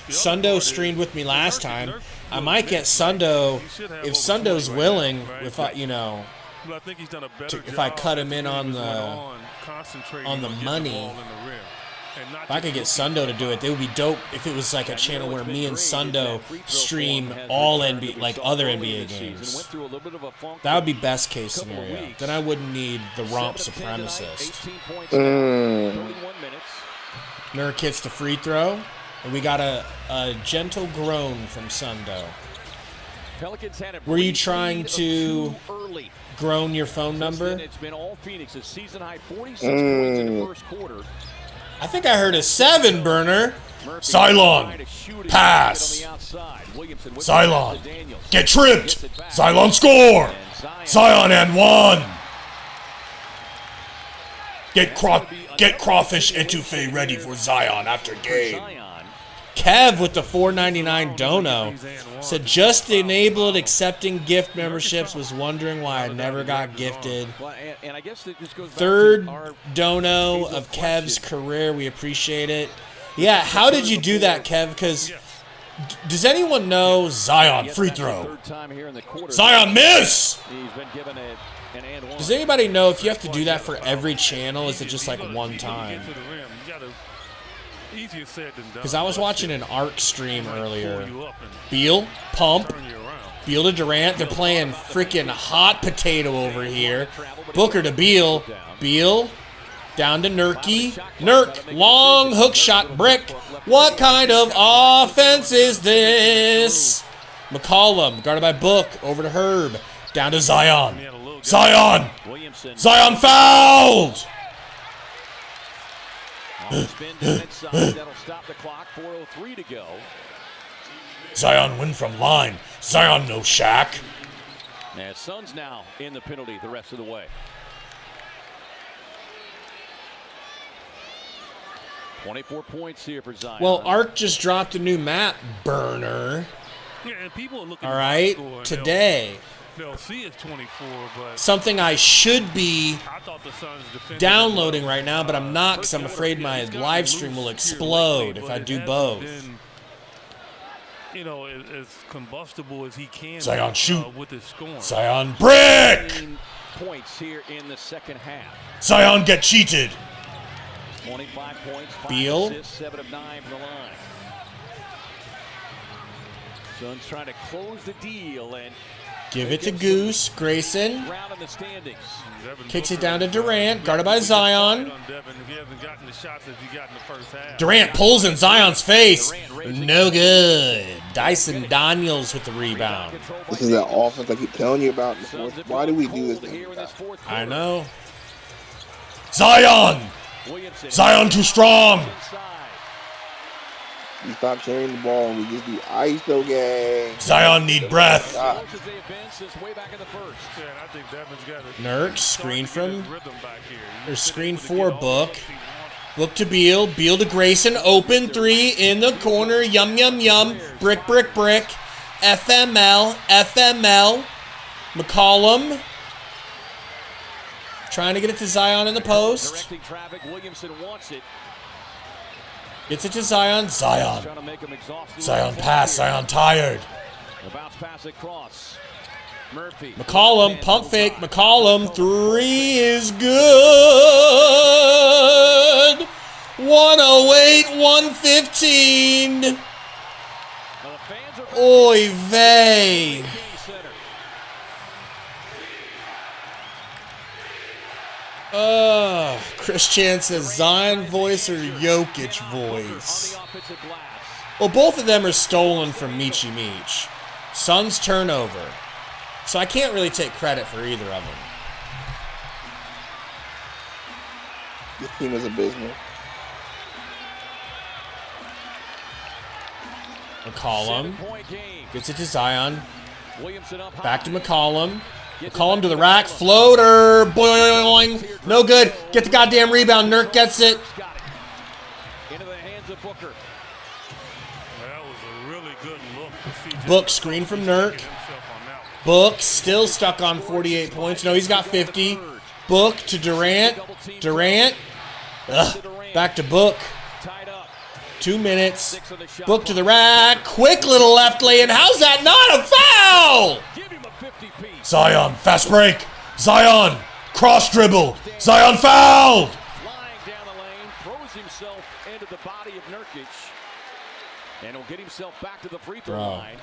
Sundo streamed with me last time. I might get Sundo if Sundo's willing. If I, if I cut him in on the money. If I could get Sundo to do it, it would be dope if it was like a channel where me and Sundo stream all NBA, like other NBA games. That would be best case scenario. Then I wouldn't need the romp supremacist. Nurk hits the free throw, and we got a gentle groan from Sundo. Were you trying to groan your phone number? I think I heard a 7 burner. Cylon, pass. Cylon, get tripped. Cylon score. Zion and 1. Get crawfish etouffee ready for Zion after game. Kev with the $4.99 dono said just enabled accepting gift memberships, was wondering why I never got gifted. Third dono of Kev's career. We appreciate it. Yeah, how did you do that, Kev? Because does anyone know Zion free throw? Zion miss! Does anybody know if you have to do that for every channel? Is it just like one time? Because I was watching an ARC stream earlier. Beal, pump. Beal to Durant. They're playing freaking hot potato over here. Booker to Beal. Beal down to Nurky. Nurk, long hook shot brick. What kind of offense is this? McCollum, guarded by Book. Over to Herb. Down to Zion. Zion! Zion fouled! Zion win from line. Zion no Shaq. Suns now in the penalty the rest of the way. 24 points here for Zion. Well, Arc just dropped a new map, burner. Yeah, and people are looking all right, today. They'll see it's 24, but something I should be downloading right now, but I'm not because I'm afraid my live stream will explode if I do both. As combustible as he can. Zion shoot. With his scoring. Zion brick. Points here in the second half. Zion get cheated. 25 points. Beal. 7 of 9 from the line. Suns trying to close the deal and give it to Goose. Grayson kicks it down to Durant, guarded by Zion. Durant pulls in Zion's face. No good. Dyson Daniels with the rebound. This is that offense I keep telling you about. Why do we do this? I know. Zion! Zion too strong! We stop sharing the ball and we just do ISO game. Zion need breath. Nurk, screen from, or screen for Book. Book to Beal. Beal to Grayson. Open 3 in the corner. Yum, yum, yum. Brick, brick, brick. FML. FML. McCollum. Trying to get it to Zion in the post. Gets it to Zion. Zion. Zion pass. Zion tired. McCollum. Pump fake. McCollum. 3 is good. 108-115. Oy vey. Chris Chan says Zion voice or Jokic voice. Well, both of them are stolen from Michi Meech. Suns turnover. So I can't really take credit for either of them. This team is abysmal. McCollum gets it to Zion. Back to McCollum. McCollum to the rack. Floater. Boing. No good. Get the goddamn rebound. Nurk gets it. Into the hands of Booker. That was a really good look. Book screen from Nurk. Book still stuck on 48 points. No, he's got 50. Book to Durant. Durant. Ugh. Back to Book. 2 minutes. Book to the rack. Quick little left lay-in. How's that not a foul? Zion, fast break. Zion, cross dribble. Zion fouled. Flying down the lane, throws himself into the body of Nurkic. And he'll get himself back to the free throw line.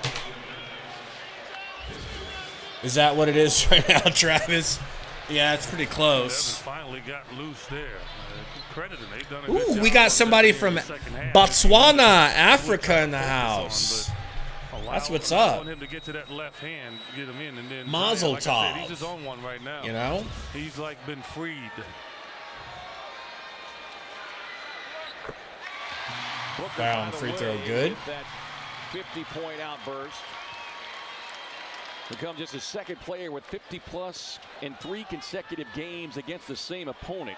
Is that what it is right now, Travis? Yeah, it's pretty close. Finally got loose there. Credit them. They've done a Ooh, good we job got of somebody that from in the second half. Botswana, Africa in the house. That's what's up. Want him to get to that left hand, get him in, and then Mazel like I said, tov. he's just on one right now. You know? He's like been freed. Foul on free throw, good. That 50-point outburst. Becomes just a second player with 50-plus in 3 consecutive games against the same opponent.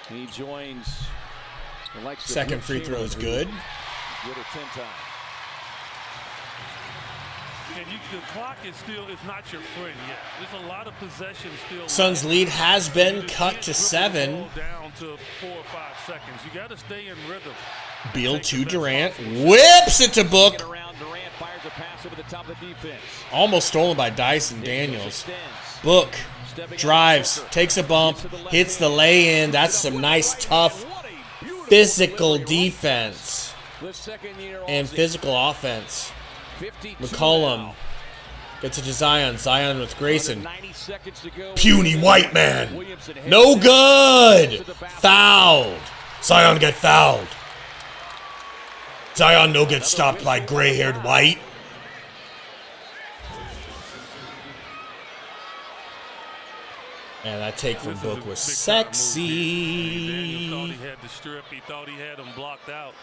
And he joins the likes of Second free throw is good. Good at 10 times. And the clock is not your friend yet. There's a lot of possession still. Suns' lead has been cut to 7. Down to 4 or 5 seconds. You got to stay in rhythm. Beal to Durant. Whips it to Book. Durant fires a pass over the top of the defense. Almost stolen by Dyson Daniels. Book drives, takes a bump, hits the lay-in. That's some nice, tough, physical defense and physical offense. McCollum gets it to Zion. Zion with Grayson. Puny white man. No good. Fouled. Zion get fouled. Zion no get stopped by gray-haired white. And that take from Book was sexy. Daniel thought he had the strip. He thought he had him blocked out.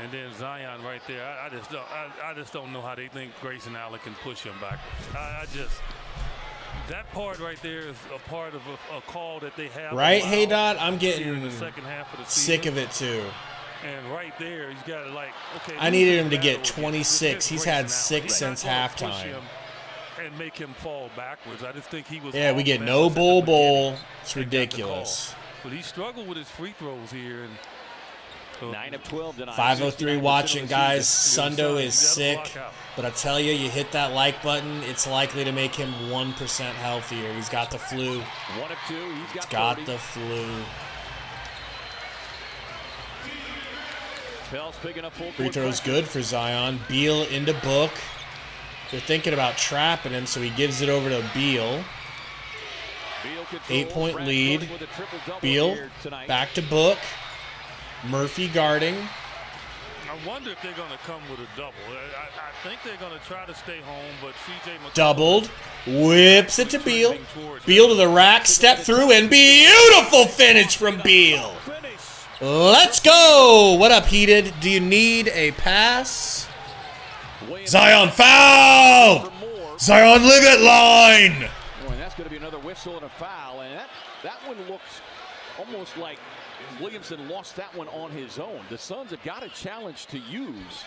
And then Zion right there. I just don't know how they think Grayson Allen can push him back. That part right there is a part of a call that they have. Right, Hey Dot? I'm getting in the second half of the sick season. of it too. And right there, he's got to okay. I needed him to get 26. He's had 6 since halftime. And make him fall backwards. I just think he was. Yeah, we get no bull. It's ridiculous. But he struggled with his free throws here. And 9 of 12 tonight. 5:03 watching, guys. Sundo is sick, but I tell you, you hit that like button, it's likely to make him 1% healthier. He's got the flu. 1 of 2. He's got the flu. Pels picking up full Free throw's good for Zion. Beal into Book. They're thinking about trapping him, so he gives it over to Beal. 8-point lead. Beal back to Book. Murphy guarding. I wonder if they're going to come with a double. I think they're going to try to stay home, but CJ McCollum doubled. Whips it to Beal. Beal to the rack. Step through and beautiful finish from Beal. Let's go. What up, Heated? Do you need a pass? Zion foul. Zion live it line. Boy, that's going to be another whistle and a foul. And that one looks almost like Williamson lost that one on his own. The Suns have got a challenge to use.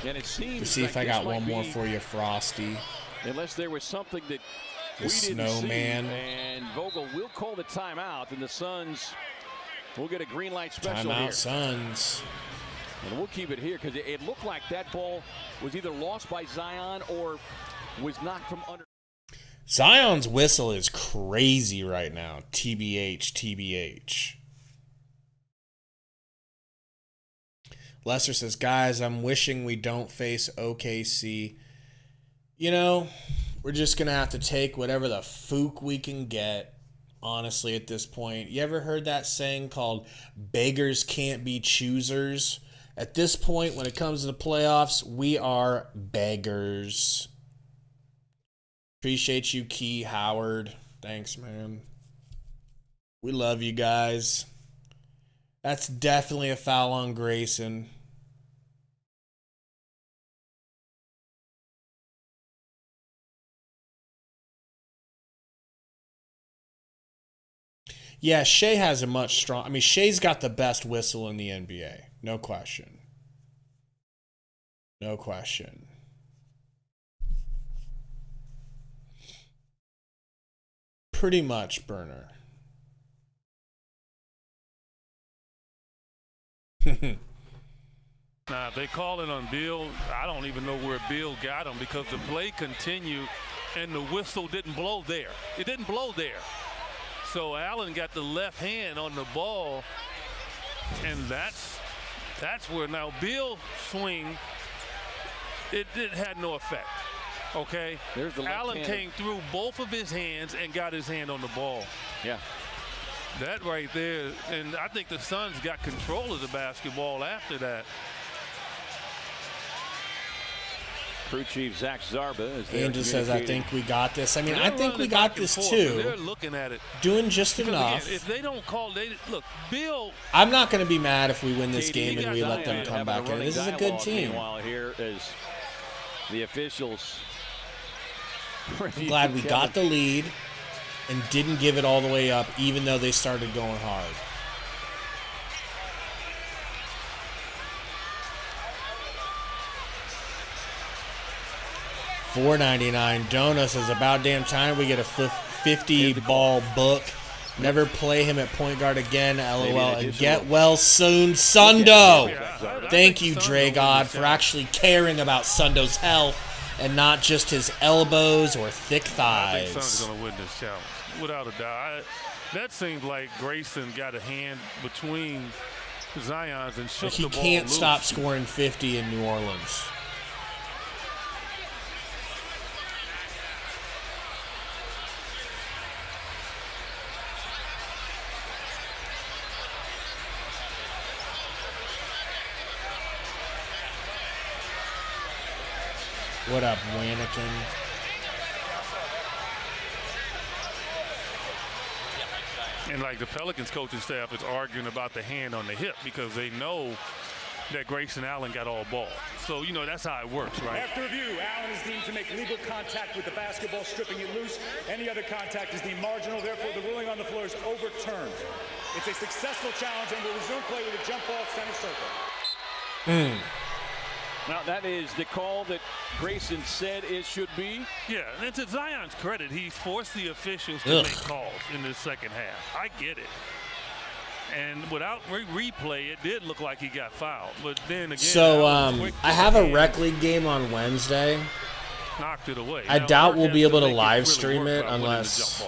And it seems Let's see if I got one more for you, Frosty. Unless there was something that The we didn't snowman. see. And Vogel will call the timeout, and the Suns will get a green light special Timeout, here. Suns. And we'll keep it here because it looked like that ball was either lost by Zion or was knocked from under. Zion's whistle is crazy right now. TBH, TBH. Lester says, guys, I'm wishing we don't face OKC. You know, we're just going to have to take whatever the fook we can get, honestly, at this point. You ever heard that saying called beggars can't be choosers? At this point, when it comes to the playoffs, we are beggars. Appreciate you, Key Howard. Thanks, man. We love you guys. That's definitely a foul on Grayson. Yeah, Shea has a much strong. I mean, Shea's got the best whistle in the NBA. No question. No question. Pretty much, Burner. Now, if they call it on Bill, I don't even know where Bill got him because the play continued and the whistle didn't blow there. It didn't blow there. So Allen got the left hand on the ball, and that's where now Bill swing, it had no effect. Okay? There's the Allen came through both of his hands and got his hand on the ball. Yeah. That right there, and I think the Suns got control of the basketball after that. Crew chief Zach Zarba is there. Angel says, I think we got this. I mean, I think we got this too. They're looking at it. Doing just Because enough. Again, if they don't call, look, Bill. I'm not going to be mad if we win this game and we let them come back in. This is a good team. Meanwhile, here is the officials. I'm glad we got the lead and didn't give it all the way up, even though they started going hard. $4.99. Donuts is about damn time we get a 50-ball book. Never play him at point guard again, LOL. And get well soon, Sundo. Thank you, Dragod, for actually caring about Sundo's health and not just his elbows or thick thighs. I think Sun's going to win this challenge, without a doubt. That seems like Grayson got a hand between Zion's and shook the ball He can't loose. stop scoring 50 in New Orleans. What up, Wanakin? And like the Pelicans coaching staff is arguing about the hand on the hip because they know that Grayson Allen got all ball. So, you know, that's how it works, right? After review, Allen is deemed to make legal contact with the basketball, stripping it loose. Any other contact is deemed marginal. Therefore, the ruling on the floor is overturned. It's a successful challenge and will resume play with a jump ball center circle. Now, that is the call that Grayson said it should be. Yeah, and to Zion's credit, he's forced the officials to make calls in the second half. I get it. And without replay, it did look like he got fouled. But then again, so I have a rec league game on Wednesday. Knocked it away. I doubt we'll be able to live stream it unless,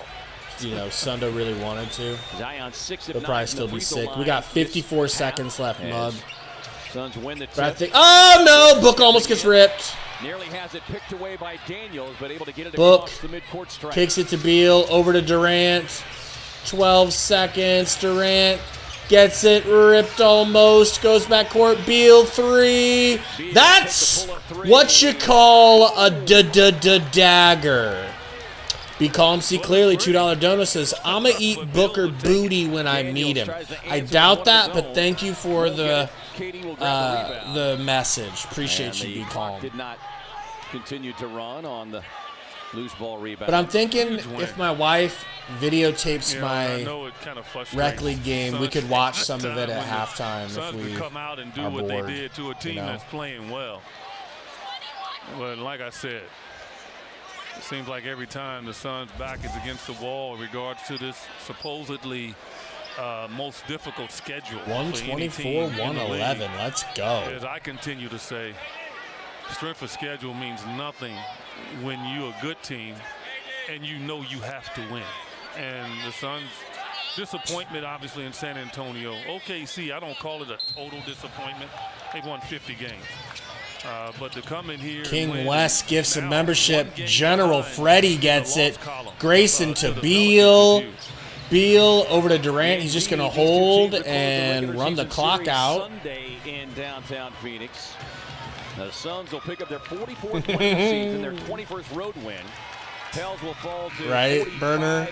you know, Sundo really wanted to. Zion 6 of He'll 9 probably still be sick. We got 54 seconds left, Mug. Suns win the But I think, oh no, Book almost gets ripped. Nearly has it picked away by Daniels, but able to get it Book across the midcourt stripe. kicks it to Beal, over to Durant. 12 seconds. Durant gets it, ripped almost, goes back court. Beal 3. That's what you call a dagger. Be calm, see clearly. $2 donut says, I'ma eat Booker booty when I meet him. I doubt that, but thank you for the message. Appreciate you, Be calm. Did not continue to run on the loose ball rebound. But I'm thinking if my wife videotapes my rec league game, we could watch some of it at halftime if we come out and do are what bored, they did to a team that's playing well. But like I said, it seems like every time the Suns' back is against the wall in regards to this supposedly most difficult schedule. 124, 111. Let's go. As I continue to say, strength of schedule means nothing when you're a good team and you know you have to win. And the Suns' disappointment, obviously, in San Antonio. OKC, I don't call it a total disappointment. They've won 50 games. But to come in here, King West gifts a membership. General Freddie gets it. Grayson to Beal. Beal over to Durant. He's just going to hold and run the clock out. Sunday in downtown Phoenix. The Suns will pick up their 44th win of the season, their 21st road win. Pels will fall to right, Burner.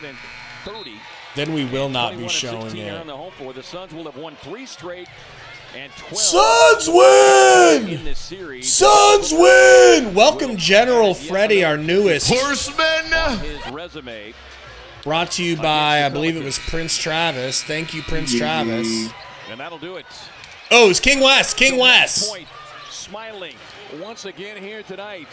30. Then we will not be showing it. On the home floor. The Suns will have won 3 straight and 12 Suns win! in this series. Suns win! Welcome General Freddie, our newest horseman. His resume. Brought to you by, I believe it was Prince Travis. Thank you, Prince Travis. And that'll do it. Oh, it's King West. King West. Point, smiling once again here tonight.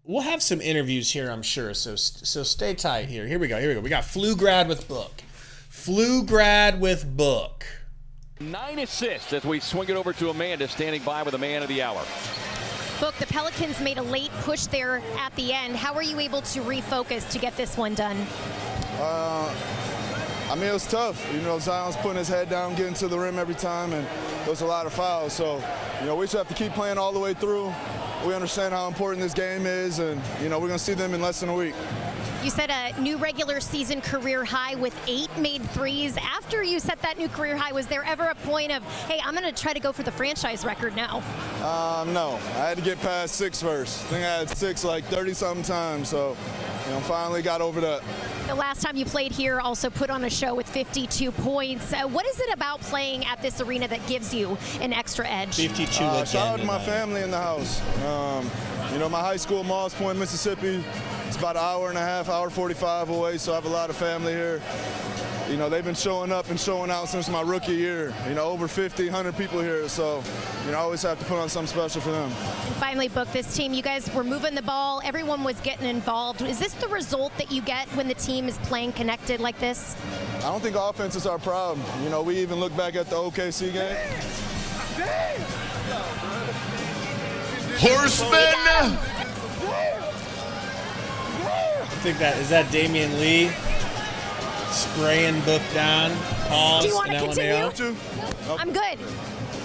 We'll have some interviews here, I'm sure. So stay tight here. Here we go. We got Flugrad with Book. Flugrad with Book. 9 assists as we swing it over to Amanda, standing by with a man of the hour. Book, the Pelicans made a late push there at the end. How were you able to refocus to get this one done? I mean, it was tough. You know, Zion's putting his head down, getting to the rim every time, and there was a lot of fouls. So, you know, we just have to keep playing all the way through. We understand how important this game is, and, you know, we're going to see them in less than a week. You set a new regular season career high with 8 made threes. After you set that new career high, was there ever a point of, hey, I'm going to try to go for the franchise record now? No. I had to get past 6 first. I think I had 6 like 30-something times, so, you know, finally got over that. The last time you played here also put on a show with 52 points. What is it about playing at this arena that gives you an extra edge? 52 shout out to my family in the house. You know, my high school, Moss Point, Mississippi, it's about an hour and a half, hour 45 away, so I have a lot of family here. You know, they've been showing up and showing out since my rookie year. You know, over 50, 100 people here, so, you know, I always have to put on something special for them. And finally, Book, this team, you guys were moving the ball. Everyone was getting involved. Is this the result that you get when the team is playing connected like this? I don't think offense is our problem. You know, we even look back at the OKC game. Horseman! I think is that Damian Lee spraying Book down. Pause. Do you want to continue? Oh. I'm good.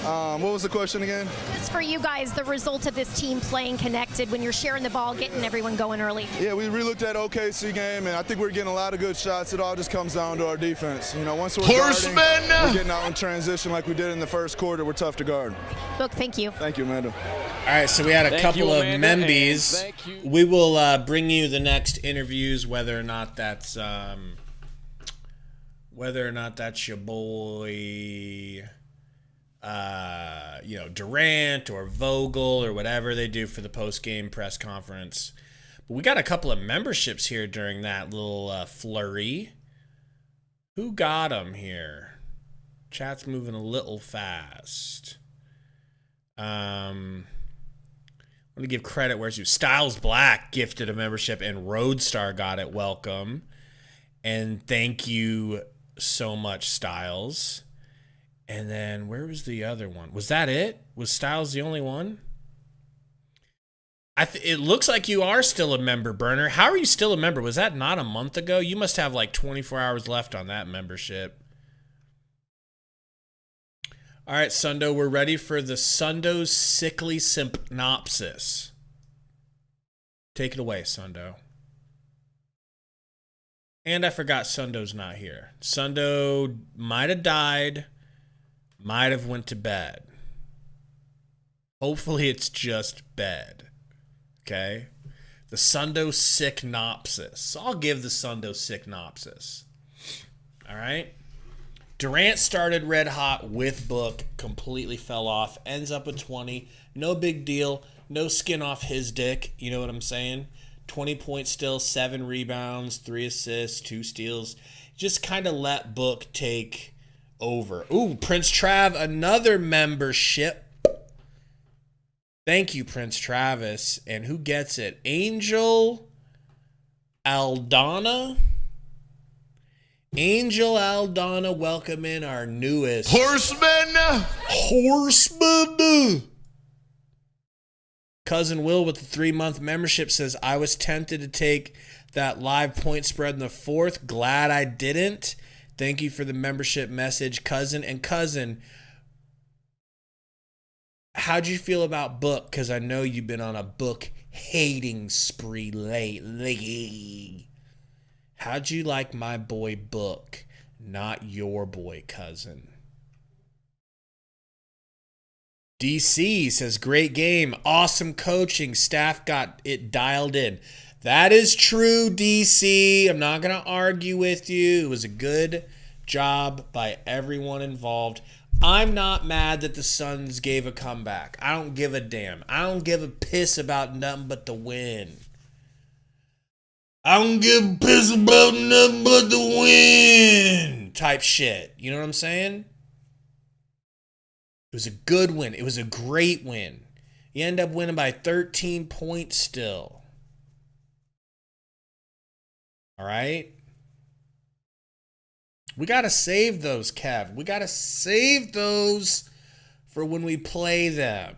What was the question again? Just for you guys, the result of this team playing connected when you're sharing the ball, getting everyone going early. Yeah, we re-looked at OKC game, and I think we're getting a lot of good shots. It all just comes down to our defense. You know, once we're guarding, we're getting out in transition like we did in the first quarter. We're tough to guard. Book, thank you. Thank you, Amanda. All right, so we had a couple of membies. We will bring you the next interviews, whether or not that's your boy, you know, Durant or Vogel or whatever they do for the post-game press conference. But we got a couple of memberships here during that little flurry. Who got them here? Chat's moving a little fast. I'm going to give credit where it's due. Styles Black gifted a membership, and Roadstar got it. Welcome. And thank you so much, Styles. And then where was the other one? Was that it? Was Styles the only one? It looks like you are still a member, Burner. How are you still a member? Was that not a month ago? You must have like 24 hours left on that membership. All right, Sundo, we're ready for the Sundo's sickly synopsis. Take it away, Sundo. And I forgot Sundo's not here. Sundo might have died, might have went to bed. Hopefully it's just bed. Okay? The Sundo synopsis. I'll give the Sundo synopsis. All right? Durant started red hot with Book, completely fell off, ends up with 20. No big deal. No skin off his dick. You know what I'm saying? 20 points still, 7 rebounds, 3 assists, 2 steals. Just kind of let Book take over. Ooh, Prince Trav, another membership. Thank you, Prince Travis. And who gets it? Angel Aldana? Angel Aldana, welcome in our newest Horseman. Cousin Will with the 3-month membership says, I was tempted to take that live point spread in the fourth. Glad I didn't. Thank you for the membership message, Cousin. And Cousin, how'd you feel about Book? Because I know you've been on a Book hating spree lately. How'd you like my boy Book, not your boy Cousin? DC says, great game, awesome coaching, staff got it dialed in. That is true, DC. I'm not going to argue with you. It was a good job by everyone involved. I'm not mad that the Suns gave a comeback. I don't give a damn. I don't give a piss about nothing but the win. I don't give a piss about nothing but the win type shit. You know what I'm saying? It was a good win. It was a great win. You end up winning by 13 points still. All right? We got to save those, Kev. We got to save those for when we play them.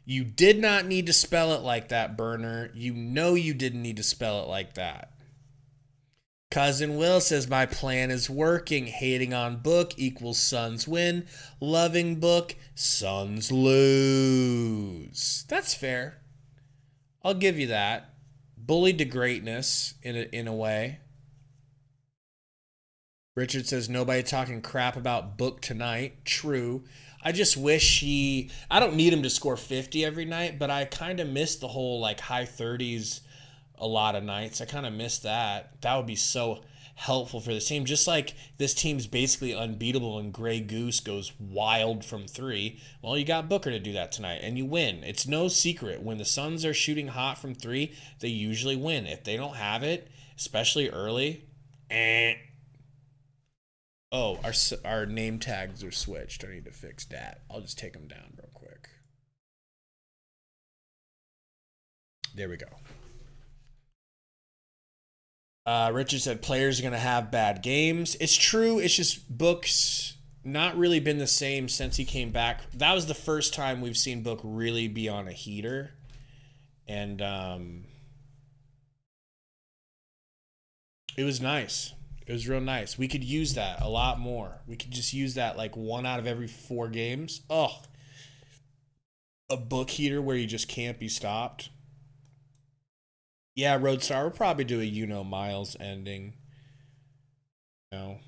You did not need to spell it like that, Burner. You know you didn't need to spell it like that. Cousin Will says, my plan is working. Hating on Book equals Suns win. Loving Book, Suns lose. That's fair. I'll give you that. Bullied to greatness in a way. Richard says, nobody talking crap about Book tonight. True. I just wish I don't need him to score 50 every night, but I kind of miss the whole like high 30s a lot of nights. I kind of miss that. That would be so helpful for this team. Just like this team's basically unbeatable and Grey Goose goes wild from 3. Well, you got Booker to do that tonight and you win. It's no secret. When the Suns are shooting hot from 3, they usually win. If they don't have it, especially early, Oh, our name tags are switched. I need to fix that. I'll just take them down real quick. There we go. Richard said players are going to have bad games. It's true. It's just Book's not really been the same since he came back. That was the first time we've seen Book really be on a heater. And it was nice. It was real nice. We could use that a lot more. We could just use that like 1 out of every 4 games. Oh, a Book heater where you just can't be stopped. Yeah, Roadstar, we'll probably do a Miles ending. Kev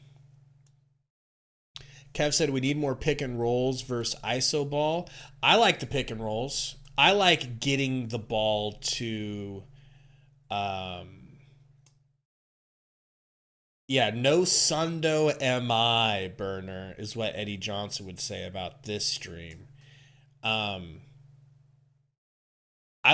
said we need more pick and rolls versus ISO ball. I like the pick and rolls. I like getting the ball to no Sundo MI, Burner, is what Eddie Johnson would say about this stream. I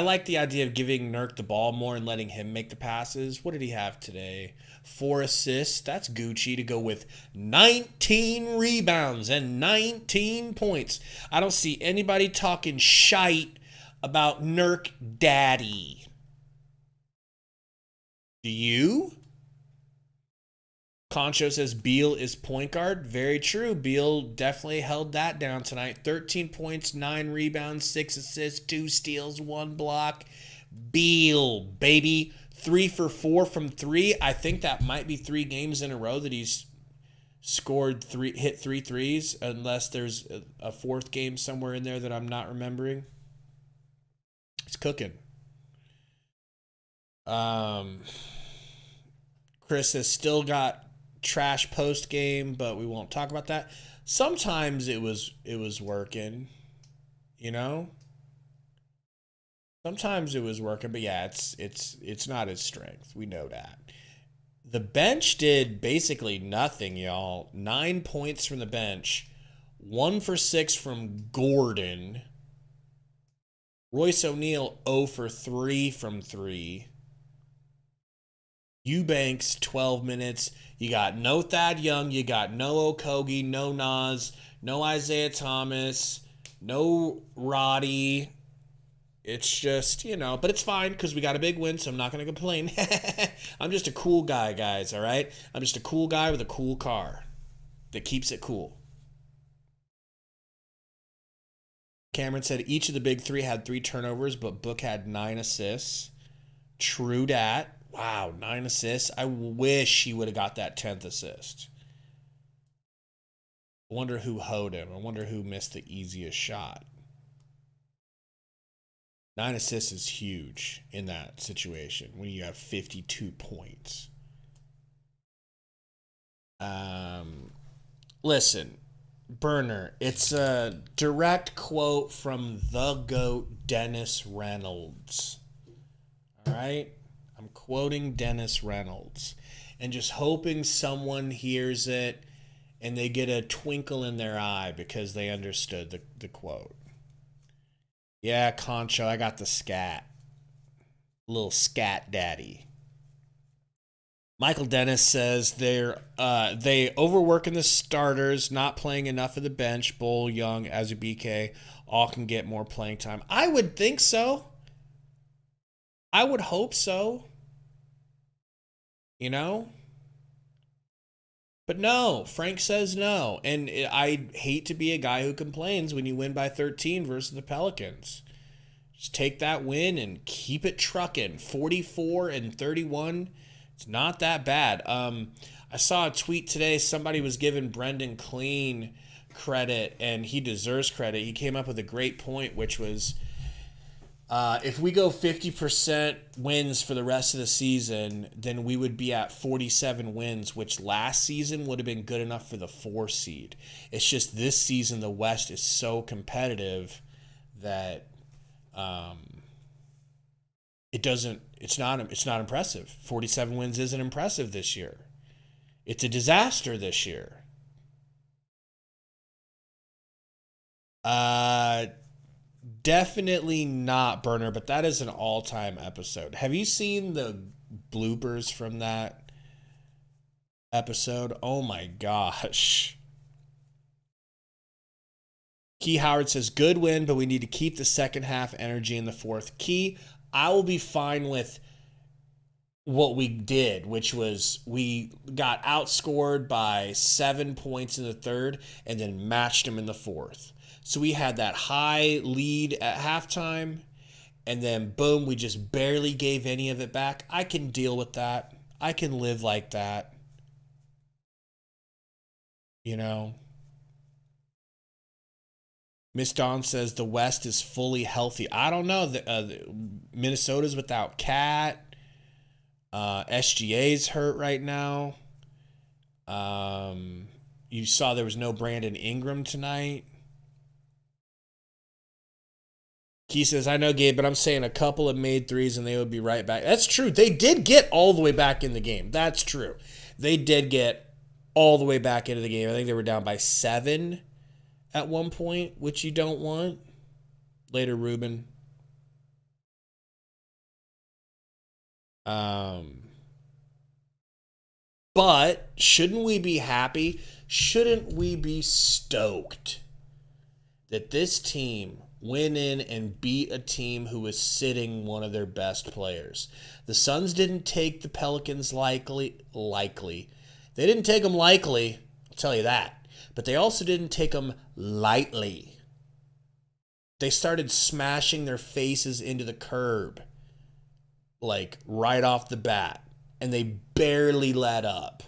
like the idea of giving Nurk the ball more and letting him make the passes. What did he have today? 4 assists. That's Gucci to go with 19 rebounds and 19 points. I don't see anybody talking shite about Nurk Daddy. Do you? Concho says Beal is point guard. Very true. Beal definitely held that down tonight. 13 points, 9 rebounds, 6 assists, 2 steals, 1 block. Beal, baby. 3 for 4 from 3. I think that might be 3 games in a row that he's hit 3 threes, unless there's a 4th game somewhere in there that I'm not remembering. It's cooking. Chris has still got trash post game, but we won't talk about that. Sometimes it was working, Sometimes it was working, but yeah, it's not his strength. We know that. The bench did basically nothing, y'all. 9 points from the bench, 1 for 6 from Gordon. Royce O'Neal 0 for 3 from 3. Eubanks 12 minutes. You got no Thad Young. You got no Okogie, no Nas, no Isaiah Thomas, no Roddy. It's just, but it's fine because we got a big win, so I'm not going to complain. I'm just a cool guy, guys, all right? I'm just a cool guy with a cool car that keeps it cool. Cameron said each of the big 3 had 3 turnovers, but Book had 9 assists. True dat. Wow, 9 assists. I wish he would have got that 10th assist. I wonder who hoed him. I wonder who missed the easiest shot. 9 assists is huge in that situation when you have 52 points. Listen, Burner, it's a direct quote from the GOAT, Dennis Reynolds. All right? I'm quoting Dennis Reynolds and just hoping someone hears it and they get a twinkle in their eye because they understood the quote. Yeah, Concho, I got the scat. Little scat daddy. Michael Dennis says they overworking the starters, not playing enough of the bench. Bull, Young, Azubike, all can get more playing time. I would think so. I would hope so. You know? But no, Frank says no. And I hate to be a guy who complains when you win by 13 versus the Pelicans. Just take that win and keep it trucking. 44-31. It's not that bad. I saw a tweet today. Somebody was giving Brendan Clean credit, and he deserves credit. He came up with a great point, which was if we go 50% wins for the rest of the season, then we would be at 47 wins, which last season would have been good enough for the 4 seed. It's just this season the West is so competitive that it's not impressive. 47 wins isn't impressive this year. It's a disaster this year. Definitely not Burner, but that is an all-time episode. Have you seen the bloopers from that episode? Oh my gosh. Key Howard says, good win, but we need to keep the second half energy in the fourth. Key, I will be fine with what we did, which was we got outscored by 7 points in the third and then matched them in the fourth. So we had that high lead at halftime, and then boom, we just barely gave any of it back. I can deal with that. I can live like that. You know? Miss Dawn says the West is fully healthy. I don't know. Minnesota's without Cat. SGA's hurt right now. You saw there was no Brandon Ingram tonight. Key says, I know, Gabe, but I'm saying a couple of made threes and they would be right back. That's true. They did get all the way back in the game. That's true. They did get all the way back into the game. I think they were down by 7 at one point, which you don't want. Later, Ruben. But shouldn't we be happy? Shouldn't we be stoked that this team went in and beat a team who was sitting one of their best players? The Suns didn't take the Pelicans likely. They didn't take them likely, I'll tell you that. But they also didn't take them lightly. They started smashing their faces into the curb, like right off the bat. And they barely let up.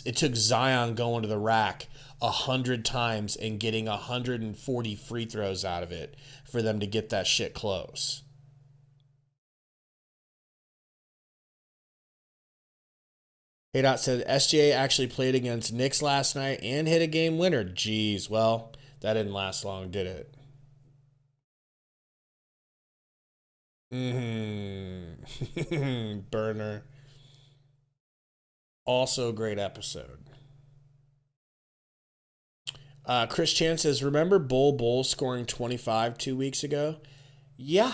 It took Zion going to the rack 100 times and getting 140 free throws out of it for them to get that shit close. Hey Dot said SGA actually played against Knicks last night and hit a game winner. Jeez, well, that didn't last long, did it? Burner. Also a great episode. Chris Chan says, remember Bull scoring 25 2 weeks ago? Yeah.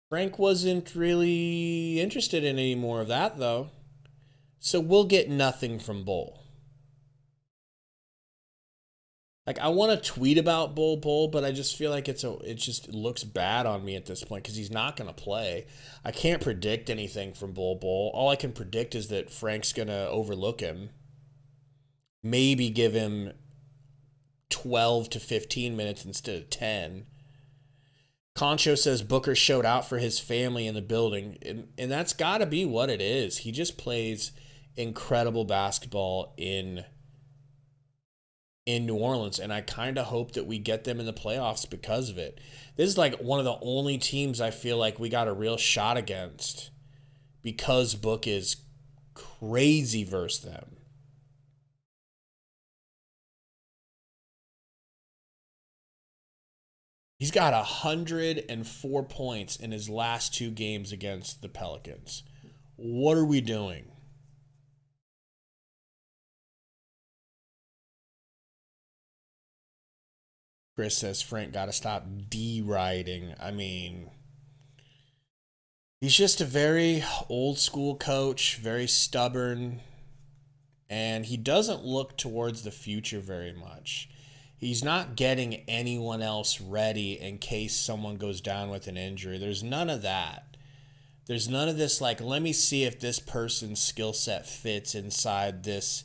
Frank wasn't really interested in any more of that, though. So we'll get nothing from Bull. Like, I want to tweet about Bull, but I just feel like it just looks bad on me at this point because he's not going to play. I can't predict anything from Bull. All I can predict is that Frank's going to overlook him. Maybe give him 12 to 15 minutes instead of 10. Concho says Booker showed out for his family in the building, and that's got to be what it is. He just plays incredible basketball in New Orleans, and I kind of hope that we get them in the playoffs because of it. This is like one of the only teams I feel like we got a real shot against because Book is crazy versus them. He's got 104 points in his last 2 games against the Pelicans. What are we doing? Chris says Frank got to stop deriding. I mean, He's just a very old school coach, very stubborn, and he doesn't look towards the future very much. He's not getting anyone else ready in case someone goes down with an injury. There's none of that. There's none of this, like, let me see if this person's skill set fits inside this,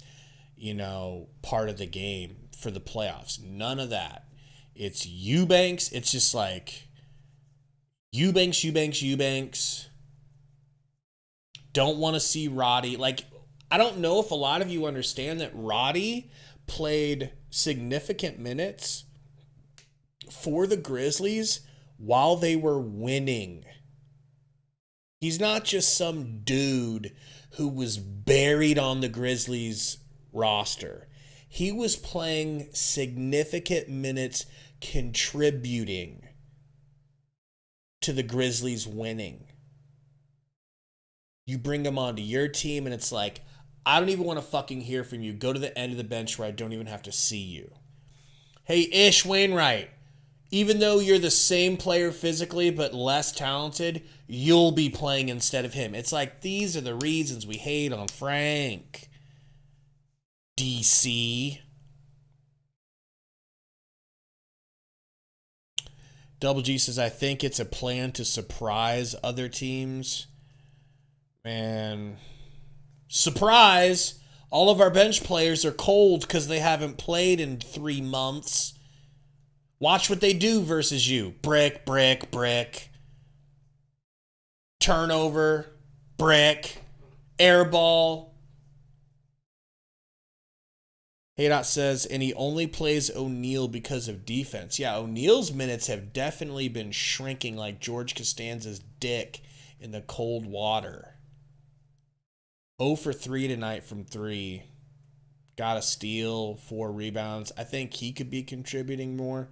part of the game for the playoffs. None of that. It's Eubanks. It's just like Eubanks. Don't want to see Roddy. Like, I don't know if a lot of you understand that Roddy played significant minutes for the Grizzlies while they were winning. He's not just some dude who was buried on the Grizzlies roster. He was playing significant minutes contributing to the Grizzlies winning. You bring him onto your team and it's like, I don't even want to fucking hear from you. Go to the end of the bench where I don't even have to see you. Hey, Ish Wainwright, even though you're the same player physically but less talented, you'll be playing instead of him. It's like, these are the reasons we hate on Frank. DC. Double G says, I think it's a plan to surprise other teams. Man, surprise! All of our bench players are cold because they haven't played in 3 months. Watch what they do versus you. Brick. Turnover. Brick. Air ball. Haydot says, and he only plays O'Neal because of defense. Yeah, O'Neal's minutes have definitely been shrinking like George Costanza's dick in the cold water. 0 for 3 tonight from 3. Got a steal, 4 rebounds. I think he could be contributing more.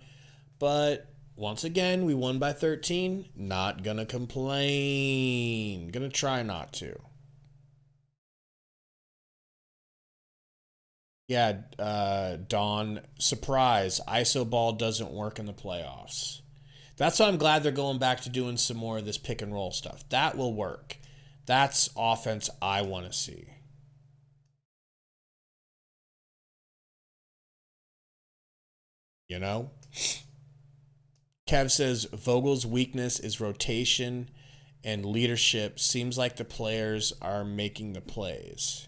But once again, we won by 13. Not gonna complain. Gonna try not to. Yeah, Dawn, surprise. ISO ball doesn't work in the playoffs. That's why I'm glad they're going back to doing some more of this pick and roll stuff. That will work. That's offense I want to see. Kev says Vogel's weakness is rotation and leadership. Seems like the players are making the plays.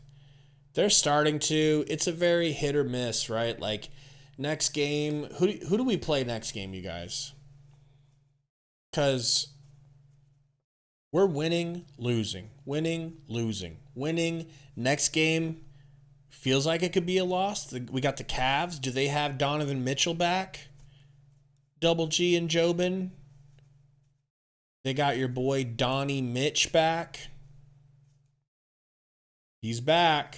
They're starting to. It's a very hit or miss, right? Like, next game, who do we play next game, you guys? Because we're winning, losing. Next game feels like it could be a loss. We got the Cavs. Do they have Donovan Mitchell back? Double G and Jobin. They got your boy Donnie Mitch back. He's back.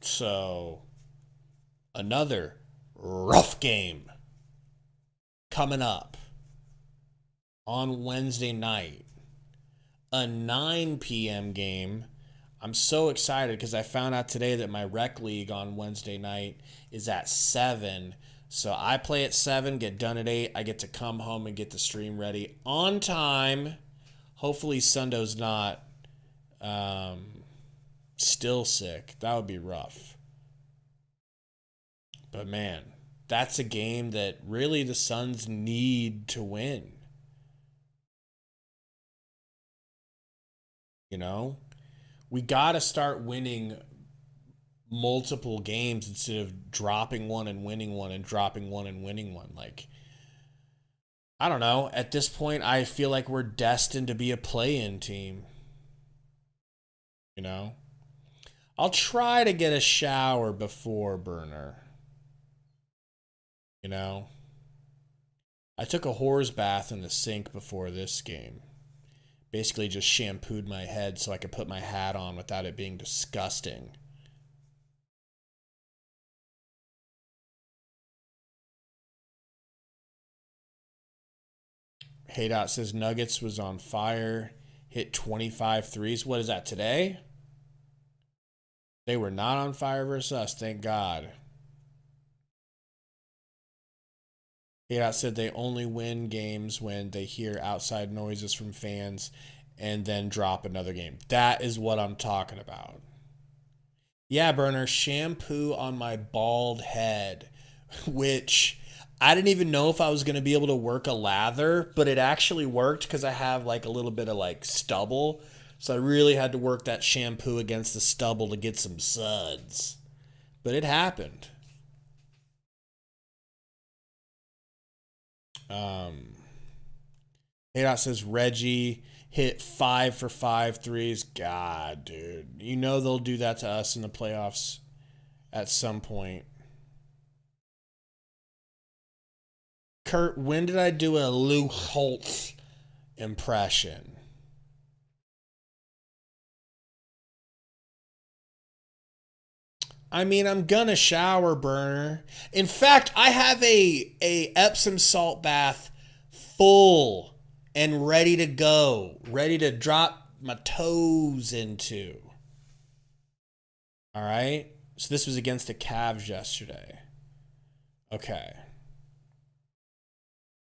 So another rough game coming up on Wednesday night. A 9 p.m. game. I'm so excited because I found out today that my rec league on Wednesday night is at 7. So I play at 7, get done at 8. I get to come home and get the stream ready on time. Hopefully Sundo's not still sick. That would be rough. But man, that's a game that really the Suns need to win. We got to start winning multiple games instead of dropping one and winning one and dropping one and winning one. Like, I don't know. At this point, I feel like we're destined to be a play-in team. I'll try to get a shower before Burner. I took a whore's bath in the sink before this game. Basically just shampooed my head so I could put my hat on without it being disgusting. Haydot says Nuggets was on fire. Hit 25 threes. What is that, today? They were not on fire versus us, thank God. Haydock said they only win games when they hear outside noises from fans and then drop another game. That is what I'm talking about. Yeah, Burner, shampoo on my bald head, which I didn't even know if I was going to be able to work a lather, but it actually worked because I have like a little bit of like stubble. So I really had to work that shampoo against the stubble to get some suds. But it happened. Haydock says Reggie hit 5 for 5 threes. God, dude. You know they'll do that to us in the playoffs at some point. Kurt, when did I do a Lou Holtz impression? I mean, I'm gonna shower, Burner. In fact, I have a Epsom salt bath full and ready to go, ready to drop my toes into. All right? So this was against the Cavs yesterday. Okay.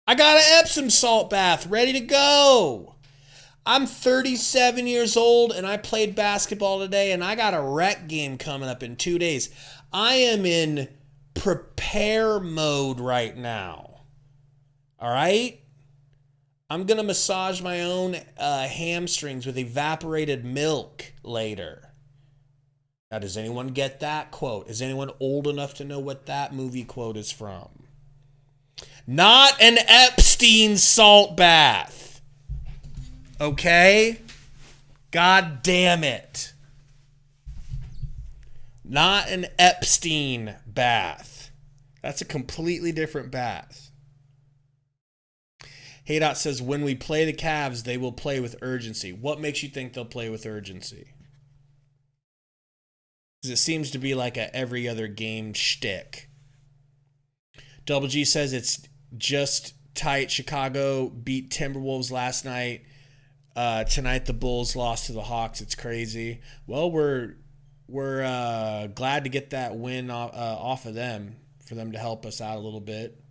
I got an Epsom salt bath ready to go. I'm 37 years old and I played basketball today and I got a rec game coming up in 2 days. I am in prepare mode right now. All right? I'm going to massage my own hamstrings with evaporated milk later. Now, does anyone get that quote? Is anyone old enough to know what that movie quote is from? Not an Epstein salt bath. Okay? God damn it. Not an Epstein bath. That's a completely different bath. Haydock says, when we play the Cavs, they will play with urgency. What makes you think they'll play with urgency? Because it seems to be like a every other game shtick. Double G says it's just tight. Chicago beat Timberwolves last night. Tonight the Bulls lost to the Hawks. It's crazy. Well, we're glad to get that win off of them, for them to help us out a little bit.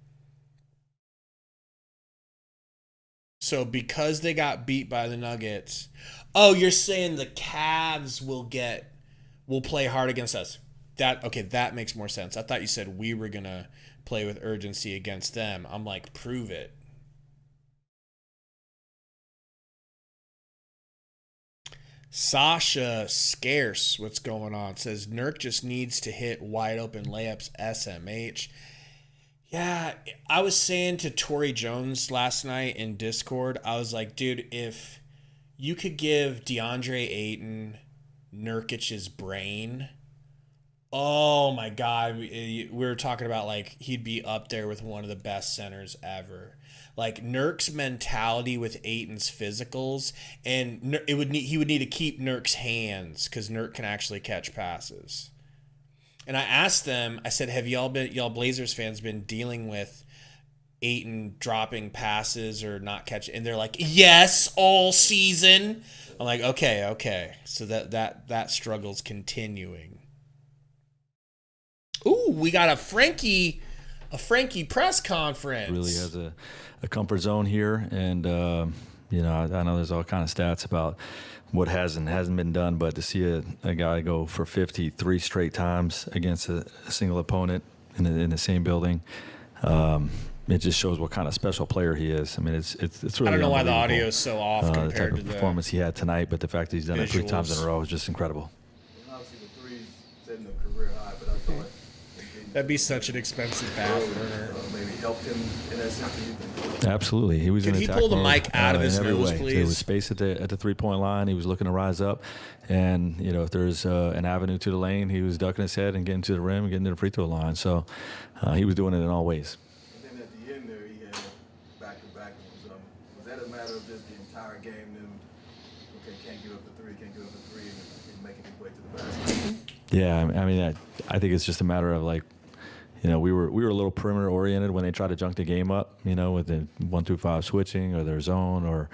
So because they got beat by the Nuggets, oh, you're saying the Cavs will play hard against us. That makes more sense. I thought you said we were gonna play with urgency against them. I'm like, prove it. Sasha Scarce, what's going on? Says Nurk just needs to hit wide open layups SMH. Yeah, I was saying to Torrey Jones last night in Discord, I was like, dude, if you could give DeAndre Ayton Nurkic's brain, oh my God, we were talking about like he'd be up there with one of the best centers ever. Like Nurk's mentality with Ayton's physicals, and he would need to keep Nurk's hands because Nurk can actually catch passes. And I asked them, I said, have y'all Blazers fans been dealing with Ayton dropping passes or not catching? And they're like, yes, all season. I'm like, okay. So that struggle's continuing. Ooh, we got a Frankie press conference. Really has a comfort zone here, and I know there's all kind of stats about what hasn't been done, but to see a guy go for 53 straight times against a single opponent in the same building, it just shows what kind of special player he is. I mean, it's really. I don't know why the audio is so off compared the type to of performance he had tonight, but the fact that he's done it 3 times in a row is just incredible. Obviously, the threes setting a career high, but I thought that'd be such an expensive bath burner. Maybe helped him in that sense. Absolutely, he was. Can he pull the mic out of his nose, please? There was space at the 3-point line. He was looking to rise up, and if there's an avenue to the lane, he was ducking his head and getting to the rim and getting to the free throw line. So he was doing it in all ways. And then at the end there, he had back-to-back ones. Was that a matter of just the entire game? Then can't give up the three, and making his way to the basket. Yeah, I mean, I think it's just a matter of like. We were a little perimeter oriented when they tried to junk the game up, with the 1-2-5 switching or their zone or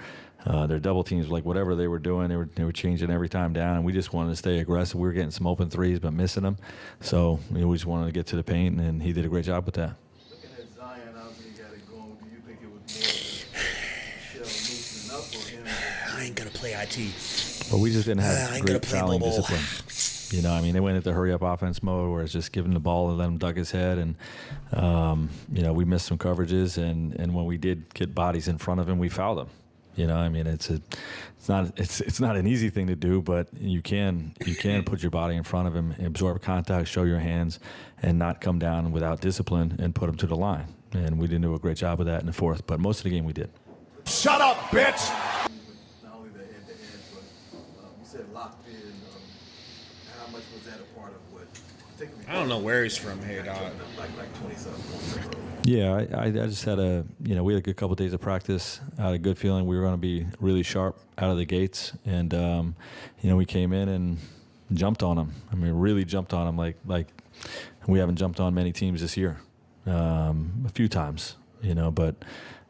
their double teams, like whatever they were doing, they were changing every time down, and we just wanted to stay aggressive. We were getting some open threes but missing them, so we just wanted to get to the paint, and he did a great job with that. Looking at Zion, obviously you got it going ain't gonna play IT. But we just didn't have I ain't gonna great play fouling mobile. discipline. You know, I mean, they went into hurry-up offense mode where it's just giving the ball and let him duck his head. And, you know, we missed some coverages. And when we did get bodies in front of him, we fouled him. You know, I mean, it's not an easy thing to do, but you can put your body in front of him, absorb contact, show your hands, and not come down without discipline and put him to the line. And we didn't do a great job of that in the fourth, but most of the game we did. Shut up, bitch! Not only the head-to-head, but you said locked in. How much was that a part of what? I don't know where he's from. Hey, dog. Like 20-something points. Yeah, I just had we had a good couple of days of practice. I had a good feeling we were going to be really sharp out of the gates. And, you know, we came in and jumped on them. I mean, really jumped on them like we haven't jumped on many teams this year. A few times, you know, but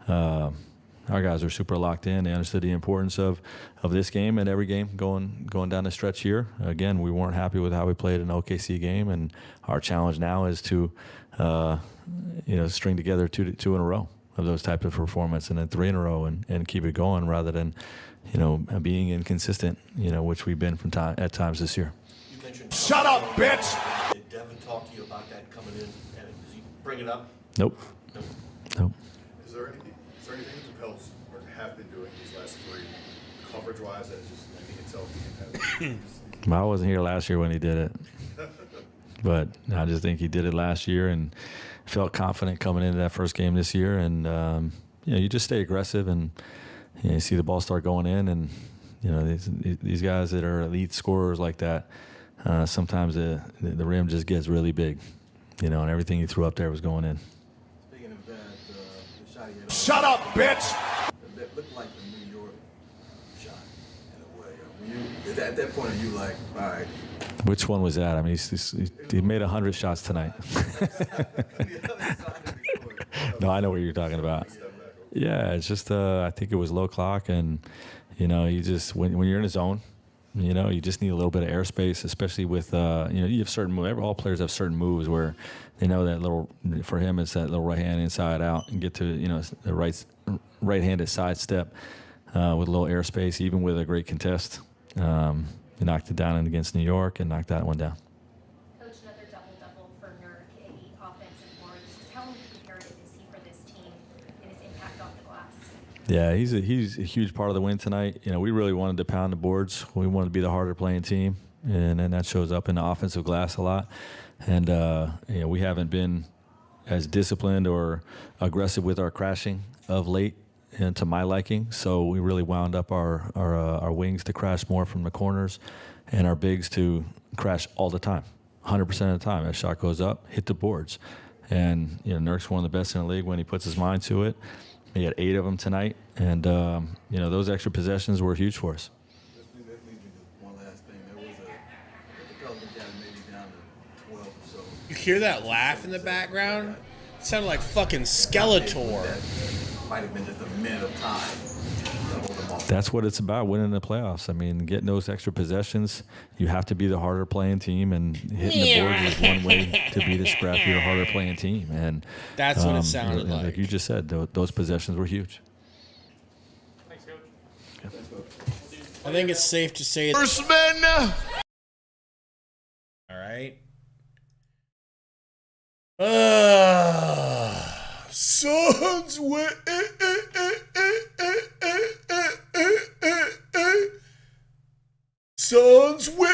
our guys are super locked in. They understood the importance of this game and every game going down the stretch here. Again, we weren't happy with how we played an OKC game, and our challenge now is to, you know, string together two in a row of those types of performance, and then 3 in a row, and keep it going rather than, you know, being inconsistent, you know, which we've been at times this year. You mentioned. Shut up, bitch! Did Devin talk to you about that coming in? And did he bring it up? Nope. Is there anything the Pels have been doing these last 3, coverage-wise, that is just making itself the I wasn't here last year when he did it, but I just think he did it last year and felt confident coming into that first game this year. And you know, you just stay aggressive, and you know, you see the ball start going in, and you know, these guys that are elite scorers like that, sometimes the rim just gets really big, you know, and everything he threw up there was going in. Speaking of that, the shot he had. Shut up, bitch! That looked like the New York shot in a way. At that point, are you like, all right? Which one was that? I mean, he made 100 shots tonight. No, I know what you're talking about. Yeah, it's just I think it was low clock, and you know, you just when you're in a zone, you know, you just need a little bit of airspace, especially with you know, you have certain moves. All players have certain moves where they know that little. For him, it's that little right hand inside out and get to, you know, the right-handed side step with a little airspace, even with a great contest. He knocked it down against New York and knocked that one down. Coach, another double-double for Nurk, 8 offensive boards. Just how imperative is he for this team and his impact off the glass? Yeah, he's a huge part of the win tonight. You know, we really wanted to pound the boards. We wanted to be the harder playing team, and that shows up in the offensive glass a lot. And you know, we haven't been as disciplined or aggressive with our crashing of late, and to my liking. So we really wound up our wings to crash more from the corners, and our bigs to crash all the time, 100% of the time. That shot goes up, hit the boards. And you know, Nurk's one of the best in the league when he puts his mind to it. He had 8 of them tonight, and you know, those extra possessions were huge for us. That leads me to one last thing. There was the Pelicans got maybe down to 12 or so. You hear that laugh in the background? It sounded like fucking Skeletor. Might have been just a minute of time to hold them off. That's what it's about, winning the playoffs. I mean, getting those extra possessions, you have to be the harder playing team, and hitting the boards is one way to be the scrappier, harder playing team. And that's what it sounded like. Like you just said, those possessions were huge. Thanks, Coach. I think it's safe to say that. Horseman! All right. Suns win. Suns win.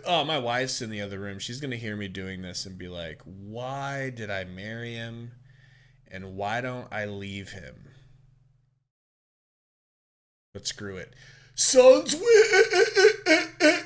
Oh, my wife's in the other room. She's going to hear me doing this and be like, why did I marry him? And why don't I leave him? But screw it. Suns win.